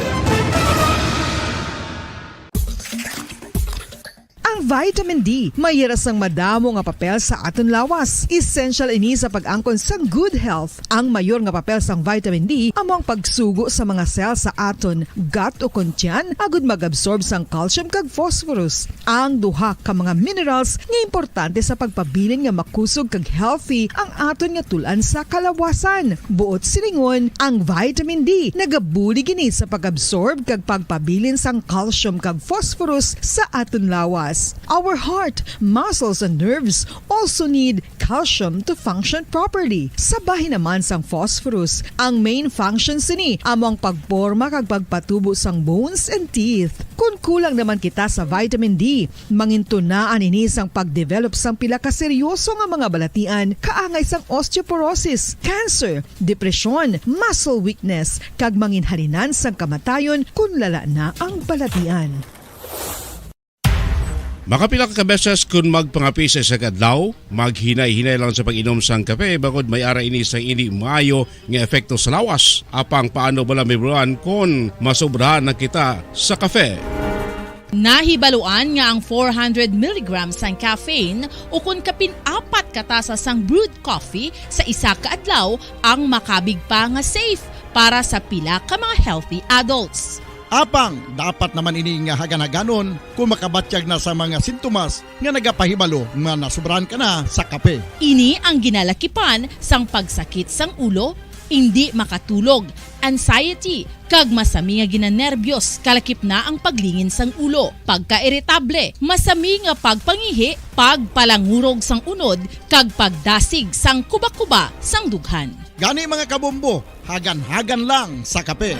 Ang vitamin D mayira sang madamo nga papel sa aton lawas. Essential ini sa pag-angkon sang good health. Ang mayor nga papel sang vitamin D amo ang pagsugo sa mga cell sa aton gut o kuntyan agud mag-absorb sang calcium kag phosphorus. Ang duha ka mga minerals nga importante sa pagpabilin nga makusog kag healthy ang aton nga tulan sa kalawasan. Buot silingon, ang vitamin D nagabuli gini sa pag-absorb kag pagpabilin sang calcium kag phosphorus sa aton lawas. Our heart, muscles, and nerves also need calcium to function properly. Sabahin naman sang phosphorus, ang main function sini among pagporma kag pagpatubo sang bones and teeth. Kung kulang naman kita sa vitamin D, mangintunaan ini sang pagdevelop sang pila ka seryoso nga mga balatian, kaangay sang osteoporosis, cancer, depresyon, muscle weakness, kag manginhalinan sang kamatayon kung lala na ang balatian. Makapila ka beses kung magpangapi sa isa kadlaw, maghinay-hinay lang sa pag-inom sang kape bagod may ara ini sa hindi maayo nga epekto sa lawas. Apang paano bala mibruan kung masobrahan na kita sa kape. Nahibaluan nga ang 400 mg sang caffeine o kung kapin-4 katasa sang brewed coffee sa isa ka adlaw ang makabig pa nga safe para sa pila ka mga healthy adults. Apang, dapat naman ini nga hagan-haganon kung makabatyag na sa mga sintomas nga nagapahibalo nga nasubran ka na sa kape. Ini ang ginalakipan sang pagsakit sang ulo, hindi makatulog, anxiety, kag masami nga ginanerbiyos, kalakip na ang paglingin sang ulo, pagka-irritable, masami nga pagpangihi, pagpalangurog sang unod, kag pagdasig sang kuba-kuba sang dughan. Gani mga kabombo, hagan-hagan lang sa kape.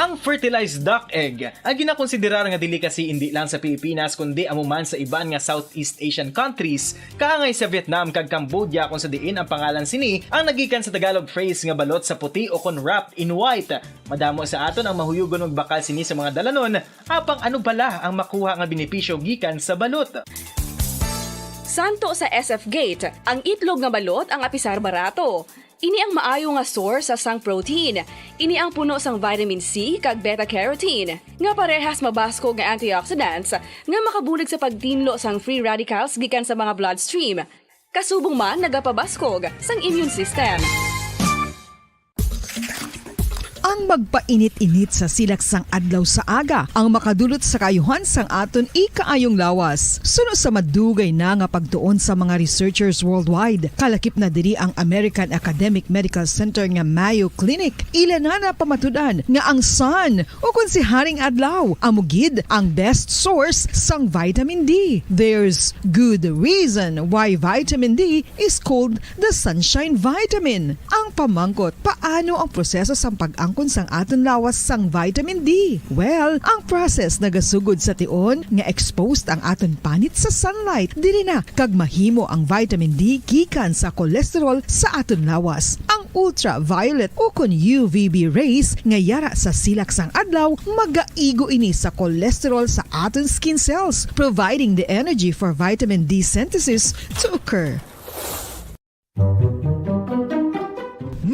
Ang fertilized duck egg ang ginakonsiderar nga dili kasi hindi lang sa Pilipinas kundi amuman sa iban nga Southeast Asian countries kaangay sa Vietnam kag Cambodia kung sa diin ang pangalan sini ang nagikan sa Tagalog phrase nga balot sa puti o kon wrapped in white. Madamo sa aton ang mahuyugon og bakal sini sa mga dalanon apang ano bala ang makuha nga benepisyo gikan sa balot. Santo sa SF Gate, ang itlog nga balot ang apisar barato. Ini ang maayo nga source sa sang protein. Ini ang puno sang vitamin C kag beta-carotene. Nga parehas mabasko nga antioxidants nga makabulig sa pagtinlo sang free radicals gikan sa mga bloodstream. Kasubong man nagapabaskog sang immune system. Ang magpainit-init sa silaksang adlaw sa aga ang makadulot sa kayuhan sang aton ikaayong lawas. Suno sa madugay na nga pagtuon sa mga researchers worldwide, kalakip na diri ang American Academic Medical Center nga Mayo Clinic. Ila na pamatudan nga ang sun o kung si Haring Adlaw amugid ang best source sang vitamin D. There's good reason why vitamin D is called the sunshine vitamin. Ang pamangkot, paano ang proseso sang pag-angkon sang aton lawas sang vitamin D? Well, ang process nagasugod sa tion nga exposed ang aton panit sa sunlight. Dili na kag mahimo ang vitamin D gikan sa cholesterol sa aton lawas. Ang ultraviolet o kon UVB rays nga yara sa silak sang adlaw magaigo ini sa cholesterol sa aton skin cells, providing the energy for vitamin D synthesis to occur.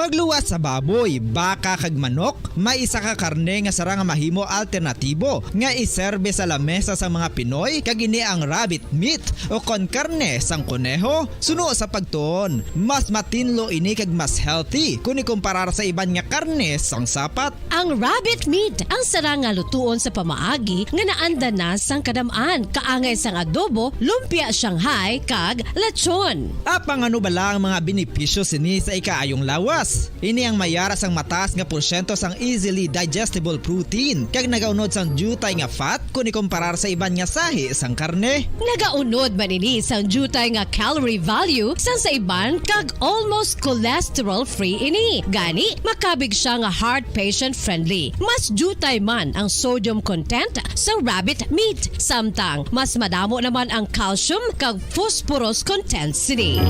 Magluwas sa baboy, baka kag manok, may isa ka karne nga sarang mahimo alternatibo nga iserbe sa lamesa sa mga Pinoy kag ini ang rabbit meat o kon karne sang kuneho. Suno sa pagtuon, mas matinlo ini kag mas healthy kung ikumparar sa iban nga karne sang sapat. Ang rabbit meat ang sarang nga lutuon sa pamaagi nga naanda na sang kadamaan, kaangay sang adobo, lumpia Shanghai kag lechon. Apang ano bala ang mga benepisyo sini sa ikaayong lawas? Ini ang mayara sang mataas nga porsyento sang easily digestible protein kag nagaunod sang jutay nga fat kung ikumparar sa iban nga sahi sang karne. Nagaunod man ini sang jutay nga calorie value sang sa iban kag almost cholesterol free ini. Gani makabig siya nga heart patient friendly. Mas jutay man ang sodium content sa rabbit meat, samtang mas madamo naman ang calcium kag phosphorus content sini.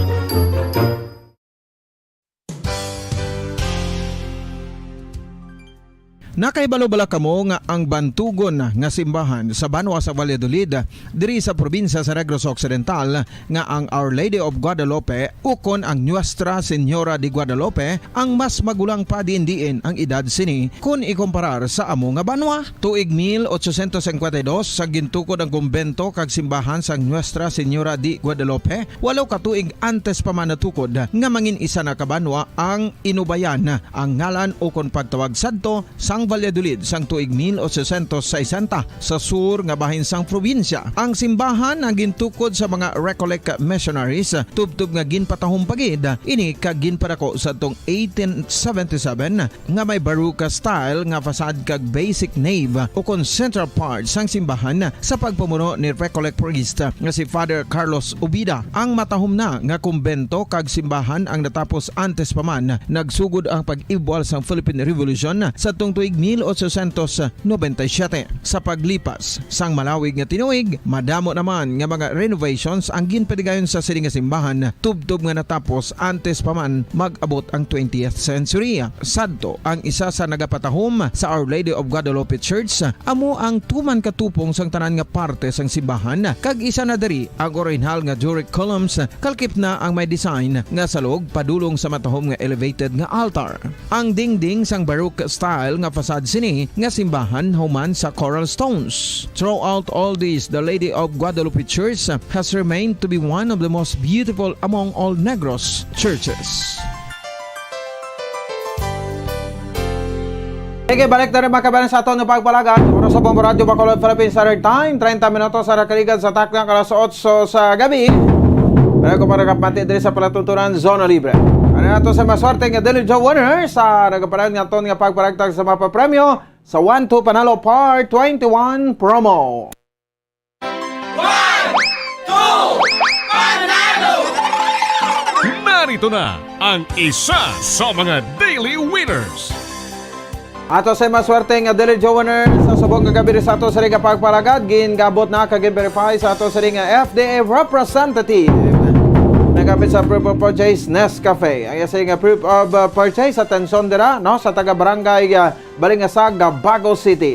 Nakaibalo-bala kamo nga ang bantugon nga simbahan sa Banwa sa Valladolid diri sa probinsya sa Negros Occidental nga ang Our Lady of Guadalupe ukon ang Nuestra Señora de Guadalupe ang mas magulang pa diin ang edad sini kung ikumparar sa amo nga banwa. Tuig 1852 sa gintukod ang kumbento kag simbahan sa Nuestra Señora de Guadalupe, walo ka tuig antes pa man natukod nga mangin isa na kabanwa ang inubayan ang ngalan ukon pagtawag sadto sang Valladolid sang tuig 1860 sa sur nga bahin sang probinsya. Ang simbahan ang gintukod sa mga Recollect missionaries tubtub nga ginpatahong pagid ini kag ginpadako sa tong 1877 nga may baroque style nga fasad kag basic nave o kon central part sang simbahan sa pagpamuno ni Recollect priest nga si Father Carlos Ubida. Ang matahom na nga kumbento kag simbahan ang natapos antes pa man nagsugod ang pag-ibwal sang Philippine Revolution sa tong tuig 1897. Sa paglipas sang malawig nga tinuig, madamo naman nga mga renovations ang ginpadigayon sa sining nga simbahan tubtob nga natapos antes pa man mag-abot ang 20th century. Sadto ang isa sa nagapatahom sa Our Lady of Guadalupe Church amo ang tuman katupong sang tanan nga parte sang simbahan kag isa na diri ang original nga Doric columns kalkip na ang may design nga salog padulong sa matahom nga elevated nga altar. Ang dingding sang baroque style nga fasad sini nga simbahan human sa coral stones. Throughout all this, the Lady of Guadalupe Church has remained to be one of the most beautiful among all Negros churches. Sige, balik na rin mga kabayan sa ato ng pagpalagan. Oras sa Bombo Radio Bacolod Philippines Standard Time, 30 minutos sa rakaligan sa taklang alas 8 sa gabi. Pero kung maragapati diri sa palatuntunan, Zona Libre. Ano nato sa maswerte nga Daily Joe winner sa nagaparaan nga ato nga pagparagtag sa mapapremyo sa 1-2 Panalo Part 21 promo. 1-2 Panalo! Narito na ang isa sa mga daily winners. Ato sa maswerte nga Dili Jowaner sa subong nga gabi sa ato sa ring pagpalagad gingabot na kagin-verify sa ato sa ring FDA representative. Nagamit sa proof of purchase Nescafe. Ang isa nga proof of purchase atensyon dira no sa taga barangay Balingasag, Bago City.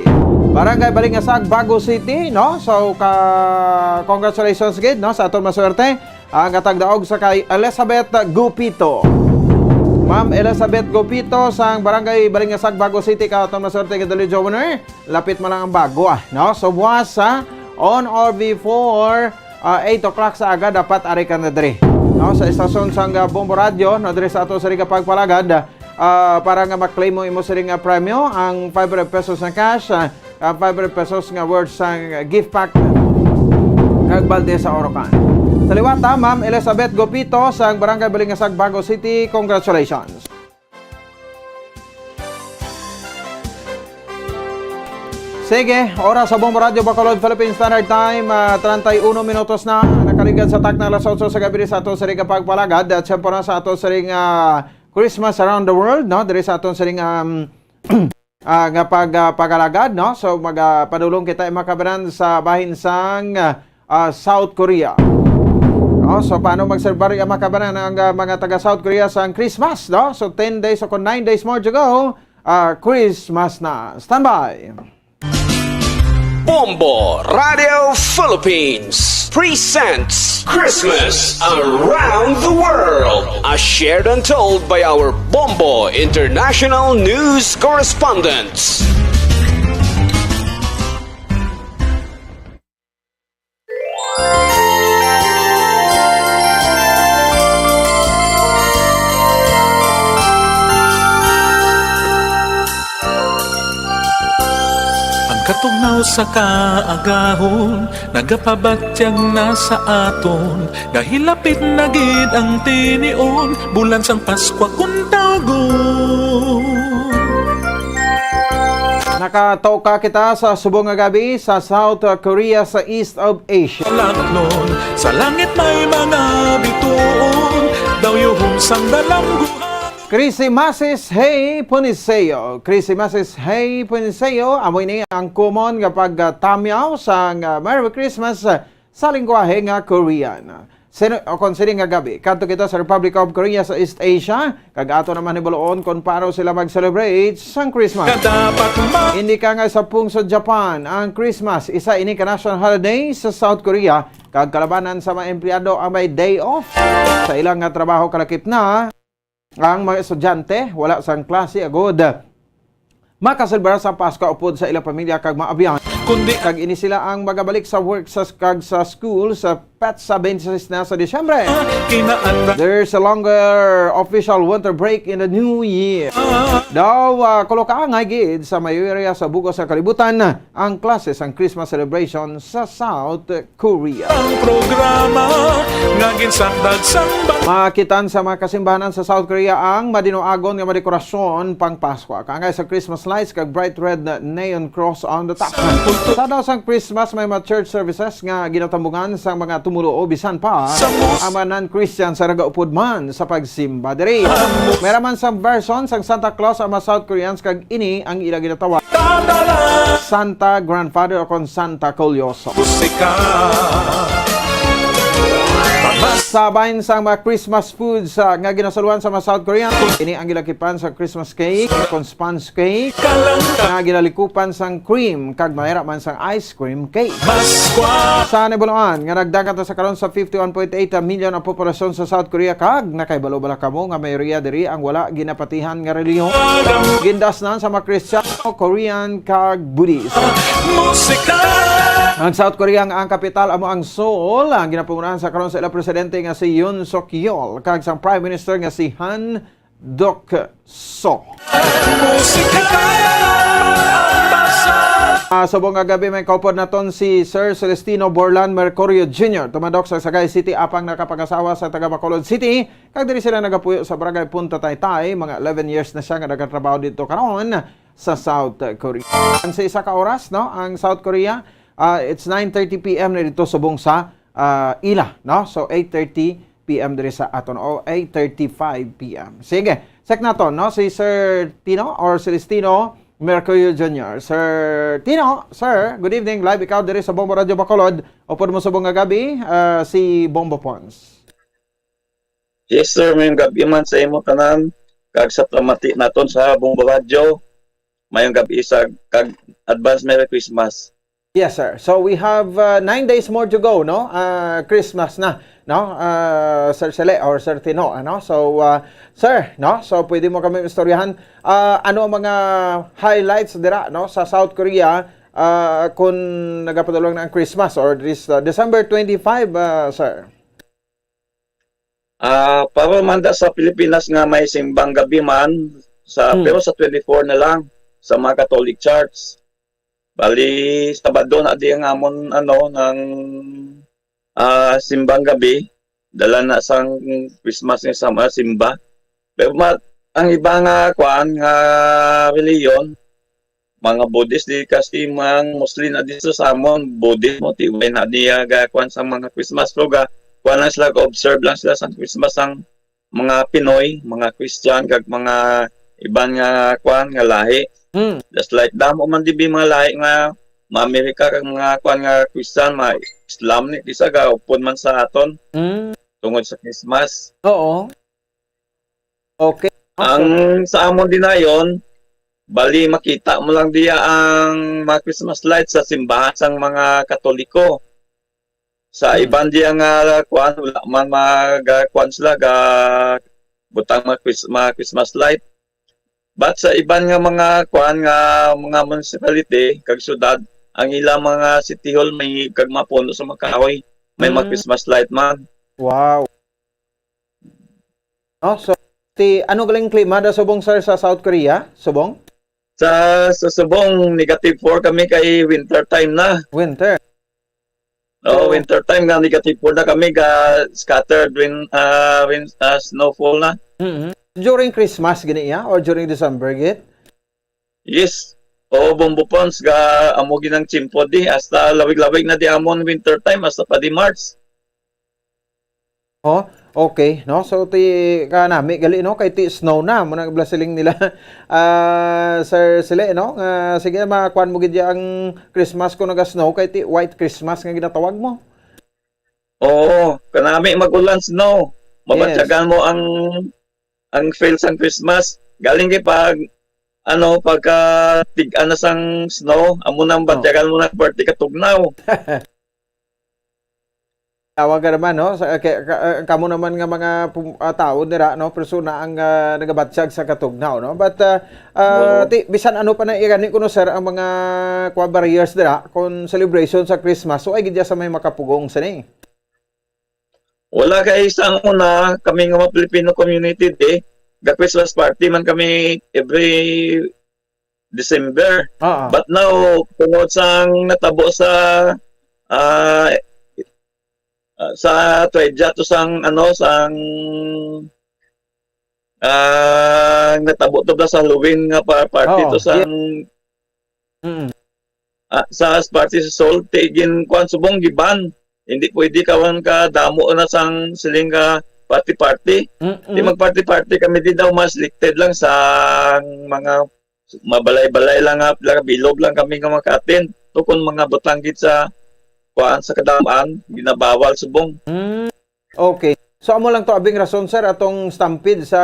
Barangay Balingasag, Bago City no. So congratulations gid no sa aton maswerte ang katagdaog sa kay Elizabeth Gupito. Ma'am Elizabeth Gupito sa barangay Balingasag, Bago City ka aton maswerte nga Dili Jowaner. Lapit mo lang ang bago no. So buwas sa on or before 8 o'clock sa aga dapat ari ka na diri. No, sa istasyon sang Bombo Radio no diri sa ato sa ring pagpalagad para nga ma-claim mo imo sa ring premyo ang 500 pesos na cash, 500 pesos nga worth sang gift pack kag balde sa Orocan. Sa liwata, Ma'am Elizabeth Gopito sa barangay Balingasag, Bago City, congratulations. Sige, oras sa Bombo Radio Bacolod Philippine Standard Time, 31 minutos na nakaligad sa takna alas 8 sa gabi sa ato sa ring pagpalagad at siyempre na sa ato sa ring Christmas around the world no diri sa ato sa ring nga pagpalagad no. So magpadulong kita makabaran sa bahin sang South Korea. No, so paano mag-celebrate ang makabaran ang mga taga South Korea sa Christmas no. So 10 days o 9 days more to go, Christmas na. Standby. Bombo Radio Philippines presents Christmas Around the World, as shared and told by our Bombo International News correspondents. Katugnaw sa kaagahon, nagapabatyag na sa aton, gahilapit na gid ang tinion, bulan sang Paskwa kun tagon. Nakatoka kita sa subong nga gabi sa South Korea sa East of Asia. Langnon, sa langit may mga bituon, daw yuhong sang dalangguhan. Krisimasis Hey Puniseo. Krisimasis Hey Puniseo. Amoy ni ang common kapag tamyaw sa Merry Christmas sa lingwahe nga Korean. Considering nga gabi, kadto kita sa Republic of Korea sa East Asia, kag ato naman ibuloon kung paano sila mag-celebrate sang Christmas. Hindi ka nga sa pungsod Japan, ang Christmas, isa ini ka national holiday sa South Korea, kag kalabanan sa mga empleyado ang may day off. Sa ilang nga trabaho kalakip na, ang mga estudyante, wala sang klase agod. Makaselebrar sa Pasko upod sa ilang pamilya kag maabiyan. Kundi kag ini sila ang magabalik sa work sa school sa sa 26 na sa Disyembre. There's a longer official winter break in the new year. Daw koloka nga gid sa mayorya sa bugos sa kalibutan ang klases ang Christmas celebration sa South Korea. Ang programa nga ginsakdag sang makitan sa mga kasimbahanan sa South Korea ang madinoagon nga madekorasyon pang Pasko. Kangay sa Christmas lights kag bright red neon cross on the top. Sa daw sang Christmas may mga church services nga ginatambungan sa mga tumulo bisan pa ang mga non-Christian sa nagaupod man sa pagsimba diri. Meron man sa version sang Santa Claus ang mga South Koreans kag ini ang ilang ginatawag Santa Grandfather o kon Santa Colioso. Sabayin sa mga Christmas foods nga ginasaluan sa mga South Korean. Ini ang gilakipan sa Christmas cake, kon sponge cake, nga gilalikupan sang cream, kag mayra man sang ice cream cake. Sa Nebuluan, nga nagdagat sa karon sa 51.8 million ang populasyon sa South Korea, kag nakaibalo-bala kamo nga mayoriya diri ang wala ginapatihan nga relihiyon. Gindasnan sa mga Christian, Korean, kag Buddhist. Ang South Korea ang kapital amo ang Seoul. Ang ginapangunahan sa karon sa ilang presidente nga si Yoon Suk Yeol kag sang Prime Minister nga si Han Duck-soo. Subong nga gabi may kaupod naton si Sir Celestino Borlan Mercurio Jr. tumadok sa Sagay City apang nakapag-asawa sa taga Bacolod City. Kag diri sila nagapuyo sa Barangay Punta Taytay. Mga 11 years na siya nga nagatrabaho dito karon sa South Korea. Sa isa ka oras no ang South Korea, it's 9:30 PM na dito subong sa ila, no? So 8:30 PM diri sa aton o 8:35 PM. Sige, check naton no si Sir Tino or Celestino Mercurio Jr. Sir Tino, sir, good evening. Live ikaw diri sa Bombo Radio Bacolod. Upod mo subong nga gabi, si Bombo Pons. Yes sir, mayong gabi man sa imo tanan. Kag sa pamati naton sa Bombo Radio. Mayong gabi sa kag advance Merry Christmas. Yes, sir. So we have 9 days more to go, no? Christmas na, no? Sir Sele or Sir Tino, ano? So, sir, no? So pwede mo kami istoryahan ano ang mga highlights dira, no? Sa South Korea kung nagapadulong na ang Christmas or this December 25, sir. Para manda sa Pilipinas nga may simbang gabi man pero sa 24 na lang sa mga Catholic Church. Bali, Sabado na di ang amon ng simbang gabi. Dala na sang Christmas ni sa mga simba. Pero ang iba nga nga reliyon, mga Buddhist di kasi mga Muslim na dito sa amon, Buddhist mo tiway na di gakwan sa mga Christmas proga. Kuan lang sila, observe lang sila sa Christmas ang mga Pinoy, mga Christian kag mga iban nga kuan nga lahi. Just like damo man dibi mga lahi nga mga Amerika kag mga kuan nga Christian, mga Islam ni isa ga upod man sa aton. Tungod sa Christmas. Oo. Okay. Ang sa amon dinayon, bali makita mo lang diya ang mga Christmas lights sa simbahan sang mga Katoliko. Sa iban diya nga kuan wala man kuan sila ga butang mga Christmas light. But sa iban nga mga kuan nga mga municipality kag syudad, ang ilang mga city hall may kag mapuno sa mga kahoy, may mga Christmas light man. Wow. Oh, so ano galing klima da subong sir sa South Korea? Subong? Sa subong -4 kami kay winter time na. Winter. Winter time nga -4 na kami ga scattered when snowfall na. During Christmas gani ya or during December git? Yes. Bombo Pons ga amo ginang chimpo di hasta lawig-lawig na di amon winter time hasta pa di March. Oh, okay, no? So ti kanami gali no kay ti snow na mo nang blasiling nila. Sir Sile no? Sige makuan mo gid ang Christmas ko naga-snow kay ti White Christmas nga ginatawag mo. Oo, kanami magulan snow. Mabatyagan mo ang fail sang Christmas. Galing kay pag pagka tig-an na sang snow, amo nang batyagan mo na party katugnaw. Tawag ka naman, no? Kamo naman nga mga tao nira, no? Persona ang nagabatsyag sa katugnaw, no? But, bisan ano pa na ikani ko, no, sir, ang mga barriers nira, kung celebration sa Christmas, so ay gidya sa may makapugong sini. Wala kay isang una, kami nga mga Filipino community, ga-Christmas party man kami every December. But now, tungod sang natabo sa Tredya to sang sang natabo to sa Halloween nga party to sang sa party sa Seoul tigin kuan subong giban hindi pwede kawan ka damo na sang siling ka party di mag-party kami di daw mas selected lang sa mga mabalay-balay lang bilog lang kami nga makatin tukon mga butanggit sa kuan sa kadamaan ginabawal subong. Okay. So amo lang to abing rason sir atong stampede sa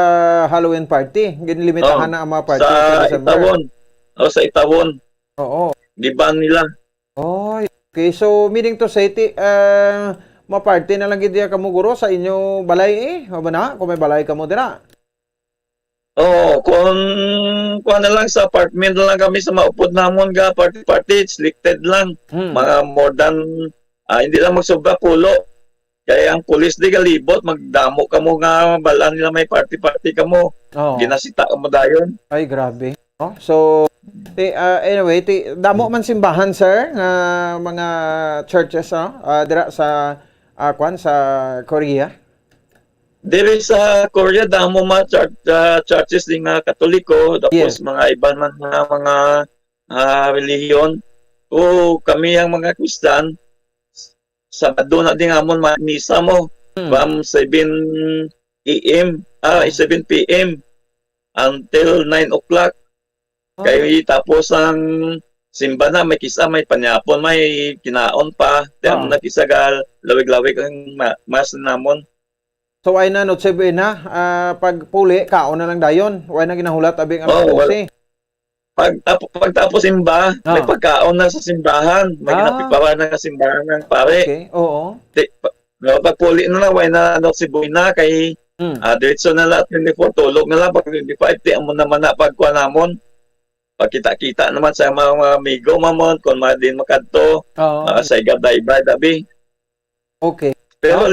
Halloween party. Ginlimitahan na ang mga party sa December. Sa Itawon. Oo. Giban nila. Oh, okay. So meaning to say ma-party na lang gid kamo guro sa inyo balay o ba na? Kung may balay kamo dira. Kung kuan na lang sa apartment na lang kami sa maupod namon ga party selected lang. Mga more than hindi lang magsobra pulo. Kaya ang pulis di galibot magdamo kamo nga balaan nila may party kamo. Ginasita mo dayon. Ay grabe. So anyway, damo man simbahan sir nga mga churches dira sa sa Korea. Diri sa Korea damo mga churches din nga Katoliko tapos mga iban man mga relihiyon. Kami ang mga Kristan Sabado na din amon misa mo from 7 p.m. until 9 o'clock. Kaya tapos ang simba na may kisa, may panyapon, may kinaon pa. Diyan nakisagal, lawig-lawig ang mas namon. So ay na not sabi na pag puli kaon na lang dayon. Way na ginahulat abing ang pusi. Pagtapos simba, may pagkaon na sa simbahan. May ginapipawa na sa simbahan ng pare. Okay, oo. Pagpuli na lang, way na sibuy na kay diretso na lang 24, tulog na lang pag 25, di mo naman na pagkuha namon. Pagkita-kita naman sa mga amigo mamon, kung din makadto, sa igabay-ibay dabi. Okay. Pero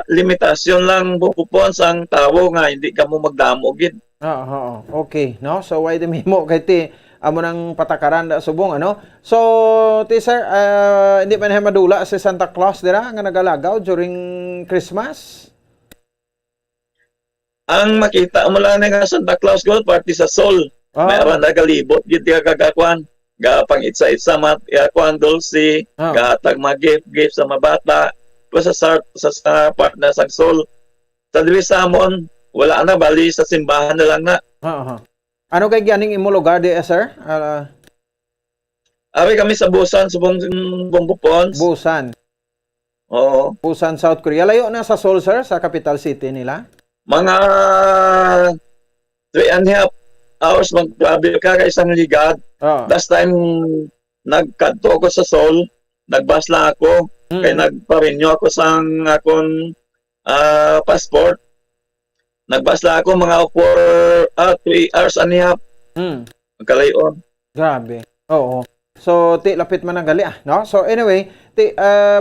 limitasyon lang bukupon sang tawo nga hindi ka mo magdamo gid. Okay, no? So why the memo kay ti amo nang patakaran da subong ano. So ti sir, hindi man madula si Santa Claus dira nga nagalagaw during Christmas. Ang makita mo lang nga Santa Claus ko party sa Sol. Mayroon na galibot gid ka kagakuan. Gapang itsa-itsa mat kuan dulce, gahatag mga gift sa mabata. Sa part na sa Sol. Sa diri sa amon, wala na bali sa simbahan na lang na. Ano kay gianing imo lugar di sir? Ari kami sa Busan, subong Bombopons. Busan. Oo. Busan, South Korea. Layo na sa Seoul, sir, sa capital city nila? Mga 3.5 hours mag-travel ka kay isang ligad. Last time, nagkadto ako sa Seoul, nagbus lang ako, kaya nagpa-renew ako sa akong passport. Nagbus lang ako mga 3 hours and a half. Magkalayon. Grabe. Oo. So, lapit man ang gali, no? So, anyway,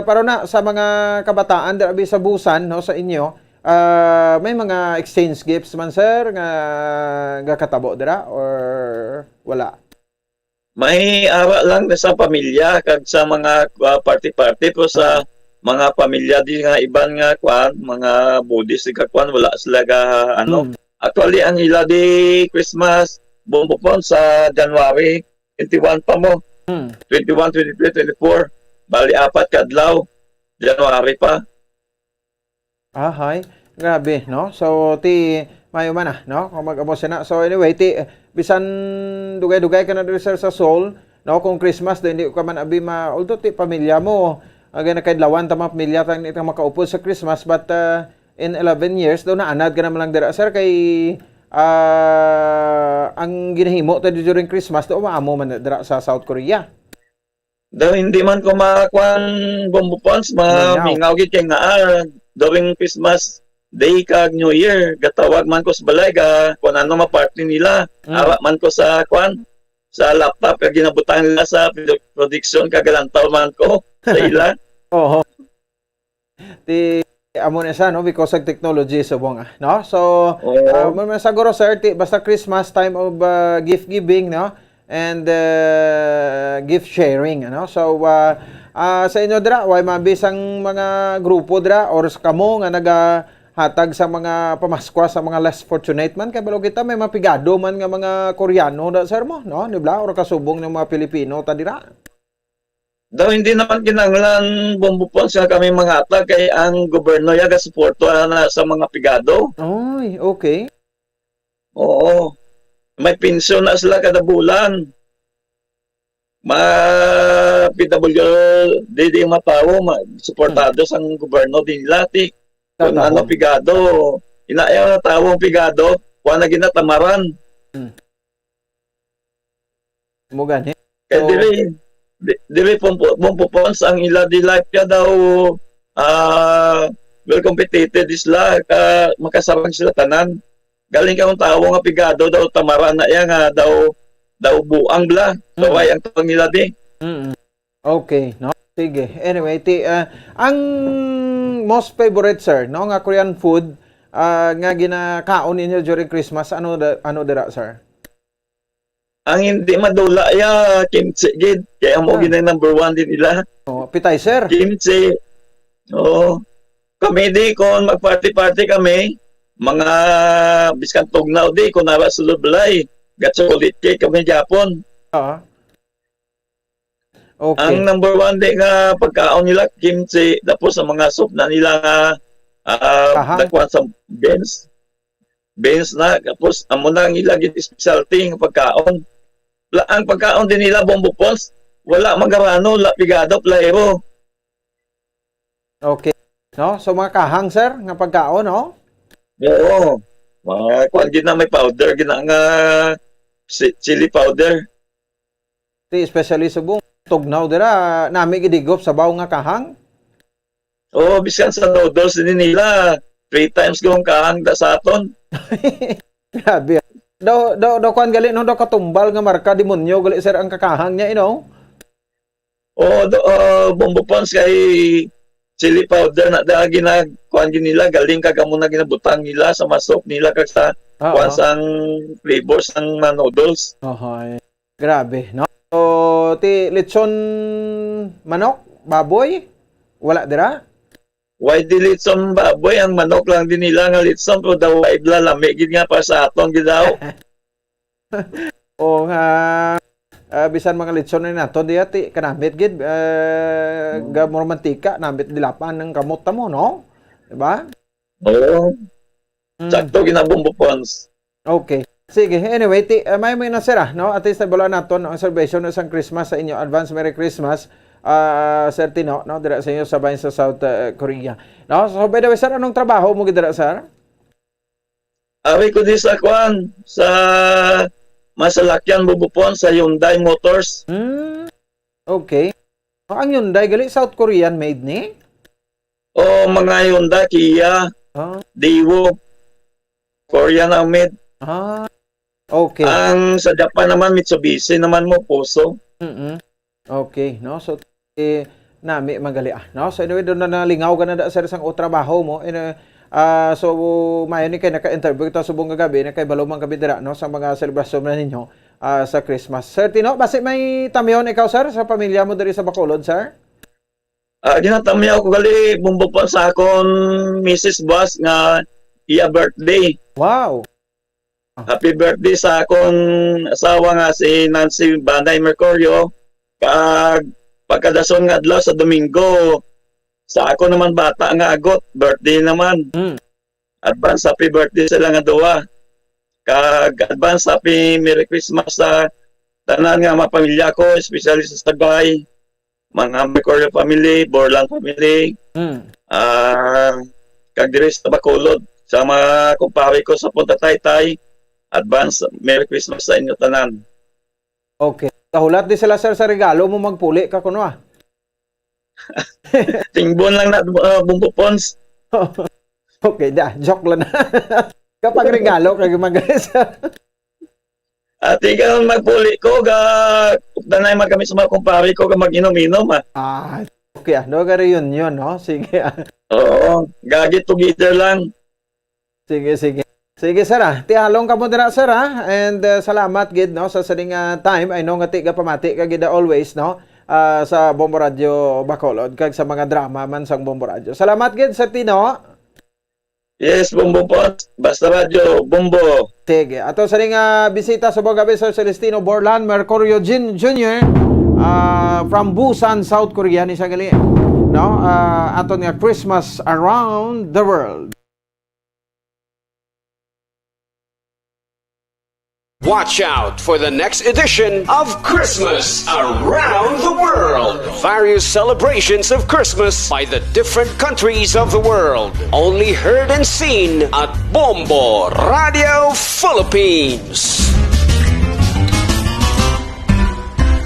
para na sa mga kabataan darabi sa Busan, no, sa inyo, may mga exchange gifts man, sir, nga katabo dira or wala? May ara lang sa pamilya kag sa mga party-party po sa mga pamilya di nga iban nga kwan, mga Buddhist nga kwan, wala sila ga Actually, ang ila di Christmas, bumbupon sa January 21 pa mo. 21, 23, 24. Bali, 4 kadlaw. January pa. Hay. Grabe, no? So, mayo man no? Kung mag-abos na. So, anyway, bisan dugay-dugay ka na dito sa Seoul, no? Kung Christmas, hindi ka man abi although pamilya mo, agay na kaidlawan, tama pamilya, itang makaupo sa Christmas, but in 11 years, daw na anad ka naman lang dira. Sir, kay ang ginahimo tayo during Christmas, daw maamo man dira sa South Korea. Daw hindi man ko makakuan bumbupons, mingaw gid kay nga during Christmas Day kag New Year, gatawag man ko sa balay kung ano ma-party nila. Awa man ko sa sa laptop kag ginabutan nila sa production kagalantaw man ko sa ila. Oo. Amo na siya, no? Because of technology subong, no? So, siguro, sir, basta Christmas, time of gift giving, no? And gift sharing, ano? So, sa inyo dira, way mabisang mga grupo dira or kamo nga nagahatag sa mga pamaskwa sa mga less fortunate man kay balo kita may mapigado man nga mga Koreano da sir mo, no? Di ba? Or kasubong ng mga Pilipino ta dira. Daw hindi naman kinanglan bumbupon sa kami mga atag kay ang gobyerno yaga suporto na sa mga pigado. Oy, okay. Oo. May pensyon na sila kada bulan. PWD di matawo, suportado sa gobyerno din lati. Kung ano pigado, inayaw na tawong pigado, kuha na ginatamaran. Mugani. Kaya dili pumpupons ang ila di life ka daw well competitive isla ka makasarang sila tanan. Galing ka ng tao nga pigado daw tamaran na iya nga daw buang bla. So ay ang tawag nila di. Okay, no? Sige. Anyway, ang most favorite sir, no, nga Korean food nga ginakaon ninyo during Christmas, ano dira sir? Ang hindi madula kimchi gid. Kaya mo ginay number 1 din nila. Appetizer. Kimchi. Kami di kung mag-party kami, mga biskan tugnaw di kung nara sulod balay. Chocolate cake kami Japon. Okay. Ang number 1 di nga pagkaon nila kimchi, tapos sa mga soup na nila nagkuhan sa beans na, tapos amo na ang ilagit specialty ng pagkaon. ang pagkaon din nila Bombo Pons, wala magarano, lapigado, plaero. Okay. No? So mga kahang sir, nga pagkaon, no? Oo. Mga kuan gina may powder, gina nga chili powder. Especially subong tugnaw dira, nami gidigop sa baw nga kahang. Oo, bisan sa noodles din nila, 3 times gawang kahang da sa aton. Grabe. Daw kuan gali no, daw katumbal nga marka demonyo gali sir ang kakahang niya, Oo, Bombo Pons kay chili powder na da kuan nila galing kagamo na ginabutang nila sa masok nila kag sa kuan sang flavors ng noodles. Grabe, no? So, lechon manok, baboy, wala dira? Why di litson baboy, ang manok lang din nila nga litson pero daw ay lamig gid nga pa sa aton gid daw. O nga bisan mga lechon na nato diya ti kanamit gid gamor mantika nambit dilapan ng kamot ta mo, no? Diba? Oo. Sakto ginabombo Pons. Okay. Sige, anyway, may nasira, no? At least nabulan naton ang celebration ng isang Christmas sa inyo. Advance Merry Christmas. Sir Tino, no? Dira sa inyo sa bayan sa South Korea. No? So, by the way, sir, anong trabaho mo gidira, sir? Ari ko di sa kuan sa Masalakyan Bubupon sa Hyundai Motors. Okay. Ang Hyundai gali South Korean made ni? O mga Hyundai, Kia, Daewoo, Korean ang made. Okay. Ang sa Japan naman Mitsubishi naman mo Puso. Okay, no? So nami magali no? So anyway, doon na nalingaw ka na da sir sang o trabaho mo. So mayon ni kay naka-interview kita subong gabi na kay balomang gabi dira, no, sa mga selebrasyon na ninyo sa Christmas. Sir Tino, basi may tamyon ikaw sir sa pamilya mo diri sa Bacolod, sir? Ginatamyaw ko gali Bombo Pons sa akon Mrs. Boss nga iya birthday. Wow. Happy birthday sa akong asawa nga si Nancy Banday Mercurio. Pagkadason nga adlaw sa Domingo. Sa ako naman bata nga agot, birthday naman. Advance happy birthday sila nga duwa. Advance happy Merry Christmas sa tanan nga mga pamilya ko, especially sa Sagay, mga Mercurio family, Borlan family, kagdiri sa Bacolod, sa mga kumpare ko sa Punta Taytay. Advance Merry Christmas sa inyo tanan. Okay. Kahulat di sila sir sa regalo mo magpuli ka kuno Tingbon lang na Bombo Pons. Okay, joke lang na. Kapag regalo kay magalis. Ikaw magpuli ko danay magkami sa mga kumpare ko mag-inom-inom Okay, no ga reunion, no? Sige. Oo, gagit together lang. Sige. Sige sir tihalong ka mo dira sir and salamat gid no sa saling time. I know nga tiga pamati ka gid always no sa Bombo Radio Bacolod kag sa mga drama man sang Bombo Radio. Salamat gid Sir Tino. Yes, Bombo Pons, basta radio Bombo. Sige, ato saling bisita sa gabi Sir Celestino Borlan Mercurio Jr. From Busan, South Korea ni sa gali. No, aton nga Christmas around the world. Watch out for the next edition of Christmas Around the World. Various celebrations of Christmas by the different countries of the world. Only heard and seen at Bombo Radio Philippines.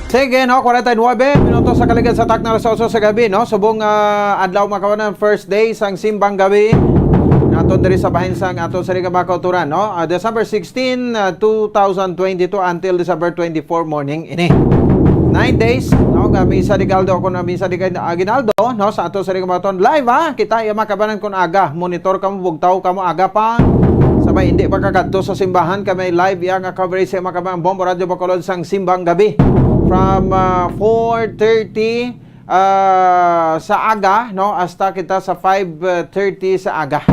Sige, no, 49 minutos sa kaligid sa takna sa sa gabi, no? Subong adlaw makawanan first day sang simbang gabi. Ato diri sa bahin sang ato sa Bagaturan, no? December 16, 2022 until December 24 morning ini. 9 days, no? Misa di Galdo ako na misa di Aguinaldo, no? Sa ato sa Bagaturan live kita makabanan kun aga. Monitor kamo bugtaw kamo aga pa. Sabay hindi pa kakadto sa simbahan kami live nga coverage sa makabanan Bombo Radio Bacolod sang simbang gabi from 4:30 sa aga, no? Hasta kita sa 5:30 sa aga.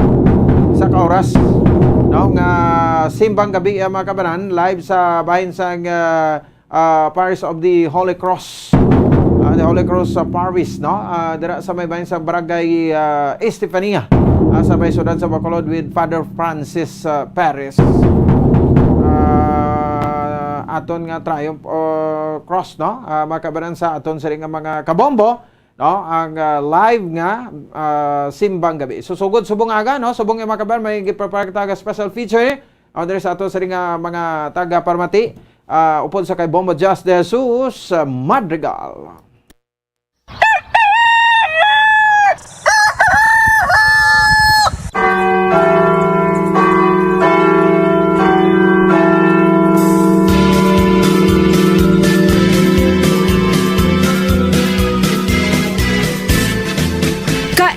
Sa oras, no, nga simbang gabi mga kabanan live sa bahin sang Parish of the Holy Cross, the Holy Cross Parish, no, dira sa may bahin sa Barangay Estefania, sa may syudad sa Bacolod with Father Francis Perez. aton nga triumph cross, no? Makabanan sa aton sa nga mga kabombo, no? Ang live nga simbang gabi. So sugod subong aga, no? Subong nga makabanan may giprepare taga special feature under sa aton sa nga mga taga Parmati upod sa kay Bombo Just de Jesus Madrigal.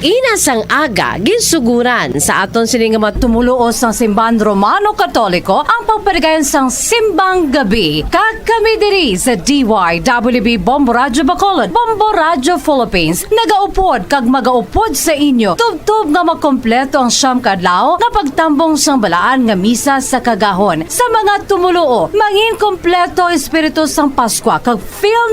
Inas ang aga, ginsuguran sa aton sini nga matumuloos ng simbahan Romano-Katoliko ang pagparigayon sang simbang gabi. Kami diri sa DYWB Bombo Radio Bacolod, Bombo Radio Philippines, nagaupod kag magaupod sa inyo. Tubtob nga makompleto ang siyam kadlaw nga pagtambong sang balaan nga misa sa kagahon. Sa mga tumuloo, mangin kompleto espiritu sang Pasko kag feel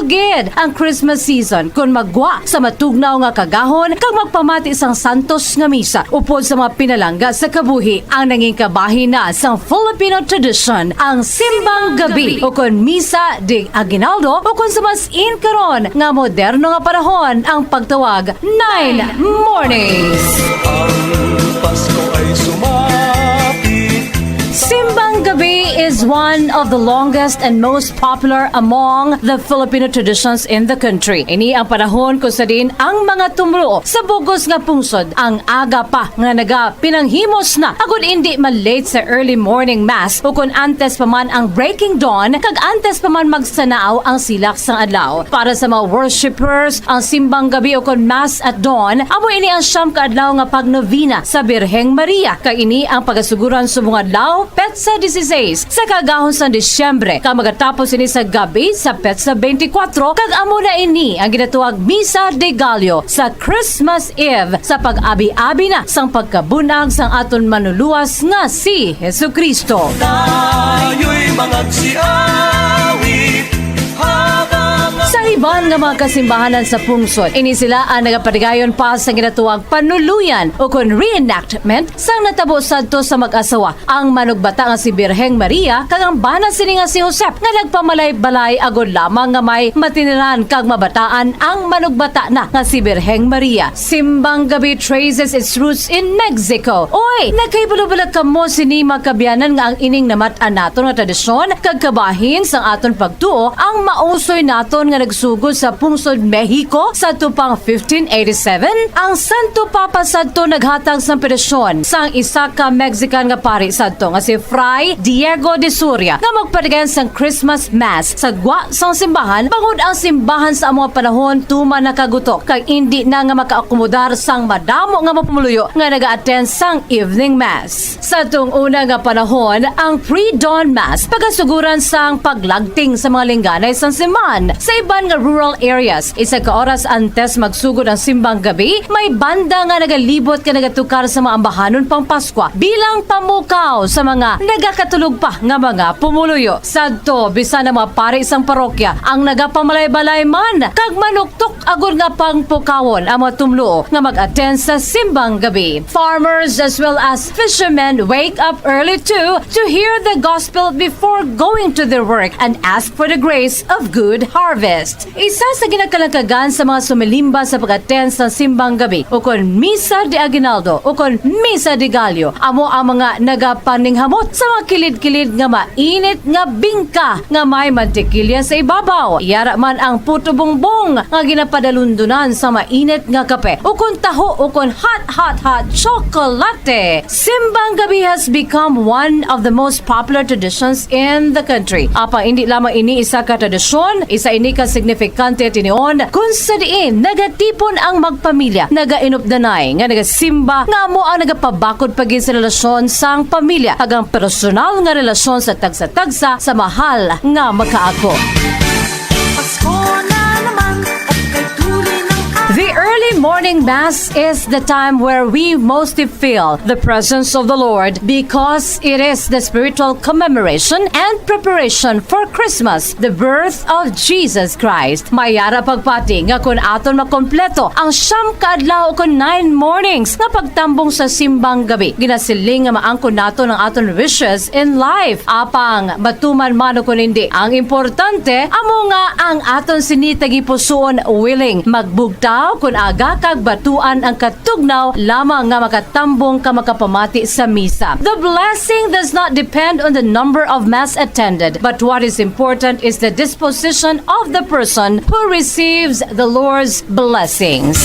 good ang Christmas season kun magwa sa matugnaw nga kagahon kag magpamati sang santos nga misa upod sa mga pinalangga sa kabuhi ang nanging kabahin na sang Filipino tradition ang simbang gabi o kon misa de aguinaldo o kon sa mas karon nga moderno nga panahon ang pagtawag 9 mornings. Pasko ay sumapit. Simbang gabi is one of the longest and most popular among the Filipino traditions in the country. Ini ang panahon kung sa din ang mga tumulo sa bugos nga pungsod ang aga pa nga naga pinanghimos na agud indi malate sa early morning mass o kung antes pa man ang breaking dawn kag antes pa man magsanaaw ang silak sang adlaw. Para sa mga worshipers, ang simbang gabi o kung mass at dawn amo ini ang siyam ka adlaw nga pagnovena sa Birheng Maria kag ini ang pagasuguran sa mga adlaw Petsa 16 sa kagahon sa Disyembre kag magatapos ini sa gabi sa Petsa 24 kag amo na ini ang ginatuwag Misa de Gallo sa Christmas Eve sa pag-abi-abi na sang pagkabunag sang aton manuluwas nga si Jesucristo. Tayo'y magsiawit sa iban nga mga kasimbahanan sa pungsod, ini sila ang nagapatigayon pa sa ginatuwag panuluyan o kon reenactment sang natabo sadto sa mag-asawa ang manugbata nga si Birheng Maria kag ang bana sini nga si Josep nga nagpamalay-balay agud lamang nga may matiniran kag mabataan ang manugbata na nga si Birheng Maria. Simbang gabi traces its roots in Mexico. Oy, nagkaibulo-bulag kamo sini magkabyanan nga ang ining namatan naton nga tradisyon kag kabahin sang aton pagtuo ang mausoy naton nga nagsugod sa pungsod Mexico sa tupang 1587 ang Santo Papa sadto naghatag sa pedasyon sang isa ka Mexican nga pari sadto nga si Fray Diego de Soria nga magpatigayon sang Christmas Mass sa gwa sang simbahan bangod ang simbahan sa mga panahon tuman nakagutok kag hindi na nga makaakomodar sang madamo nga mapumuluyo nga naga-attend sang evening mass. Sa tung una nga panahon ang pre-dawn mass pagasuguran sang paglagting sa mga lingganay sang simbahan. Sa iban nga rural areas, isa ka oras antes magsugod ang simbang gabi, may banda nga nagalibot ka nagatukar sa mga ambahanon pang Paskwa bilang pamukaw sa mga nagakatulog pa nga mga pumuluyo. Sadto, bisan na mga pari isang parokya, ang nagapamalay-balay man, kag manuktok agud nga pang pukawon ang mga tumluo nga mag-attend sa simbang gabi. Farmers as well as fishermen wake up early too to hear the gospel before going to their work and ask for the grace of good harvest. Isa sa ginakalangkagan sa mga sumilimba sa pag-attend sa simbang gabi o kon Misa de Aguinaldo o kon Misa de Gallo amo ang mga nagapaninghamot sa mga kilid-kilid nga mainit nga bingka nga may mantikilya sa ibabaw. Iyara man ang puto bongbong nga ginapadalundunan sa mainit nga kape o kon taho o kon hot chocolate. Simbang gabi has become one of the most popular traditions in the country. Apa hindi lamang ini isa ka tradisyon, isa ini ka signifikante tinion kung sa diin nagatipon ang magpamilya, nagainupdanay nga nagasimba nga amo ang nagapabakod pagin sa relasyon sang pamilya hagang personal nga relasyon sa tagsa-tagsa sa mahal nga makaako. The early Early morning mass is the time where we mostly feel the presence of the Lord because it is the spiritual commemoration and preparation for Christmas, the birth of Jesus Christ. Mayara pagpati nga kun aton makompleto ang siyam kaadlaw kun 9 mornings nga pagtambong sa simbang gabi. Ginasiling nga maangkon nato ng aton wishes in life. Apang matuman man o kun hindi. Ang importante amo nga ang aton sinitagi pusoon willing magbugtaw kun aga kag batuan ang katugnaw lamang nga makatambong ka makapamati sa misa. The blessing does not depend on the number of mass attended, but what is important is the disposition of the person who receives the Lord's blessings.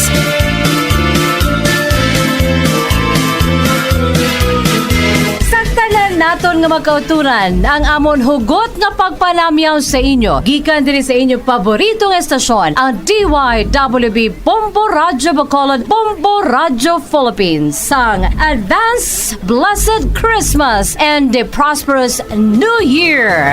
Naton nga magkauturan ang amon hugot nga pagpanamyaw sa inyo. Gikan diri sa inyo paboritong estasyon, ang DYWB Bombo Radyo Bacolod, Bombo Radyo Philippines. Sang Advance Blessed Christmas and a Prosperous New Year.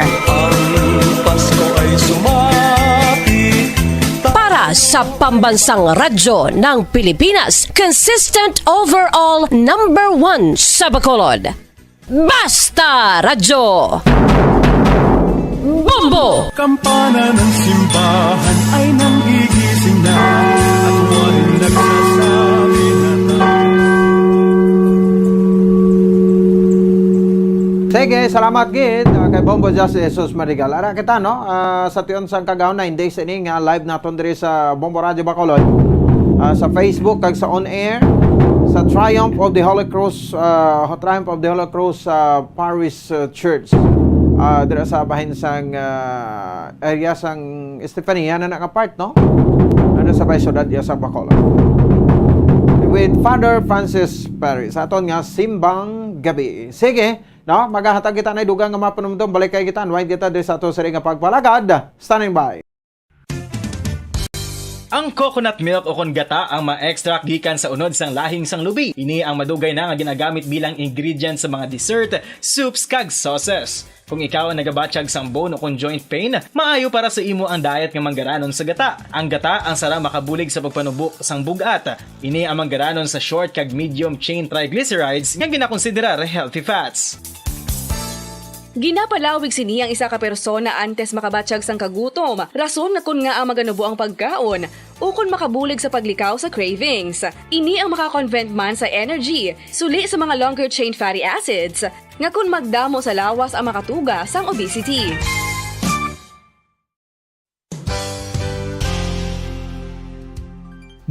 Pasko ay sumapit. Para sa pambansang radyo ng Pilipinas, consistent overall number 1 sa Bacolod. Basta Radyo Bombo! Kampana ng simbahan ay nanggigising na at walang nagsasabi na Sige, salamat gid kay Bombo Justice Jesus Marigal. Ara kita no, sa tion sang kagaw 9 days ini nga live naton diri sa Bombo Radio Bacolod. Sa Facebook kag sa on air sa Triumph of the Holy Cross Parish Church. Dira sa bahin sang area sang Estefania na nakapart no. Ano sa syudad ya sa Bacolod. With Father Francis Perez aton nga simbang gabi. Sige, no, maghahatag kita na dugang nga mapanumdum balik kay kita wide kita diri sa ato sa nga pagpalagad. Standing by. Ang coconut milk o kon gata ang ma-extract gikan sa unod sang lahing sang lubi. Ini ang madugay na nga ginagamit bilang ingredient sa mga dessert, soups kag sauces. Kung ikaw ang nagabatsyag sang bone o kon joint pain, maayo para sa imo ang diet nga manggaranon sa gata. Ang gata ang sara makabulig sa pagpanubo sang bugat. Ini ang manggaranon sa short kag medium chain triglycerides nga ginakonsiderar healthy fats. Ginapalawig sini ang isa ka persona antes makabatsyag sang kagutom. Rason nga kun nga ang maganubo ang pagkaon o kun makabulig sa paglikaw sa cravings. Ini ang makakonvent man sa energy, suli sa mga longer chain fatty acids, nga kun magdamo sa lawas ang makatuga sang obesity.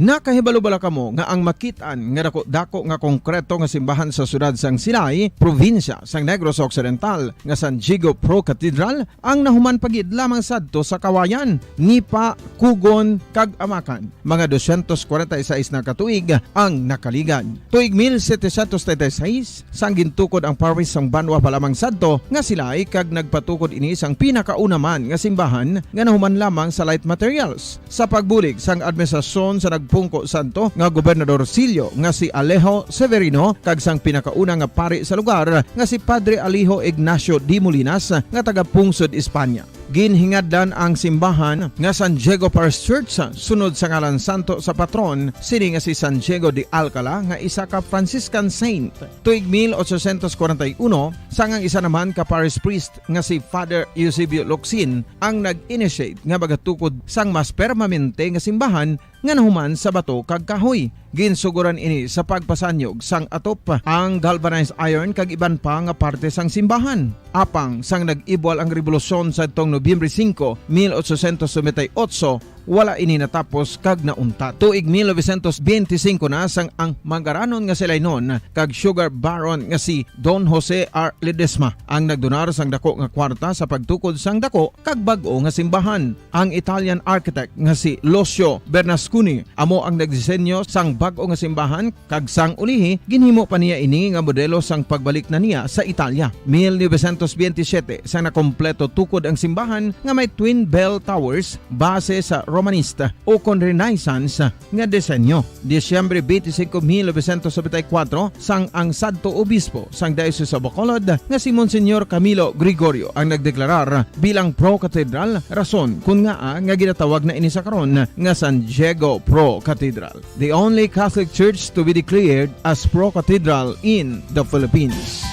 Nakahibalo-bala kamo nga ang makitaan nga dako nga konkreto nga simbahan sa sudad sang Sinay, probinsya sang Negros Occidental nga San Diego Pro Cathedral ang nahuman pagid lamang sadto sa kawayan, Nipa, Kugon kag Amakan. Mga 246 na katuig ang nakaligan. Tuig 1736 sang gintukod ang parish sang Banwa pa lamang sadto nga silay kag nagpatukod ini sang pinakauna man nga simbahan nga nahuman lamang sa light materials. Sa pagbulig sang administrasyon sa Pungko Santo nga Gobernador Silio nga si Alejo Severino kag sang pinakauna nga pari sa lugar nga si Padre Alijo Ignacio D. Molinas nga taga Pungsod, Espanya. Ginhingadlan ang simbahan nga San Diego Parish Church sunod sa ngalan santo sa patron sini nga si San Diego de Alcala nga isa ka Franciscan saint. Tuig 1841 sangang isa naman ka parish priest nga si Father Eusebio Locsin ang nag-initiate nga bagatukod sang mas permanente nga simbahan nga nahuman sa bato kag kahoy. Ginsuguran ini sa pagpasanyog sang atop ang galvanized iron kag iban pa nga parte sang simbahan. Apang sang nag-ibwal ang revolusyon sa tong Nobyembre 5, 1898, wala ini natapos kag nauntat. Tuig 1925 na sang ang manggaranon nga silay noon kag sugar baron nga si Don Jose R. Ledesma ang nagdonar sang dako nga kwarta sa pagtukod sang dako kag bag-o nga simbahan. Ang Italian architect nga si Lucio Bernasconi amo ang nagdisenyo sang bag-o nga simbahan kag sang ulihi ginhimo pa niya ini nga modelo sang pagbalik na niya sa Italia. 1927 sang nakompleto tukod ang simbahan nga may twin bell towers base sa Romanista o kon Renaissance nga disenyo. Disyembre 25, 1974 sang ang sadto obispo sang Diocese of Bacolod nga si Monsignor Camilo Gregorio ang nagdeklarar bilang pro-cathedral, rason kung nga ginatawag na ini sa karon nga San Diego Pro-Cathedral, the only Catholic Church to be declared as pro-cathedral in the Philippines.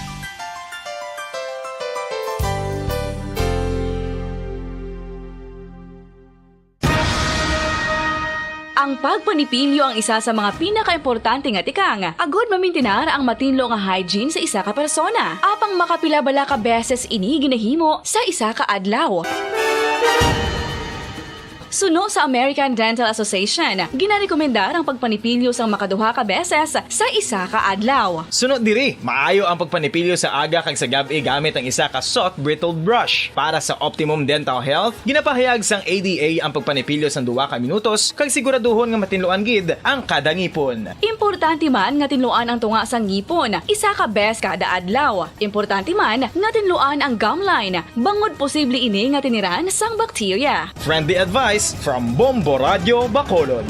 Ang pagpanipilyo ang isa sa mga pinaka-importante nga tikang. Agod mamintinar ang matinlo nga hygiene sa isa ka persona. Apang makapilabala ka beses ini ginahimo sa isa ka adlaw. Suno sa American Dental Association, ginarekomendar ang pagpanipilyo sang makaduha ka beses sa isa ka adlaw. Sunod diri, maayo ang pagpanipilyo sa aga kag sa gabi gamit ang isa ka soft brittle brush. Para sa optimum dental health, ginapahayag sang ADA ang pagpanipilyo sang 2 ka minutos kag siguraduhon nga matinluan gid ang kada ngipon. Importante man nga tinluan ang tunga sang ngipon, isa ka bes kada adlaw. Importante man nga tinluan ang gum line, bangod posible ini nga tiniran sang bakterya. Friendly advice from Bombo Radio Bacolod.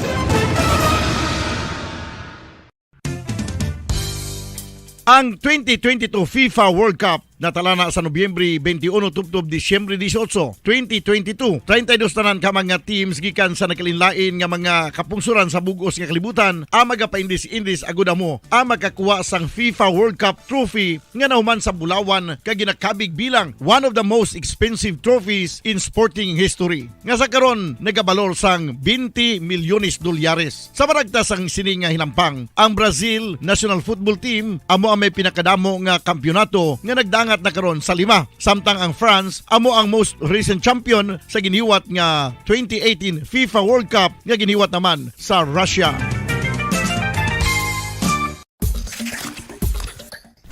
Ang 2022 FIFA World Cup natala na sa Nobyembre 21 tubtob Disyembre 18, 2022. 32 tanan ka mga teams gikan sa nakalinlain nga mga kapungsuran sa bugos nga kalibutan ang magapaindis-indis agud mo ang makakuha sang FIFA World Cup trophy nga nahuman sa Bulawan kag ginakabig bilang one of the most expensive trophies in sporting history. Nga sa karon nagabalor sang 20 milyones dolyares. Sa baragtas sang sini nga hinampang, ang Brazil National Football Team amo ang may pinakadamo nga kampyonato nga nagdangat na karon sa 5. Samtang ang France amo ang most recent champion sa giniwat nga 2018 FIFA World Cup nga giniwat naman sa Russia.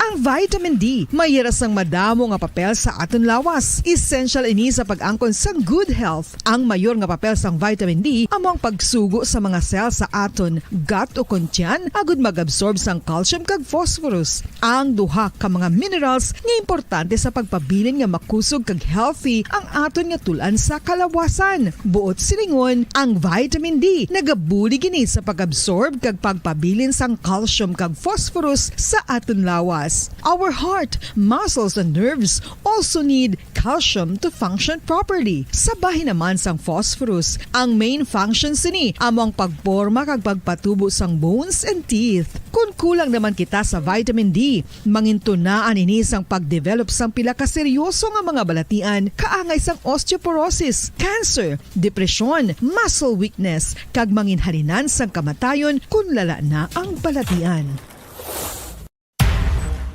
Ang vitamin D mayira sang madamo nga papel sa aton lawas. Essential ini sa pag-angkon sang good health. Ang mayor nga papel sang vitamin D amo ang pagsugo sa mga cell sa aton gut o kuntyan agud mag-absorb sang calcium kag phosphorus. Ang duha ka mga minerals nga importante sa pagpabilin nga makusog kag healthy ang aton nga tulan sa kalawasan. Buot silingon, ang vitamin D nagabuli gini sa pag-absorb kag pagpabilin sang calcium kag phosphorus sa aton lawas. Our heart, muscles, and nerves also need calcium to function properly. Sabahin naman sang phosphorus, ang main function sini among pagporma kag pagpatubo sang bones and teeth. Kung kulang naman kita sa vitamin D, mangintunaan ini sang pagdevelop sang pila ka seryoso nga mga balatian, kaangay sang osteoporosis, cancer, depresyon, muscle weakness, kag manginhalinan sang kamatayon kung lala na ang balatian.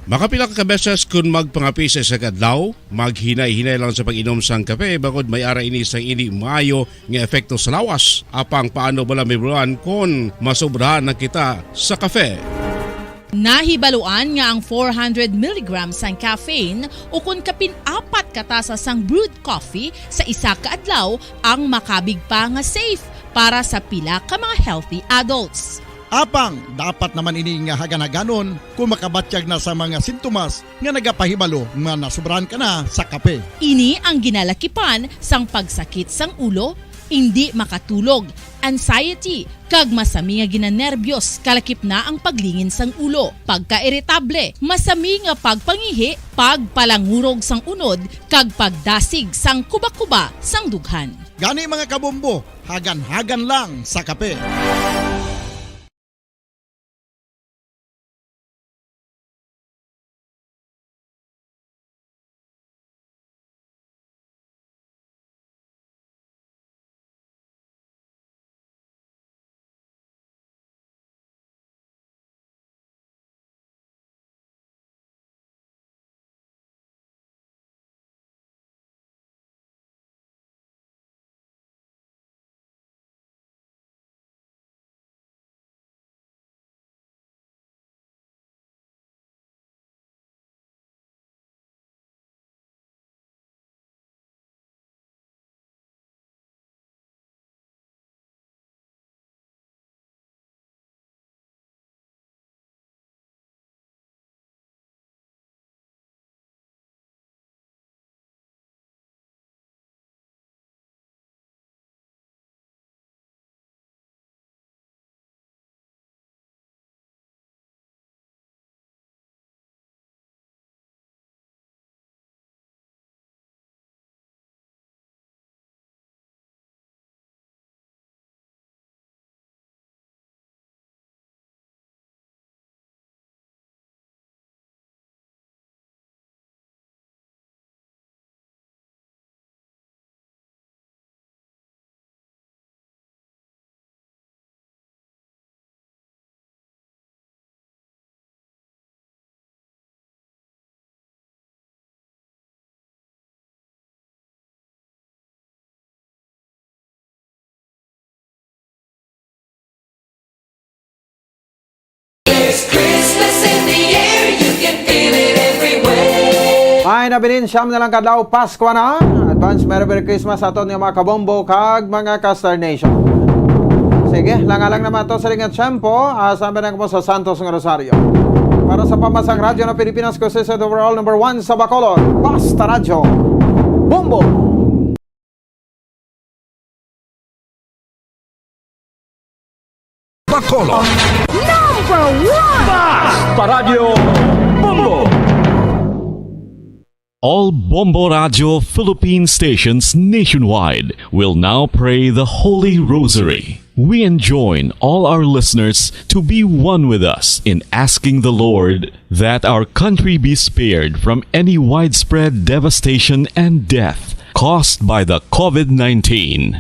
Makapila ka beses kung magpangapi sa isa kadlaw, maghinay-hinay lang sa pag-inom sang kape bagod may ara ini sang hindi maayo nga epekto sa lawas. Apang paano bala mibruan kung masobrahan na kita sa kape. Nahibaluan nga ang 400 mg sang caffeine o kung kapin-4 katasa sang brewed coffee sa isa ka adlaw ang makabig pa nga safe para sa pila ka mga healthy adults. Apang, dapat naman ini nga haganaganon kung makabatyag na sa mga sintomas nga nagapahibalo nga nasubrahan ka na sa kape. Ini ang ginalakipan sang pagsakit sang ulo, hindi makatulog, anxiety, kag masami nga ginanerbiyos, kalakip na ang paglingin sang ulo, pagka-iritable, masami nga pagpangihi, pagpalangurog sang unod, kag pagdasig sang kuba-kuba sang dughan. Gani mga kabombo, hagan-hagan lang sa kape. May nabilin siyam na lang kadlaw Pasko na. Advance Merry Christmas aton nga mga kabombo kag mga ka-Star Nation. Sige, lang naman to sa ringat tiyempo. Sabi na ko sa Santos ng Rosario. Para sa pamasang radyo ng Pilipinas, consistent overall number 1 sa Bacolod. Basta Radyo. Bombo! Bacolod. Number 1! Basta Radio Bombo! All Bombo Radio Philippine stations nationwide will now pray the Holy Rosary. We enjoin all our listeners to be one with us in asking the Lord that our country be spared from any widespread devastation and death caused by the COVID-19.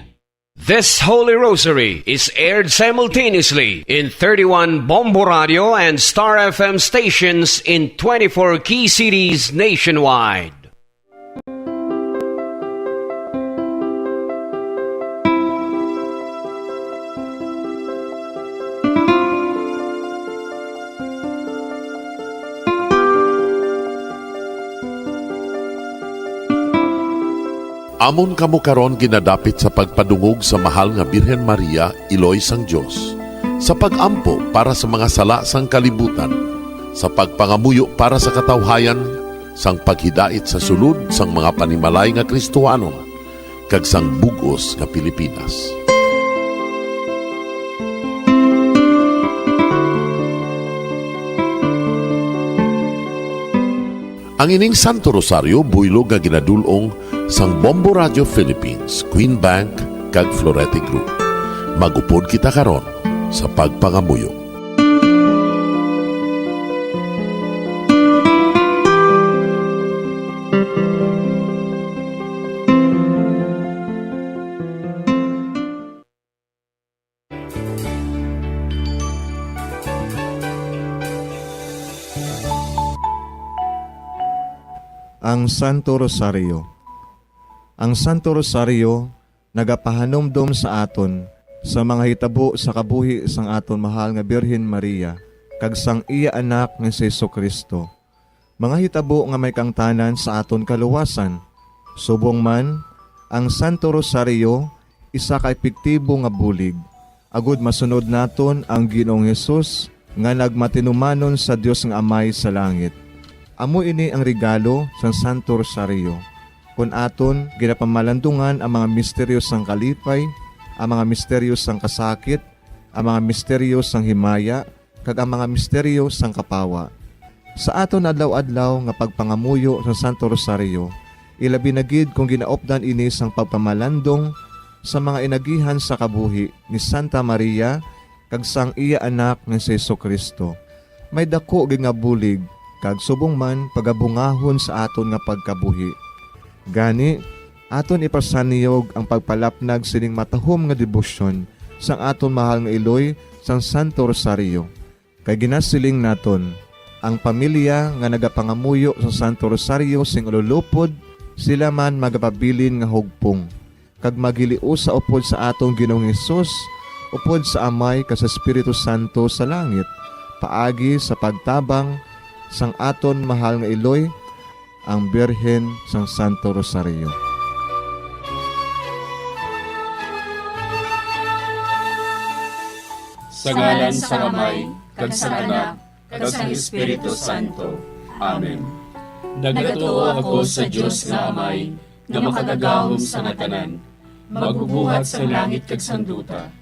This Holy Rosary is aired simultaneously in 31 Bombo Radio and Star FM stations in 24 key cities nationwide. Amon kamo karon ginadapit sa pagpadungog sa mahal nga Birhen Maria, Iloy sang Dios, sa pagampo para sa mga sala sang kalibutan, sa pagpangamuyo para sa katawhayan, sang paghidait sa sulod sang mga panimalay nga Kristohanon, kag sang bugos nga Pilipinas. Ang ining Santo Rosario buylog nga ginadulong sang Bombo Radio Philippines, Queen Bank kag Florete Group. Magupod kita karon sa pagpangamuyo. Ang Santo Rosario. Ang Santo Rosario nagapahanumdom sa aton sa mga hitabo sa kabuhi sang aton mahal nga Birhen Maria kag sang iya anak nga si Jesucristo. Mga hitabo nga may kangtanan sa aton kaluwasan. Subong man, ang Santo Rosario isa ka epektibo nga bulig. Agud masunod naton ang Ginoong Hesus nga nagmatinumanon sa Dios nga Amay sa langit. Amo ini ang regalo sa Santo Rosario. Kung aton ginapamalandungan ang mga misteryo sang kalipay, ang mga misteryo sang kasakit, ang mga misteryo sang himaya, kag ang mga misteryo sang kapawa. Sa aton adlaw-adlaw nga pagpangamuyo sa Santo Rosario, ilabi na gid kung ginaopdan ini sang pagpamalandong sa mga inagihan sa kabuhi ni Santa Maria kag sang iya anak nga si Jesucristo. May dako gid nga bulig kag subong man pagabungahon sa aton nga pagkabuhi. Gani, aton ipasaniyog ang pagpalapnag sining matahom nga debosyon sang aton mahal nga Iloy sang Santo Rosario. Kay ginasiling naton, ang pamilya nga nagapangamuyo sa Santo Rosario sing ululupod, sila man magapabilin nga hugpong. Kag magiliu sa upod sa atong Ginoong Hesus, upod sa Amay kas Espiritu Santo sa langit, paagi sa pagtabang sang aton mahal nga Iloy, ang Birhen sang Santo Rosario. Sa ngalan sa Amay, kag sa Anak, kag sa Espiritu Santo. Amen. Nagatuo ako sa Dios nga Amay, nga makagagahom sa ngatanan, magbubuhat sa langit kag sanduta.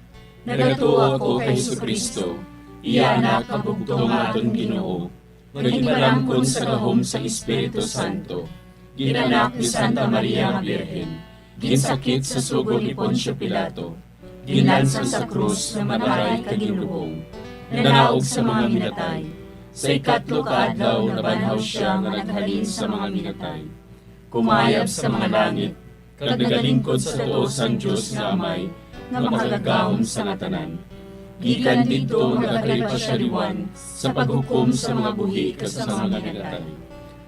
Nagatuo ako kay Jesucristo, iya anak ang bugtong aton Ginoo. Naginaramkon sa gahom sa Espiritu Santo, ginanak ni Santa Maria nga Birhen, ginsakit sa sugod ni Poncio Pilato, ginansa sa krus na manaray kaginlubong, nanaog sa mga minatay. Sa ikatlo ka adlaw nabanhaw siya nga naghalin sa mga minatay. Kumayab sa mga langit, kag nagalingkod sa tuo sang Dios nga Amay, nga makagagahom sa ngatanan. Gikan dito nagakalipa siya liwan sa paghukom sa mga buhi kas sa mga minatay.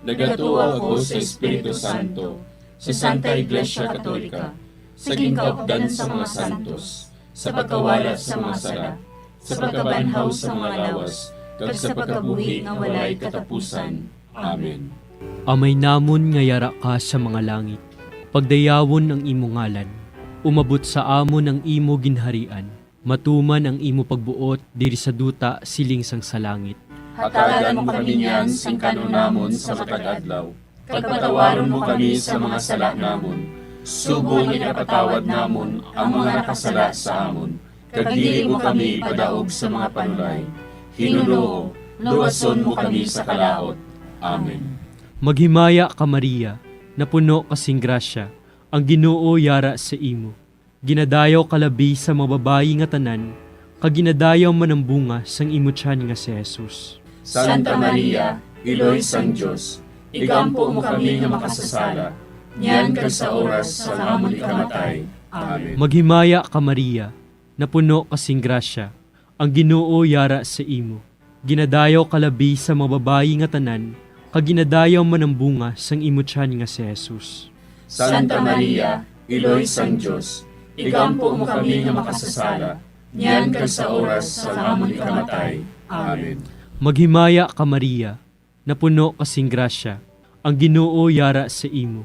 Nagatuo ako sa Espiritu Santo, sa Santa Iglesia Katolika, sa gingkaupdan sa mga santos, sa pagkawalat sa mga sala, sa pagkabanhaw sa mga lawas, kag sa pagkabuhi nga walay katapusan. Amen. Amay namon nga yara ka sa mga langit, pagdayawon ang imo ngalan, umabot sa amon ang imo ginharian, matuman ang imo pagbuot diri sa duta siling sang sa langit. Hatagan mo kami niyan sing kanunamon sa matag adlaw. Pagpatawaron mo kami sa mga sala namon. Subong ikapatawad namon ang mga nakasala sa amon. Kag dili mo kami padaog sa mga panulay. Hinunoo, luwason mo kami sa kalaot. Amen. Maghimaya ka Maria, na puno kasing grasya, ang Ginoo yara sa imo. Ginadayaw kalabi sa mga babayi nga tanan, kag ginadayaw man ang bunga sang imo tiyan nga si Jesus. Santa Maria, Iloy sang Diyos, igampo mo kami nga makasasala, niyan ka sa oras sa amon ikamatay. Amen. Maghimaya ka Maria, na puno kasing grasya, ang Ginoo yara sa imo. Ginadayaw kalabi sa mga babayi nga tanan, kag ginadayaw man ang bunga sang imo tiyan nga si Jesus. Santa Maria, Iloy sang Diyos, igampo mo kami nga makasasala, niyan ka sa oras sa amon ikamatay. Amen. Maghimaya ka Maria, na puno kasing grasya, ang Ginoo yara sa imo.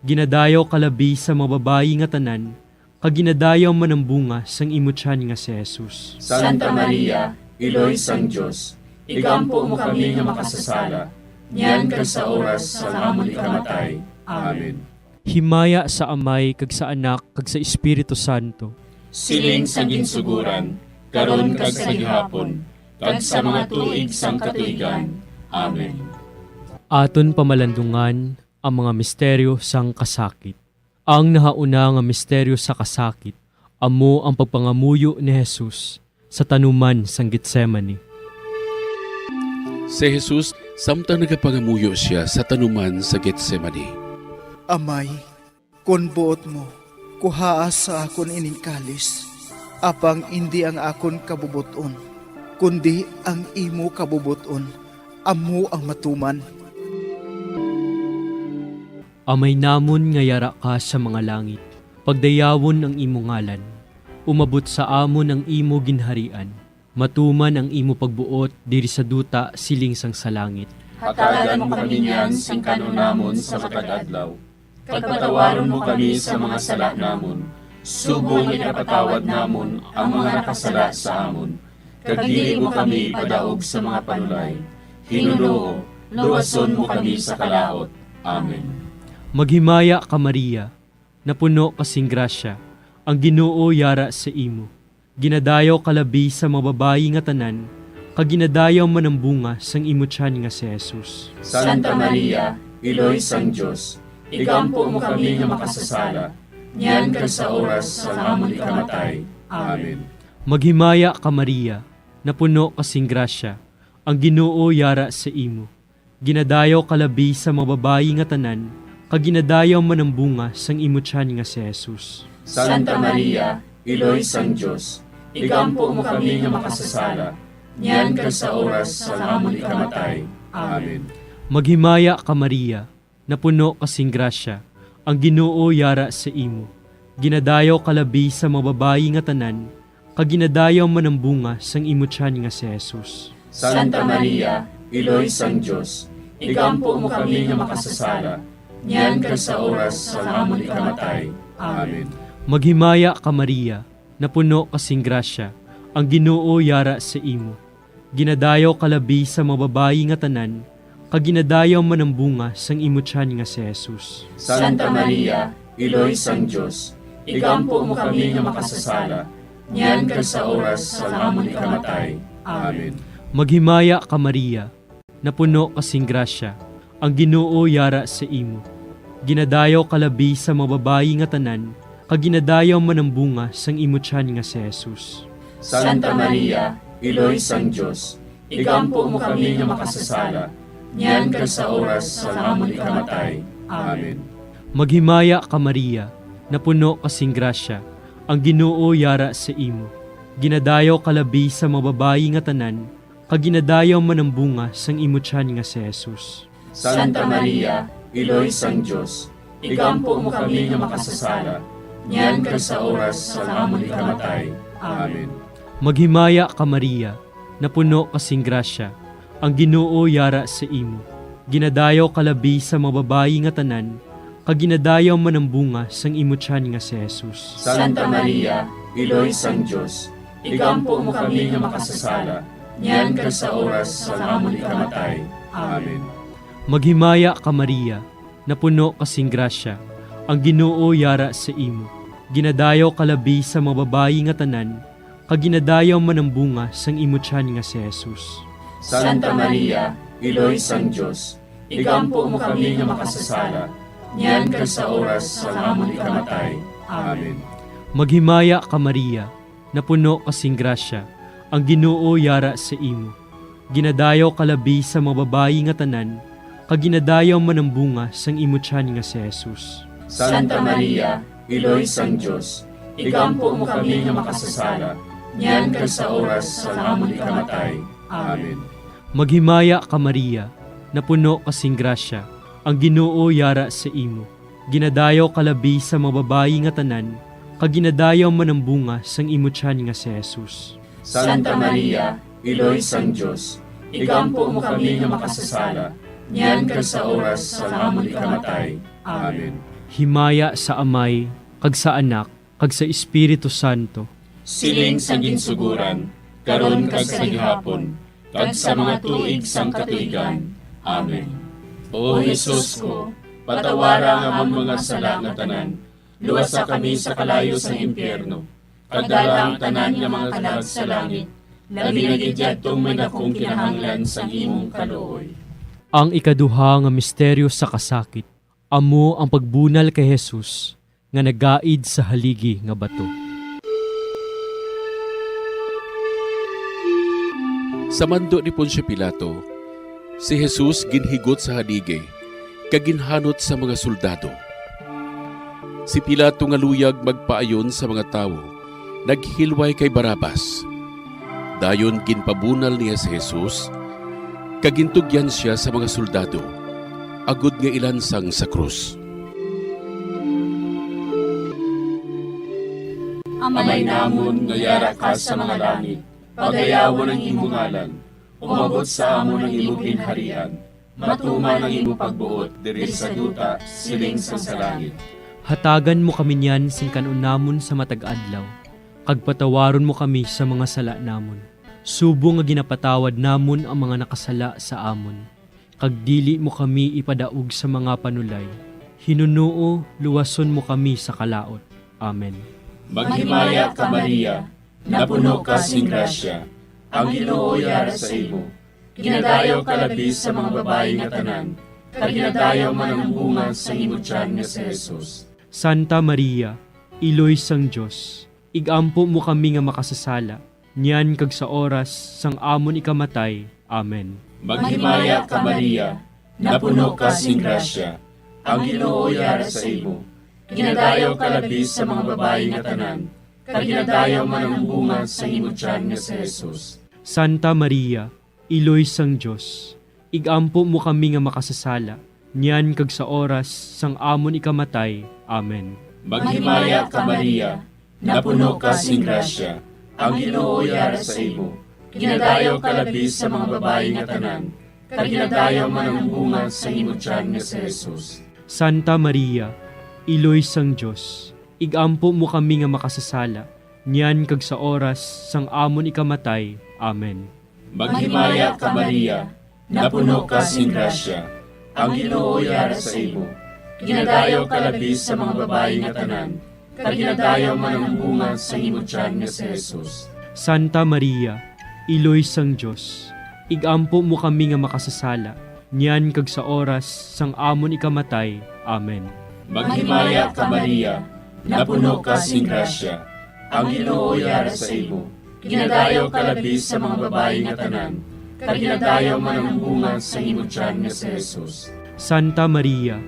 Ginadayaw kalabi sa mga babayi nga tanan, kag ginadayaw man ang bunga sang imo tiyan nga si Jesus. Santa Maria, Iloy sang Diyos, igampo mo kami nga makasasala, niyan ka sa oras sa amon ikamatay. Amen. Himaya sa Amay kag sa Anak kag sa Espiritu Santo. Siling sa ginsuguran, karon kag sa gihapon, kag sa mga tuig sang katuigan. Amen. Aton pamalandungan ang mga misteryo sang kasakit. Ang nahauna nga misteryo sa kasakit, amo ang pagpangamuyo ni Jesus sa tanuman sang Getsemani. Si Jesus, samtang nagapangamuyo siya sa tanuman sa Getsemani. Amay, kun buot mo, kuhaas sa akon ining kalis, apang hindi ang akon kabubuton, kundi ang imo kabubuton, amo ang matuman. Amay namon nga yara ka sa mga langit, pagdayawon ang imo ngalan, umabot sa amon ang imo ginharian, matuman ang imo pagbuot diri sa duta siling sang sa langit. Hatagan mo kami niyan sing kanunamon sa matag adlaw. Pagpatawaron mo kami sa mga sala namon. Subong ikapatawad namon ang mga nakasala sa amon. Kag dili mo kami padaog sa mga panulay. Hinunoo, luwason mo kami sa kalaot. Amen. Maghimaya ka Maria, na puno kasing grasya, ang Ginoo yara sa imo. Ginadayaw kalabi sa mga babayi nga tanan, kag ginadayaw man ang bunga sang imo tiyan nga si Jesus. Santa Maria, Iloy sang Diyos, igampo mo kami nga makasasala, niyan ka sa oras sa amon ikamatay. Amen. Maghimaya ka Maria, na puno kasing grasya, ang Ginoo yara sa imo. Ginadayaw kalabi sa mga babayi nga tanan, kag ginadayaw man ang bunga sang imo tiyan nga si Jesus. Santa Maria, Iloy sang Diyos, igampo mo kami nga makasasala, niyan ka sa oras sa amon ikamatay. Amen. Maghimaya ka Maria, na puno kasing grasya, ang Ginoo yara sa imo. Ginadayaw kalabi sa mga babayi nga tanan, kag ginadayaw man ang bunga sang imo tiyan nga si Jesus. Santa Maria, Iloy sang Diyos, igampo mo kami nga makasasala, niyan ka sa oras sa amon ikamatay. Amen. Maghimaya ka Maria, na puno kasing grasya, ang Ginoo yara sa imo. Ginadayaw kalabi sa mga babayi nga tanan, kag ginadayaw man ang bunga sang imo tiyan nga si Jesus. Santa Maria, Iloy sang Diyos, igampo mo kami nga makasasala, niyan ka sa oras sa amon ikamatay. Amen. Maghimaya ka Maria, na puno kasing grasya, ang Ginoo yara sa imo. Ginadayaw kalabi sa mga babayi nga tanan, kag ginadayaw man ang bunga sang imo tiyan nga si Jesus. Santa Maria, Iloy sang Diyos, igampo mo kami nga makasasala, niyan ka sa oras sa amon ikamatay. Amen. Maghimaya ka Maria, na puno kasing grasya, ang Ginoo yara sa imo. Ginadayaw kalabi sa mga babayi nga tanan, kag ginadayaw man ang bunga sang imo tiyan nga si Jesus. Santa Maria, Iloy sang Diyos, igampo mo kami nga makasasala, niyan ka sa oras sa amon ikamatay. Amen. Maghimaya ka Maria, na puno kasing grasya, ang Ginoo yara sa imo. Ginadayaw kalabi sa mga babayi nga tanan, kag ginadayaw man ang bunga sang imutyan nga si Jesus. Santa Maria, Iloy sang Diyos, igampo mo kami nga makasasala, niyan kag sa oras sa amon ikamatay. Amen. Maghimaya ka Maria, napuno kasing grasya, ang Ginoo yara sa imo. Ginadayaw kalabi sa mga babayi nga tanan, kag ginadayaw man ang bunga sang imutyan nga si Jesus. Santa Maria, Iloy sang Diyos, igampo mo kami nga makasasala, niyan kag sa oras sa amon ikamatay. Amen. Maghimaya ka Maria, napuno kasing grasya, ang Ginoo yara sa imo. Ginadayaw kalabi sa mga babayi nga tanan, kag ginadayaw man ang bunga sang imutyan nga si Jesus. Santa Maria, Iloy sang Diyos, igampo mo kami nga makasasala, niyan kag sa oras sa amon ikamatay. Amen. Maghimaya ka Maria, napuno kasing grasya, ang Ginoo yara sa imo. Ginadayaw kalabi sa mga babayi nga tanan, kag ginadayaw man ang bunga sang imutyan nga si Jesus. Santa Maria, Iloy sang Diyos, igampo mo kami nga makasasala, niyan kag sa oras sa amon ikamatay. Amen. Himaya sa Amay, kag sa Anak, kag sa Espiritu Santo. Siling sa ginsuguran, karon kag sa gihapon, kag sa mga tuig sang katuigan. Amen. O Jesus ko, patawara nga among mga sala nga tanan, luwasa kami sa kalayo sa impyerno, kagdala ang tanan nga mga kalag sa langit, labi na gidyadtong may dakong kinahanglan sa imong kaluoy. Ang ikaduha nga misteryo sa kasakit, amo ang pagbunal kay Jesus nga nagaid sa haligi nga bato. Sa mando ni Poncio Pilato, si Jesus ginhigot sa haligi, kaginhanot sa mga soldado. Si Pilato nga luyag magpaayon sa mga tao, naghilway kay Barabas. Dayon ginpabunal niya si Jesus, kagintugyan siya sa mga soldado, agud nga ilansang sa krus. Amay namon nga yara ka sa mga langit, pagayawon ang imong ngalan, umabot sa amon ang imong ginharian, matuman ang imong pagbuot diri sa duta siling sa langit. Hatagan mo kami niyan sing kanunamon sa matag adlaw, kag patawaron mo kami sa mga sala namon. Subo nga ginapatawad namon ang mga nakasala sa amon, kag dili mo kami ipadaog sa mga panulay. Hinunuo, luwason mo kami sa kalaot. Amen. Maghimaya ka Maria, napuno ka sing grasya, ang Ginoo yara sa imo. Ginadayaw ka labi sa mga babayi nga tanan, kag ginadayaw man ang bunga sa imong tiyan nga si Jesus. Santa Maria, Iloy sang Diyos, igampo mo kami nga makasasala, niyan kag sa oras sang amon ikamatay. Amen. Maghimaya ka Maria, napuno ka sing grasya, ang Ginoo yara sa imo. Ginadayaw ka labi sa mga babayi nga tanan, kag ginadayaw man ang bunga sa imong tiyan nga si Jesus. Santa Maria, Iloy sang Diyos, igampo mo kami nga makasasala, niyan kag sa oras sang amon ikamatay. Amen. Maghimaya ka Maria, napuno ka sing grasya, ang Ginoo yara sa imo. Ginadayaw ka labi sa mga babayi nga tanan, kag ginadayaw man ang bunga sa imong tiyan nga si Jesus. Santa Maria, Iloy sang Diyos, igampo mo kami nga makasasala, niyan kag sa oras sang amon ikamatay. Amen. Maghimaya ka Maria, napuno ka sing grasya, ang Ginoo yara sa imo. Ginadayaw ka labi sa mga babayi nga tanan, kag ginadayaw man ang bunga sa imong tiyan nga si Jesus. Santa Maria, Iloy sang Diyos, igampo mo kami nga makasasala, niyan kag sa oras sang amon ikamatay. Amen. Maghimaya ka Maria, napuno ka sing grasya, ang Ginoo yara sa imo. Ginadayaw ka labi sa mga babayi nga tanan, kag ginadayaw man ang bunga sa imong tiyan nga si Jesus. Santa Maria,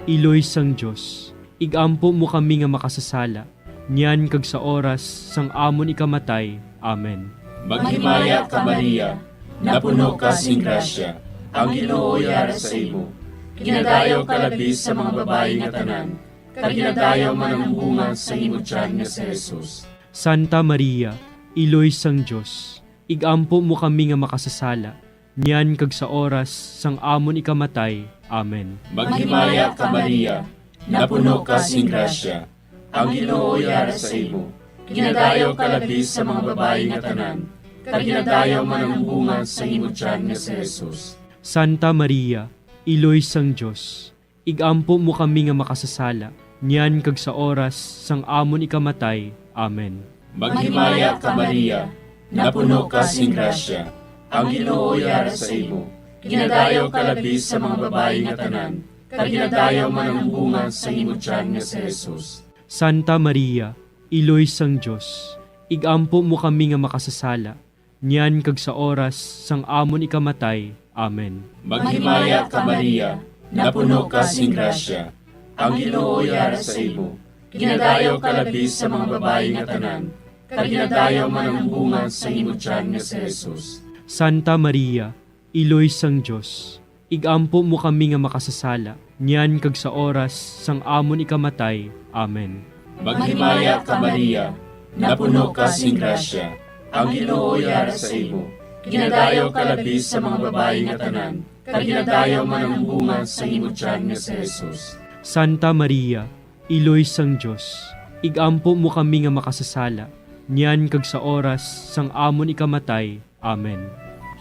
Iloy sang Diyos, igampo mo kami nga makasasala, niyan kag sa oras sang amon ikamatay. Amen. Maghimaya ka Maria, napuno ka sing grasya, ang Ginoo yara sa imo. Ginadayaw ka labi sa mga babayi nga tanan, kag ginadayaw man ang bunga sa imong tiyan nga si Jesus. Santa Maria, Iloy sang Diyos, igampo mo kami nga makasasala, niyan kag sa oras sang amon ikamatay. Amen. Maghimaya ka Maria, napuno ka sing grasya, ang Ginoo yara sa imo. Ginadayaw ka labis sa mga babae nga tanan, kag ginadayaw man ang bunga sa imo tiyan nga si Jesus. Santa Maria, Iloy sang Dios, igampo mo kami nga makasasala, niyan kag sa oras sang amon ikamatay. Amen. Maghimaya ka Maria, napuno ka sing grasya, ang Ginoo yara sa imo. Ginadayaw ka labis sa mga babae nga tanan, kag ginadayaw man ang bunga sa imo tiyan nga si Jesus. Santa Maria, Iloy sang Dios, igampo mo kami nga makasasala, niyan kag sa oras sang amon ikamatay. Amen. Maghimaya ka Maria, napuno ka sing grasya, ang Ginoo yara sa imo. Ginadayaw ka labis sa mga babae nga tanan, kag ginadayaw man ang bunga sa imo tiyan nga si Jesus. Santa Maria, Iloy sang Dios, igampo mo kami nga makasasala, niyan kag sa oras sang amon ikamatay. Amen. Maghimaya ka Maria, napuno ka sing grasya, ang Ginoo yara sa imo. Ginadayaw ka labis sa mga babae nga tanan, kag ginadayaw man ang bunga sa imo tiyan nga si Jesus. Santa Maria, Iloy sang Dios, igampo mo kami nga makasasala, niyan kag sa oras sang amon ikamatay. Amen.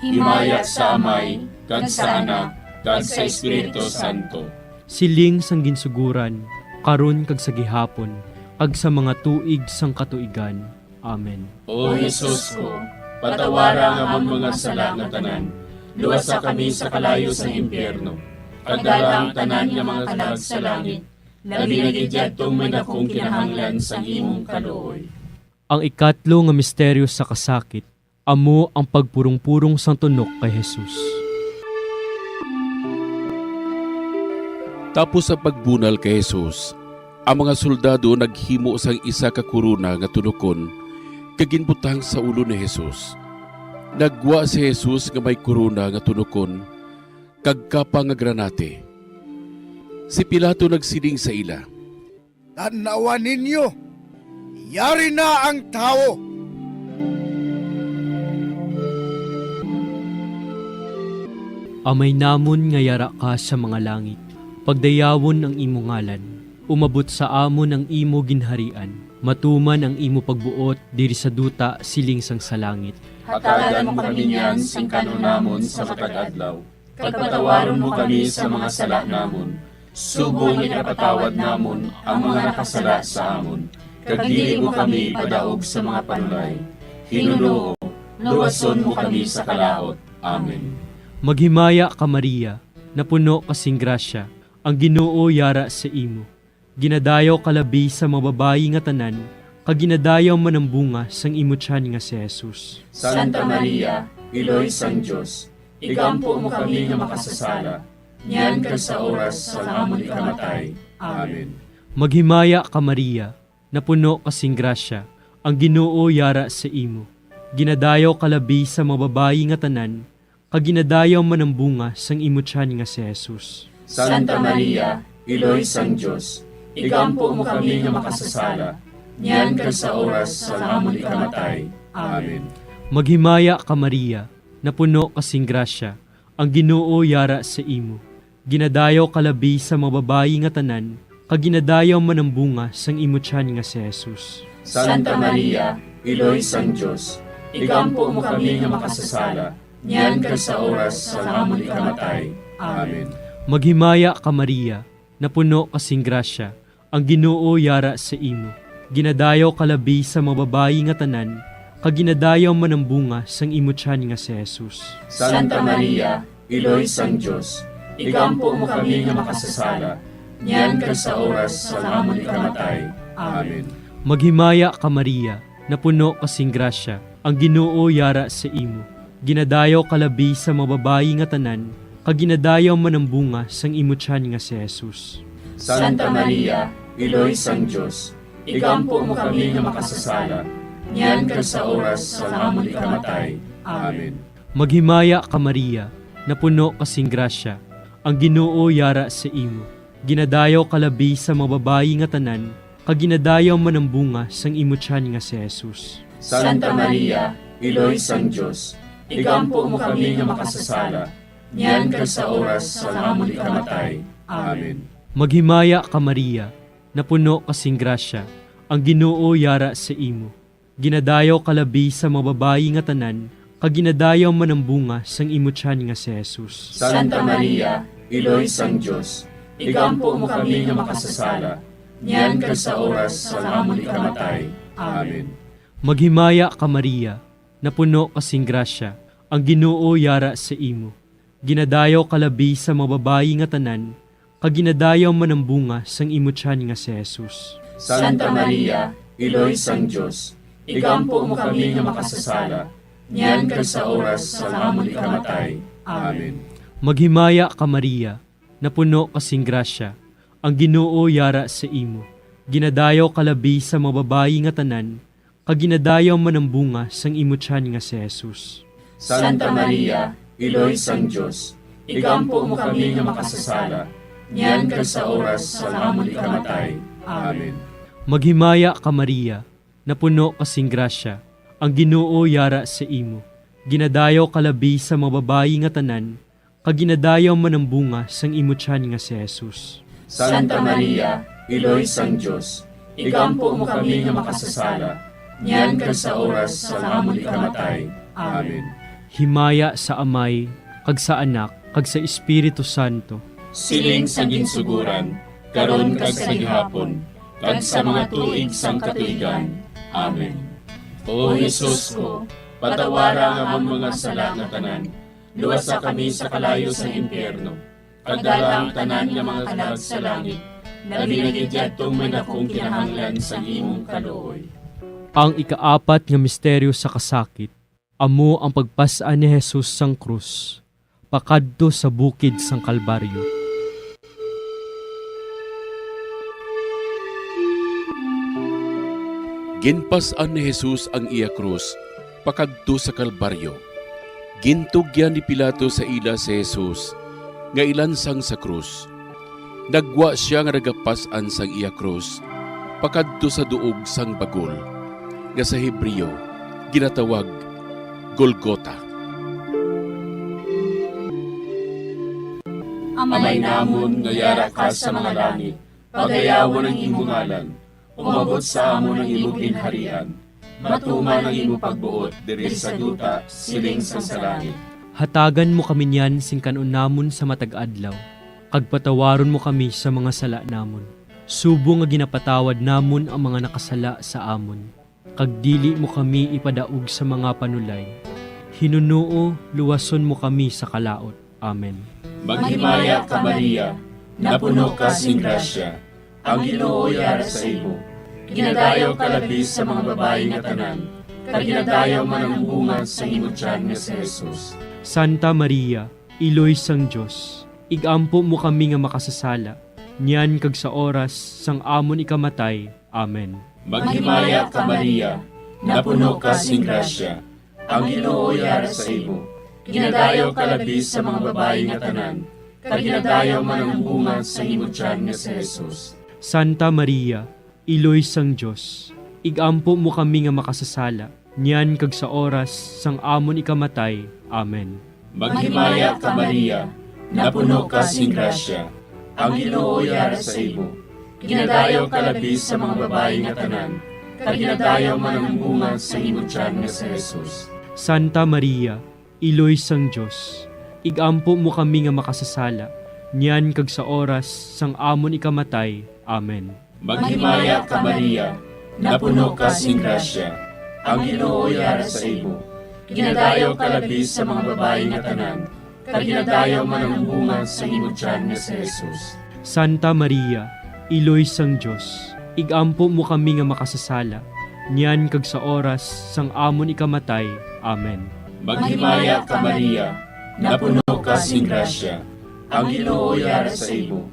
Himaya sa Amay, kag sa Anak, kag sa Espiritu Santo. Siling sang ginsuguran, karon kag sa gihapon, kag sa mga tuig sang katuigan. Amen. O Jesus ko, patawara nga among mga sala nga tanan, luwasa kami sa kalayo sa impyerno, kag dala ang tanan nga mga kalag sa langit, labi na gidyadtong may dakong kinahanglan sa imong kaluoy. Ang ikatlo nga misteryo sa kasakit, amo ang pagpurong-purong sang tunok kay Jesus. Tapos sa pagbunal kay Jesus, ang mga soldado naghimo sang isa ka kuruna nga tunokon kaginbutang sa ulo ni Jesus. Nagwa si Jesus nga may kuruna nga tunokon kag kapa nga granate. Si Pilato nagsiling sa ila, "Tanawan ninyo, yari na ang tao." Amay namon nga yara ka sa mga langit, pagdayawon ang imo ngalan, umabot sa amon ang imo ginharian, matuman ang imo pagbuot diri sa duta siling sang sa langit. Hatagan mo kami niyan sing kanunamon sa matag adlaw, pagpatawaron mo kami sa mga sala namon, subong ipatawad namon ang mga nakasala sa amon, kag dili mo kami padaog sa mga panulay. Hinunoo, luwason mo kami sa kalaot. Amen. Maghimaya ka Maria, napuno kasing grasya, ang Ginoo yara sa imo. Ginadayaw kalabi sa mga babayi nga tanan, kag ginadayaw man ang bunga sang imo tiyan nga si Jesus. Santa Maria, Iloy sang Dios, igampo mo kami nga makasasala, niyan kag sa oras sa amon ikamatay. Amen. Maghimaya ka Maria, napuno kasing grasya, ang Ginoo yara sa imo. Ginadayaw kalabi sa mga babayi nga tanan, kag ginadayaw man ang bunga sang imo tiyan nga si Jesus. Santa Maria, Iloy sang Dios, igampo mo kami nga makasasala, niyan kag sa oras sa amon ikamatay. Amen. Maghimaya ka Maria, napuno kasing grasya, ang Ginoo yara sa imo. Ginadayaw kalabi sa mga babayi nga tanan, kag ginadayaw man ang bunga sang imo tiyan nga si Jesus. Santa Maria, Iloy sang Dios, igampo mo kami nga makasasala, niyan kag sa oras sa amon ikamatay. Amen. Maghimaya ka Maria, napuno kasing grasya, ang Ginoo yara sa imo. Ginadayaw kalabi sa mga babayi nga tanan, kag ginadayaw man ang bunga sang imo tiyan nga si Jesus. Santa Maria, Iloy sang Dios, igampo mo kami nga makasasala, niyan kag sa oras sa amon ikamatay. Amen. Maghimaya ka Maria, napuno kasing grasya, ang Ginoo yara sa imo. Ginadayaw kalabi sa mga babayi nga tanan, kag ginadayaw man ang bunga sang imo tiyan nga si Jesus. Santa Maria, Iloy sang Dios, igampo mo kami nga makasasala, niyan kag sa oras sa amon ikamatay. Amen. Maghimaya ka Maria, napuno kasing grasya, ang Ginoo yara sa imo. Ginadayaw kalabi sa mga babayi nga tanan, kag ginadayaw man ang bunga sang imo tiyan nga si Jesus. Santa Maria, Iloy sang Dios, igampo mo kami nga makasasala, niyan kag sa oras sa amon ikamatay. Amen. Maghimaya ka Maria, napuno kasing grasya, ang Ginoo yara sa imo. Ginadayaw kalabi sa mga babayi nga tanan, kag ginadayaw man ang bunga sang imo tiyan nga si Jesus. Santa Maria, Iloy sang Dios, igampo mo kami nga makasasala, niyan kag sa oras sa amon ikamatay. Amen. Maghimaya ka Maria, napuno kasing grasya, ang Ginoo yara sa imo. Ginadayaw kalabi sa mga babayi nga tanan, kag ginadayaw man ang bunga sang imo tiyan nga si Jesus. Santa Maria, Iloy sang Dios, igampo mo kami nga makasasala, niyan kag sa oras sa amon ikamatay. Amen. Maghimaya ka Maria, napuno kasing grasya, ang Ginoo yara sa imo. Ginadayaw kalabi sa mga babayi nga tanan, kag ginadayaw man ang bunga sang imo tiyan nga si Jesus. Santa Maria, Iloy sang Dios, igampo mo kami nga makasasala, niyan kag sa oras sa amon ikamatay. Amen. Maghimaya ka Maria, napuno kasing grasya, ang Ginoo yara sa imo. Ginadayaw kalabi sa mga babayi nga tanan, kag ginadayaw man ang bunga sang imo tiyan nga si Jesus. Santa Maria, Iloy sang Dios, igampo mo kami nga makasasala, niyan kag sa oras sa amon ikamatay. Amen. Himaya sa Amay, kag sa Anak, kag sa Espiritu Santo. Siling sa ginsuguran, karon kag sa gihapon, kag sa mga tuig sang katuigan. Amen. O Jesus ko, patawara nga among mga sala nga tanan, luwasa kami sa kalayo sa impyerno, kag dala ang tanan nga mga kalag sa langit, na binagidjatong man akong kinahanglan sa imong kaluoy. Ang ikaapat nga misteryo sa kasakit, amo ang pagpasaan ni Jesus sang krus, pakadto sa bukid sang Kalbaryo. Ginpasan ni Jesus ang iya krus, pakadto sa Kalbaryo. Gintugyan ni Pilato sa ila si Jesus, nga ilansang sa krus. Nagwa siya nga nagapasan sang iya krus, pakadto sa duog sang bagol, nga sa Hebreo, ginatawag Golgota. Amay namon nga yara ka sa mga langit, pagayawon ang imong ngalan, umabot sa amon ang imong ginharian, matuman ang imong pagbuot diri sa duta siling sa langit. Hatagan mo kami niyan sing kanon namon sa matag-adlaw, kag patawaron mo kami sa mga sala namon. Subo nga ginapatawad namon ang mga nakasala sa amon, kag dili mo kami ipadaog sa mga panulay. Hinunuo, luwason mo kami sa kalaot. Amen. Maghimaya ka Maria, napuno ka sing grasya, ang Ginoo yara sa imo. Ginadayaw ka labi sa mga babayi nga tanan, kag ginadayaw man ang bunga sa imo tiyan nga si Jesus. Santa Maria, Iloy sang Dios, igampo mo kami nga makasasala, niyan kag sa oras sang amon ikamatay. Amen. Maghimaya ka Maria, napuno ka sing grasya, ang Ginoo yara sa imo. Ginadayaw ka labi sa mga babayi nga tanan, kag ginadayaw man ang bunga sa imo tiyan nga si Jesus. Santa Maria, Iloy sang Dios, igampo mo kami nga makasasala, niyan kag sa oras sang amon ikamatay. Amen. Maghimaya ka Maria, napuno ka sing grasya, ang Ginoo yara sa imo. Ginadayaw ka labi sa mga babayi nga tanan, kag ginadayaw man ang bunga sa imo tiyan nga si Jesus. Santa Maria, Iloy sang Dios, igampo mo kami nga makasasala, niyan kag sa oras sang amon ikamatay. Amen. Maghimaya ka Maria, napuno ka sing grasya, ang Ginoo yara sa imo. Ginadayaw ka labi sa mga babayi nga tanan, kag ginadayaw man ang bunga sa imo tiyan nga si Jesus. Santa Maria, Iloy sang Dios, igampo mo kami nga makasasala, niyan kag sa oras sang amon ikamatay. Amen. Maghimaya ka Maria, napuno ka sing grasya, ang Ginoo yara sa imo.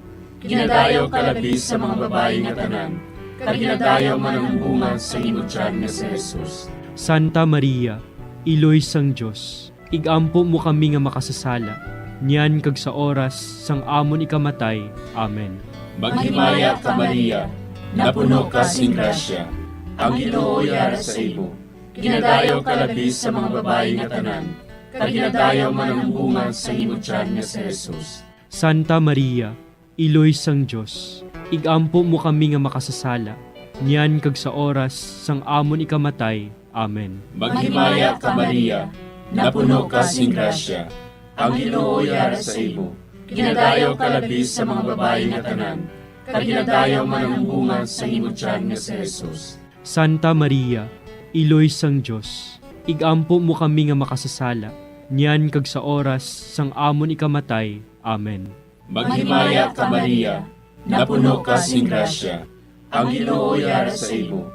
Ginadayaw ka labi sa mga babayi nga tanan, kag ginadayaw man ang bunga sa imo tiyan nga si Jesus. Santa Maria, Iloy sang Dios, igampo mo kami nga makasasala, niyan kag sa oras sang amon ikamatay. Amen. Maghimaya ka Maria, napuno ka sing grasya, ang Ginoo yara sa imo. Ginadayaw ka labi sa mga babayi nga tanan, kag ginadayaw man ang bunga sa imong tiyan nga si Jesus. Santa Maria, Iloy sang Dios, igampo mo kami nga makasasala, niyan kag sa oras sang amon ikamatay. Amen. Maghimaya ka Maria, napuno ka sing grasya, ang Ginoo yara sa imo. Ginadayaw ka labis sa mga babae nga tanan, kag ginadayaw man ang bunga sa imong tiyan nga si Jesus. Santa Maria, Iloy sang Dios, igampo mo kami nga makasasala, niyan kag sa oras sang amon ikamatay. Amen. Maghimaya ka Maria, napuno ka sing grasya, ang Ginoo yara sa imo.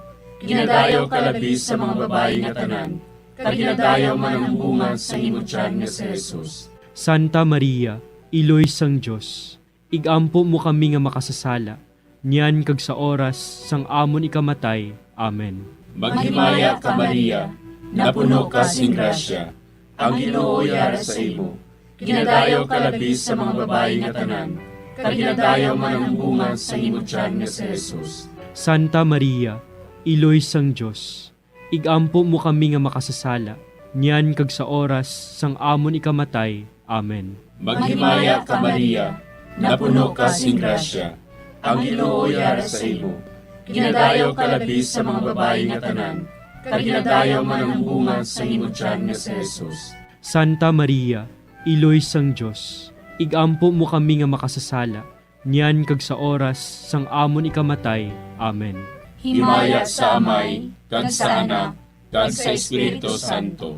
Ginadayaw ka labis sa mga babae nga tanan, kag ginadayaw man ang bunga sa imong tiyan nga si Jesus. Santa Maria, Iloy sang Dios, igampo mo kami nga makasasala, niyan kag sa oras sang amon ikamatay. Amen. Maghimaya ka Maria, napuno ka sing grasya, ang Ginoo yara sa imo. Ginadayaw ka labis sa mga babae nga tanan, kag ginadayaw man ang bunga sa imong tiyan nga si Jesus. Santa Maria, Iloy sang Dios, igampo mo kami nga makasasala, niyan kag sa oras sang amon ikamatay. Amen. Maghimaya ka Maria, napuno ka sing grasya, ang Ginoo yara sa imo. Ginadayaw ka labis sa mga babae nga tanan, kag ginadayaw man ang bunga sa imong tiyan nga si Jesus. Santa Maria, Iloy sang Dios, igampo mo kami nga makasasala, niyan kag sa oras sang amon ikamatay. Amen. Himaya sa Amay, kag sa Anak, kag sa Espiritu Santo.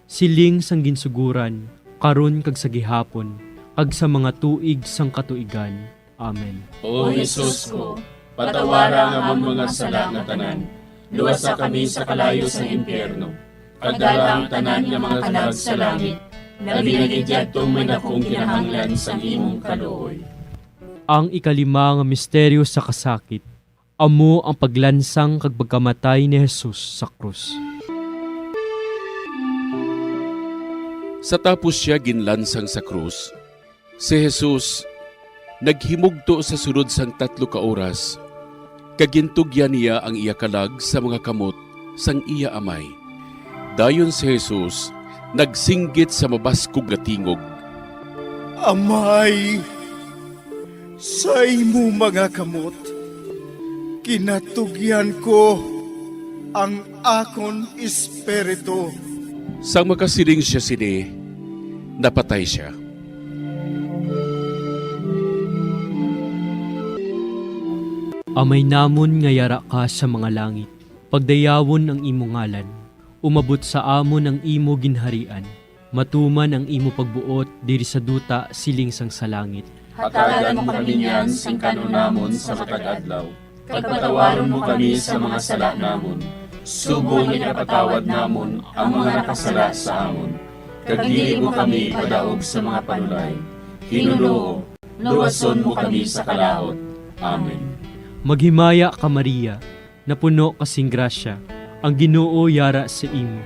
Siling sang ginsuguran, karon kag sa gihapon, kag sa mga tuig sang katuigan. Amen. O Jesus ko, patawara nga ang mga sala nga tanan, luwasa kami sa kalayo sa impyerno, kag dala ang tanan nga mga kalag sa langit, labi na gidyadtong may dakong kinahanglan sa imong kaluoy. Ang ikalima nga misteryo sa kasakit, amo ang paglansang kag pagkamatay ni Jesus sa krus. Sa tapos siya ginlansang sa krus, si Jesus naghimugto sa sunod sang 3 ka oras, kagintugyan niya ang iya kalag sa mga kamot sang iya amay. Dayon si Jesus nagsinggit sa mabaskog nga tingog. Amay, sa imo mga kamot, kinatugyan ko ang akon espiritu. Sang makasiling siya sini, napatay siya. Amay namon nga yara ka sa mga langit, pagdayawon ang imo ngalan, umabot sa amon ang imo ginharian, matuman ang imo pagbuot diri sa duta siling sang sa langit. Hatagan mo kami niyan sing kanunamon sa matag adlaw, kag patawaron mo kami sa mga sala namon. Subong ipatawad namon ang mga nakasala sa amon. Kag dili mo kami padaog sa mga panulay. Hinuloo, luwason mo kami sa kalahot. Amen. Maghimaya ka Maria, napuno kasing grasya, ang Ginoo yara sa imo.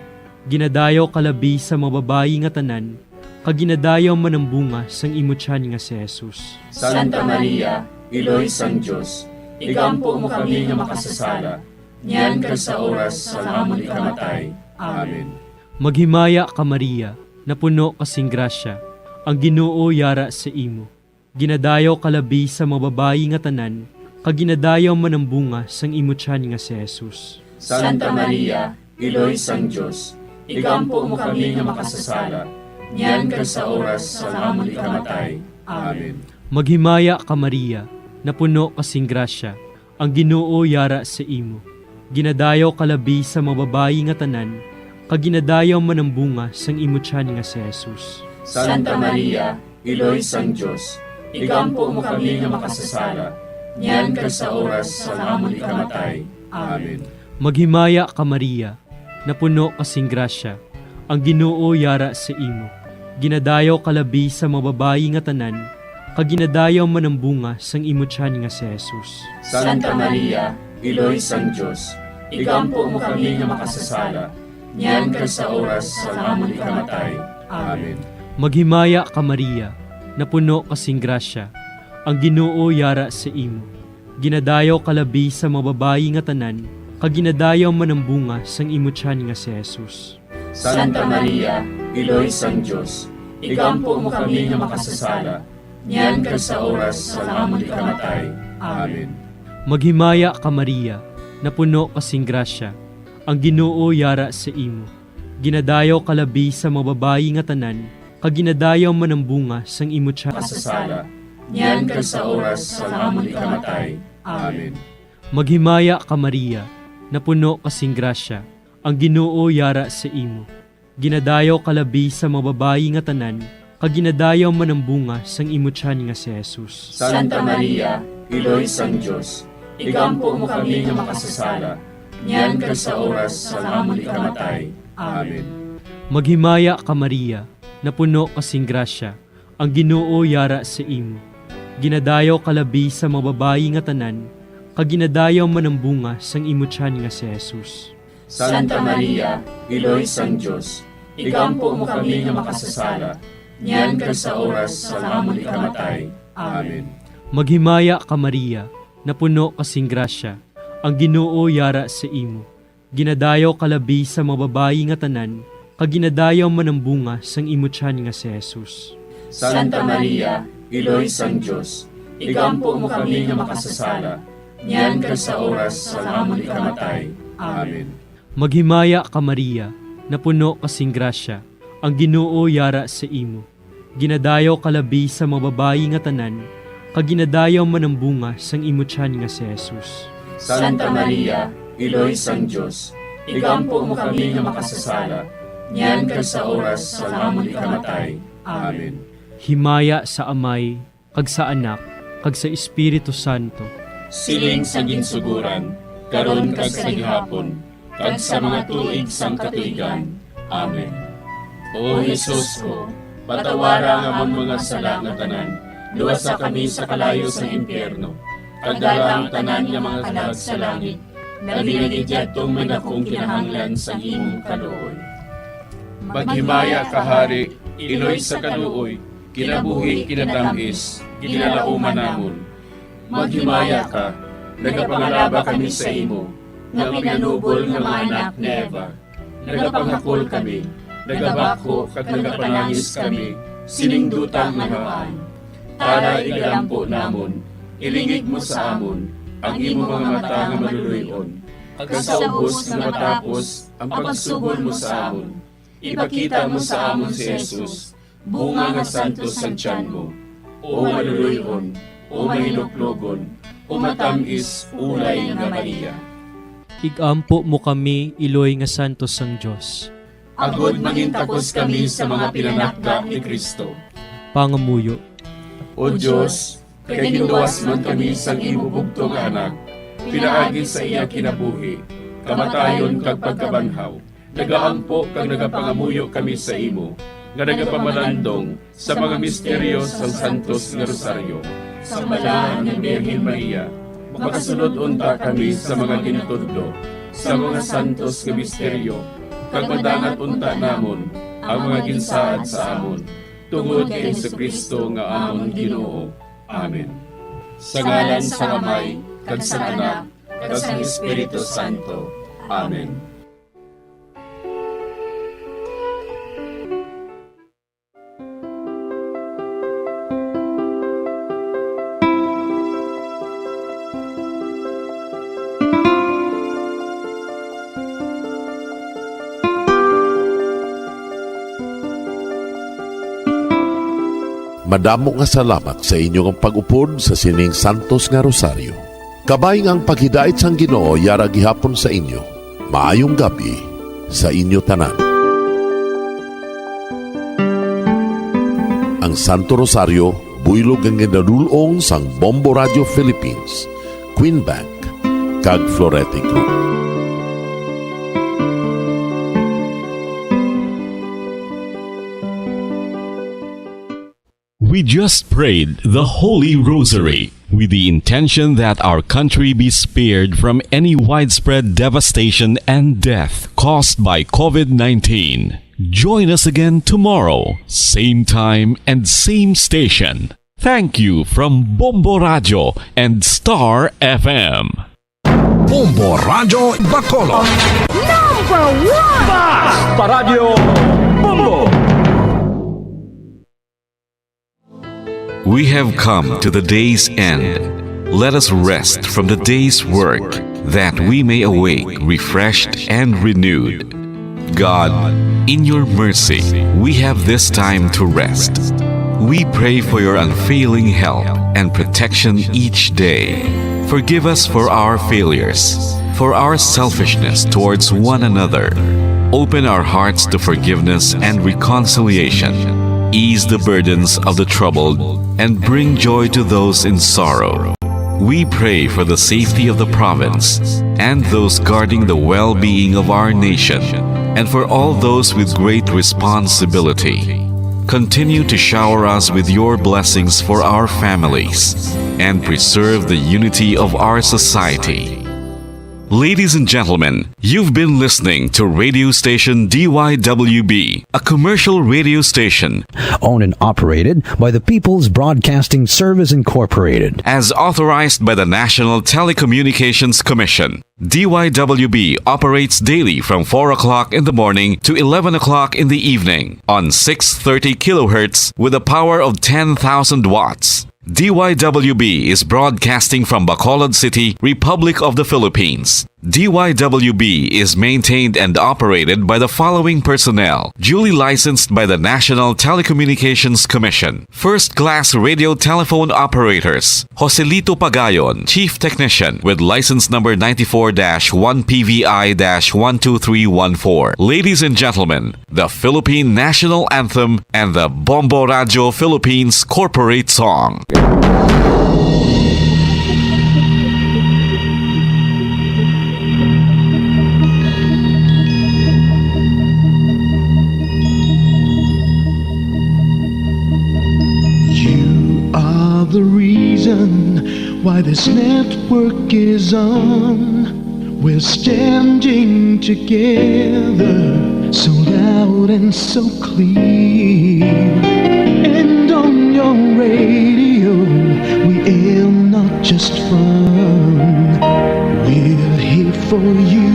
Ginadayaw kalabi sa mga babayi nga tanan, kag ginadayaw man ang bunga sang imo tiyan nga si Jesus. Santa Maria, Iloy sang Dios, igampo mo kami nga makasasala, niyan kag sa oras sa amon ikamatay. Amen. Maghimaya ka Maria, napuno kasing grasya, ang Ginoo yara sa imo. Ginadayaw kalabi sa mga babayi nga tanan, kag ginadayaw man ang bunga sang imo tiyan nga si Jesus. Santa Maria, Iloy sang Dios, igampo mo kami nga makasasala, niyan kag sa oras sa amon ikamatay. Amen. Maghimaya ka Maria, napuno kasing grasya, ang Ginoo yara sa imo. Ginadayaw kalabi sa mga babayi nga tanan, kag ginadayaw man ang bunga sang imo tiyan nga si Jesus. Santa Maria, Iloy sang Dios, igampo mo kami nga makasasala, niyan kag sa oras sa amon ikamatay. Amen. Maghimaya ka Maria, napuno kasing grasya, ang Ginoo yara sa imo. Ginadayaw kalabi sa mga babayi nga tanan, kag ginadayaw man ang bunga sang imo tiyan nga si Jesus. Santa Maria, Iloy sang Dios, igampo mo kami nga makasasala, niyan kag sa oras sa amon ikamatay. Amen. Maghimaya ka Maria, napuno kasing grasya, ang Ginoo yara sa imo. Ginadayaw kalabi sa mga babayi nga tanan, kag ginadayaw man ang bunga sang imo tiyan nga si Jesus. Santa Maria, Iloy sang Diyos, igampo mo kami nga makasasala, niyan kag sa oras sa amon ikamatay. Amen. Maghimaya ka Maria, napuno kasing grasya, ang Ginoo yara sa imo. Ginadayaw kalabi sa mga babayi nga tanan, kag ginadayaw man ang bunga sang imo tiyan. Makasasala, niyan kag sa oras sa amon ikamatay. Amen. Maghimaya ka Maria, napuno kasing grasya, ang Ginoo yara sa imo. Ginadayaw kalabi sa mga babayi nga tanan, kag ginadayaw man ang bunga sang imo tiyan nga si Jesus. Santa Maria, Iloy sang Diyos, igampo mo kami nga makasasala, niyan kag sa oras sa amon ikamatay. Amen. Maghimaya ka Maria, napuno kasing grasya, ang Ginoo yara sa imo. Ginadayaw kalabi sa mga babayi nga tanan, kag ginadayaw man ang bunga sang imo tiyan nga si Jesus. Santa Maria, Iloy sang Diyos, igampo mo kami nga makasasala, niyan kag sa oras sa amon ikamatay. Amen. Maghimaya ka Maria, napuno kasing grasya, ang Ginoo yara sa imo. Ginadayaw kalabi sa mga babayi nga tanan, kag ginadayaw man ang bunga sang imo tiyan nga si Jesus. Santa Maria, Iloy sang Diyos, igampo mo kami nga makasasala, niyan kag sa oras sa amon ikamatay. Amen. Maghimaya ka Maria, napuno kasing grasya, ang Ginoo yara sa imo. Ginadayaw kalabi sa mga babayi nga tanan, kag ginadayaw man ang bunga sang imo tiyan nga si Jesus. Santa Maria, Iloy sang Diyos, igampo mo kami nga makasasala, niyan kag sa oras sa amon ikamatay. Amen. Himaya sa Amay, kag sa Anak, kag sa Espiritu Santo. Siling sa ginsuguran, karon kag sa gihapon, kag sa mga tuig sang katuigan. Amen. O Jesus ko, patawara nga amon mga sala nga tanan, luwasa kami sa kalayo sa impyerno, kag dala ang tanan nga mga kalag sa langit, nabinagidya tong may nakong kinahanglan sa imong kaluoy. Maghimaya ka Hari, Iloy sa kaluoy, kinabuhi kinatamis, ginalauman namon. Maghimaya ka, nagapangalaba kami sa imo, nga pinanubol nga mga anak ni Eva. Nagapangakol kami, nagabako kag nagapanangis kami, siningdutang nagaan. Para igalampo namon, ilingig mo sa amon, ang imo mga mata nga maluluyon. Kag sa ubos nga matapos, ang pagsugod mo sa amon. Ipakita mo sa amon si Jesus, bunga nga santos sa tiyan mo. O maluluyon, o mahinuklogon, o matamis, ulay nga Maria. Igampo mo kami, Iloy nga santos sang Diyos. Agod mangintakos kami sa mga pinanakda ni Kristo. Pangamuyo. O Diyos, kay ginuwas man kami sa imo bugto nga anak, pinaagi sa iya kinabuhi, kamatayon kag pagkabanhaw, nagaampo kag nagapangamuyo kami sa imo, nga nagapamalandong sa mga misteryo sang santos nga rosaryo. Sa balaan ng Birhen Maria, makasunod unta kami sa mga ginutudlo, sa mga santos nga misteryo, kag madangat unta namon ang mga ginsaad sa amon, tungod kay Jesucristo nga amon Ginoo. Amen. Sa ngalan sa Amay, kag sa Anak, kag sa Espiritu Santo. Amen. Madamo nga salamat sa inyong pag-upod sa sining Santos nga Rosario. Kabay nga ang paghidait sang Ginoo yara gihapon sa inyo. Maayong gabi sa inyo tanan. Ang Santo Rosario buylog ang ginadulong sang Bombo Radio Philippines, Queen Bank, kag Florete Group. We just prayed the Holy Rosary with the intention that our country be spared from any widespread devastation and death caused by COVID-19. Join us again tomorrow, same time and same station. Thank you from Bombo Radio and Star FM. Bombo Radio Bacolod. #1 Basta Radio Bombo! We have come to the day's end. Let us rest from the day's work, that we may awake refreshed and renewed. God, in your mercy, we have this time to rest. We pray for your unfailing help and protection each day. Forgive us for our failures, for our selfishness towards one another. Open our hearts to forgiveness and reconciliation. Ease the burdens of the troubled and bring joy to those in sorrow. We pray for the safety of the province and those guarding the well-being of our nation, and for all those with great responsibility. Continue to shower us with your blessings for our families and preserve the unity of our society. Ladies and gentlemen, you've been listening to radio station DYWB, a commercial radio station Owned and operated by the People's Broadcasting Service Incorporated. as authorized by the National Telecommunications Commission. DYWB operates daily from 4 o'clock in the morning to 11 o'clock in the evening on 630 kilohertz with a power of 10,000 watts. DYWB is broadcasting from Bacolod City, Republic of the Philippines. DYWB is maintained and operated by the following personnel, duly licensed by the National Telecommunications Commission. First-class radio telephone operators, Joselito Pagayon, Chief Technician with license number 94-1PVI-12314. Ladies and gentlemen, the Philippine National Anthem and the Bombo Radio Philippines Corporate Song. The reason why this network is on, we're standing together so loud and so clear. And on your radio we aim not just fun, we're here for you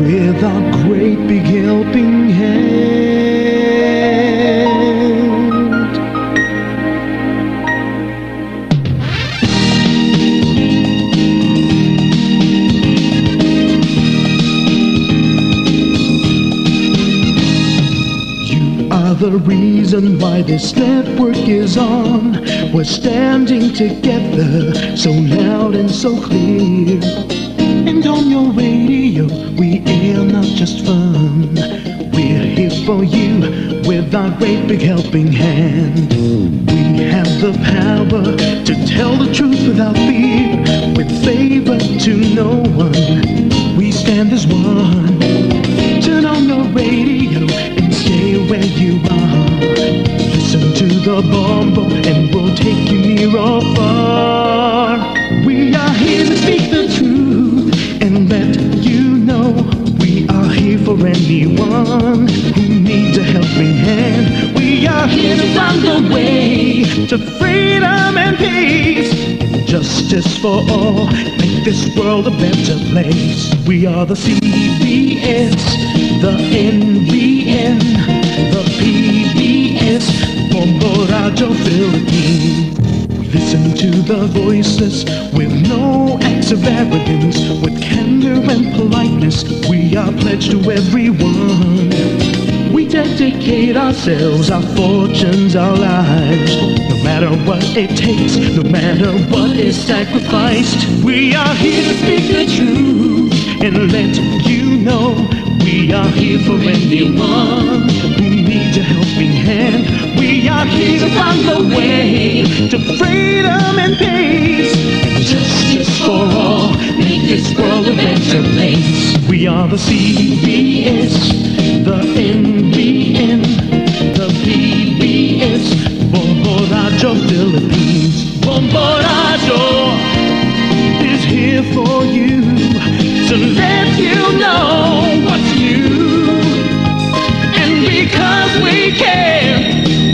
with our great big helping hand. The reason why this network is on, we're standing together so loud and so clear. And on your radio we air not just fun, we're here for you with our great big helping hand. We have the power to tell the truth without fear, with favor to no one, we stand as one. Turn on your radio and stay where you are. Listen to the Bombo and we'll take you near or far. We are here to speak the truth and let you know we are here for anyone who needs a helping hand. We are here to find the way to freedom and peace and justice for all. Make this world a better place. We are the CBS, the NBN, the PBS, Bombo Radio Philippines. We listen to the voices with no acts of arrogance, with candor and politeness. We are pledged to everyone. We dedicate ourselves, our fortunes, our lives, no matter what it takes, no matter what is sacrificed. We are here to speak the truth and let you know we are here for anyone who needs a helping hand. We are here to find the way to freedom and peace and justice for all. Make this world a better place. We are the CBS, the NBN, the PBS, Bombo Radio Philippines. Bombo Radio is here for you to let you know what's new. And because we care,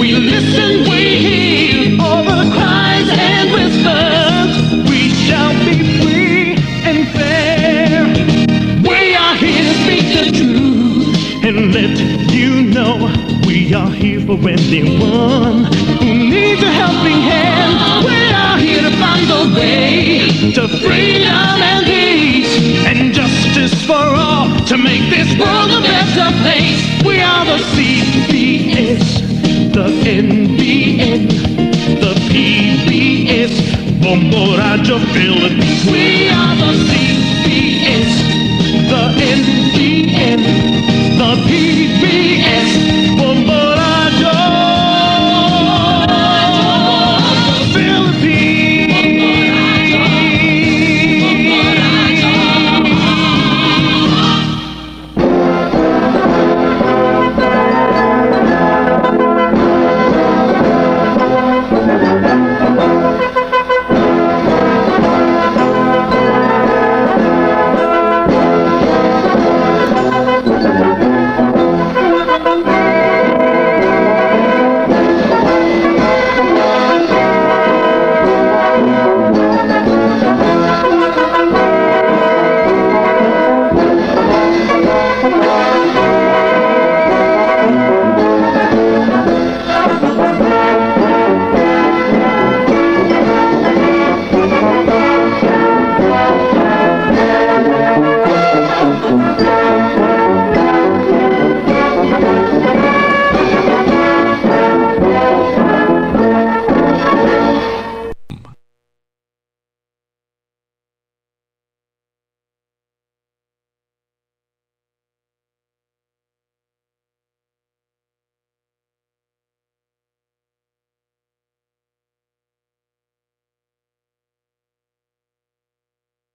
we listen, we hear all the cries and whispers. We shall be free and fair. We are here to speak the truth and let you know know we are here for anyone who needs a helping hand. We are here to find the way to freedom and peace and justice for all, to make this world a better place. We are the CBS, the NBN, the PBS, Bombo Radio Philippines. We are the CBS.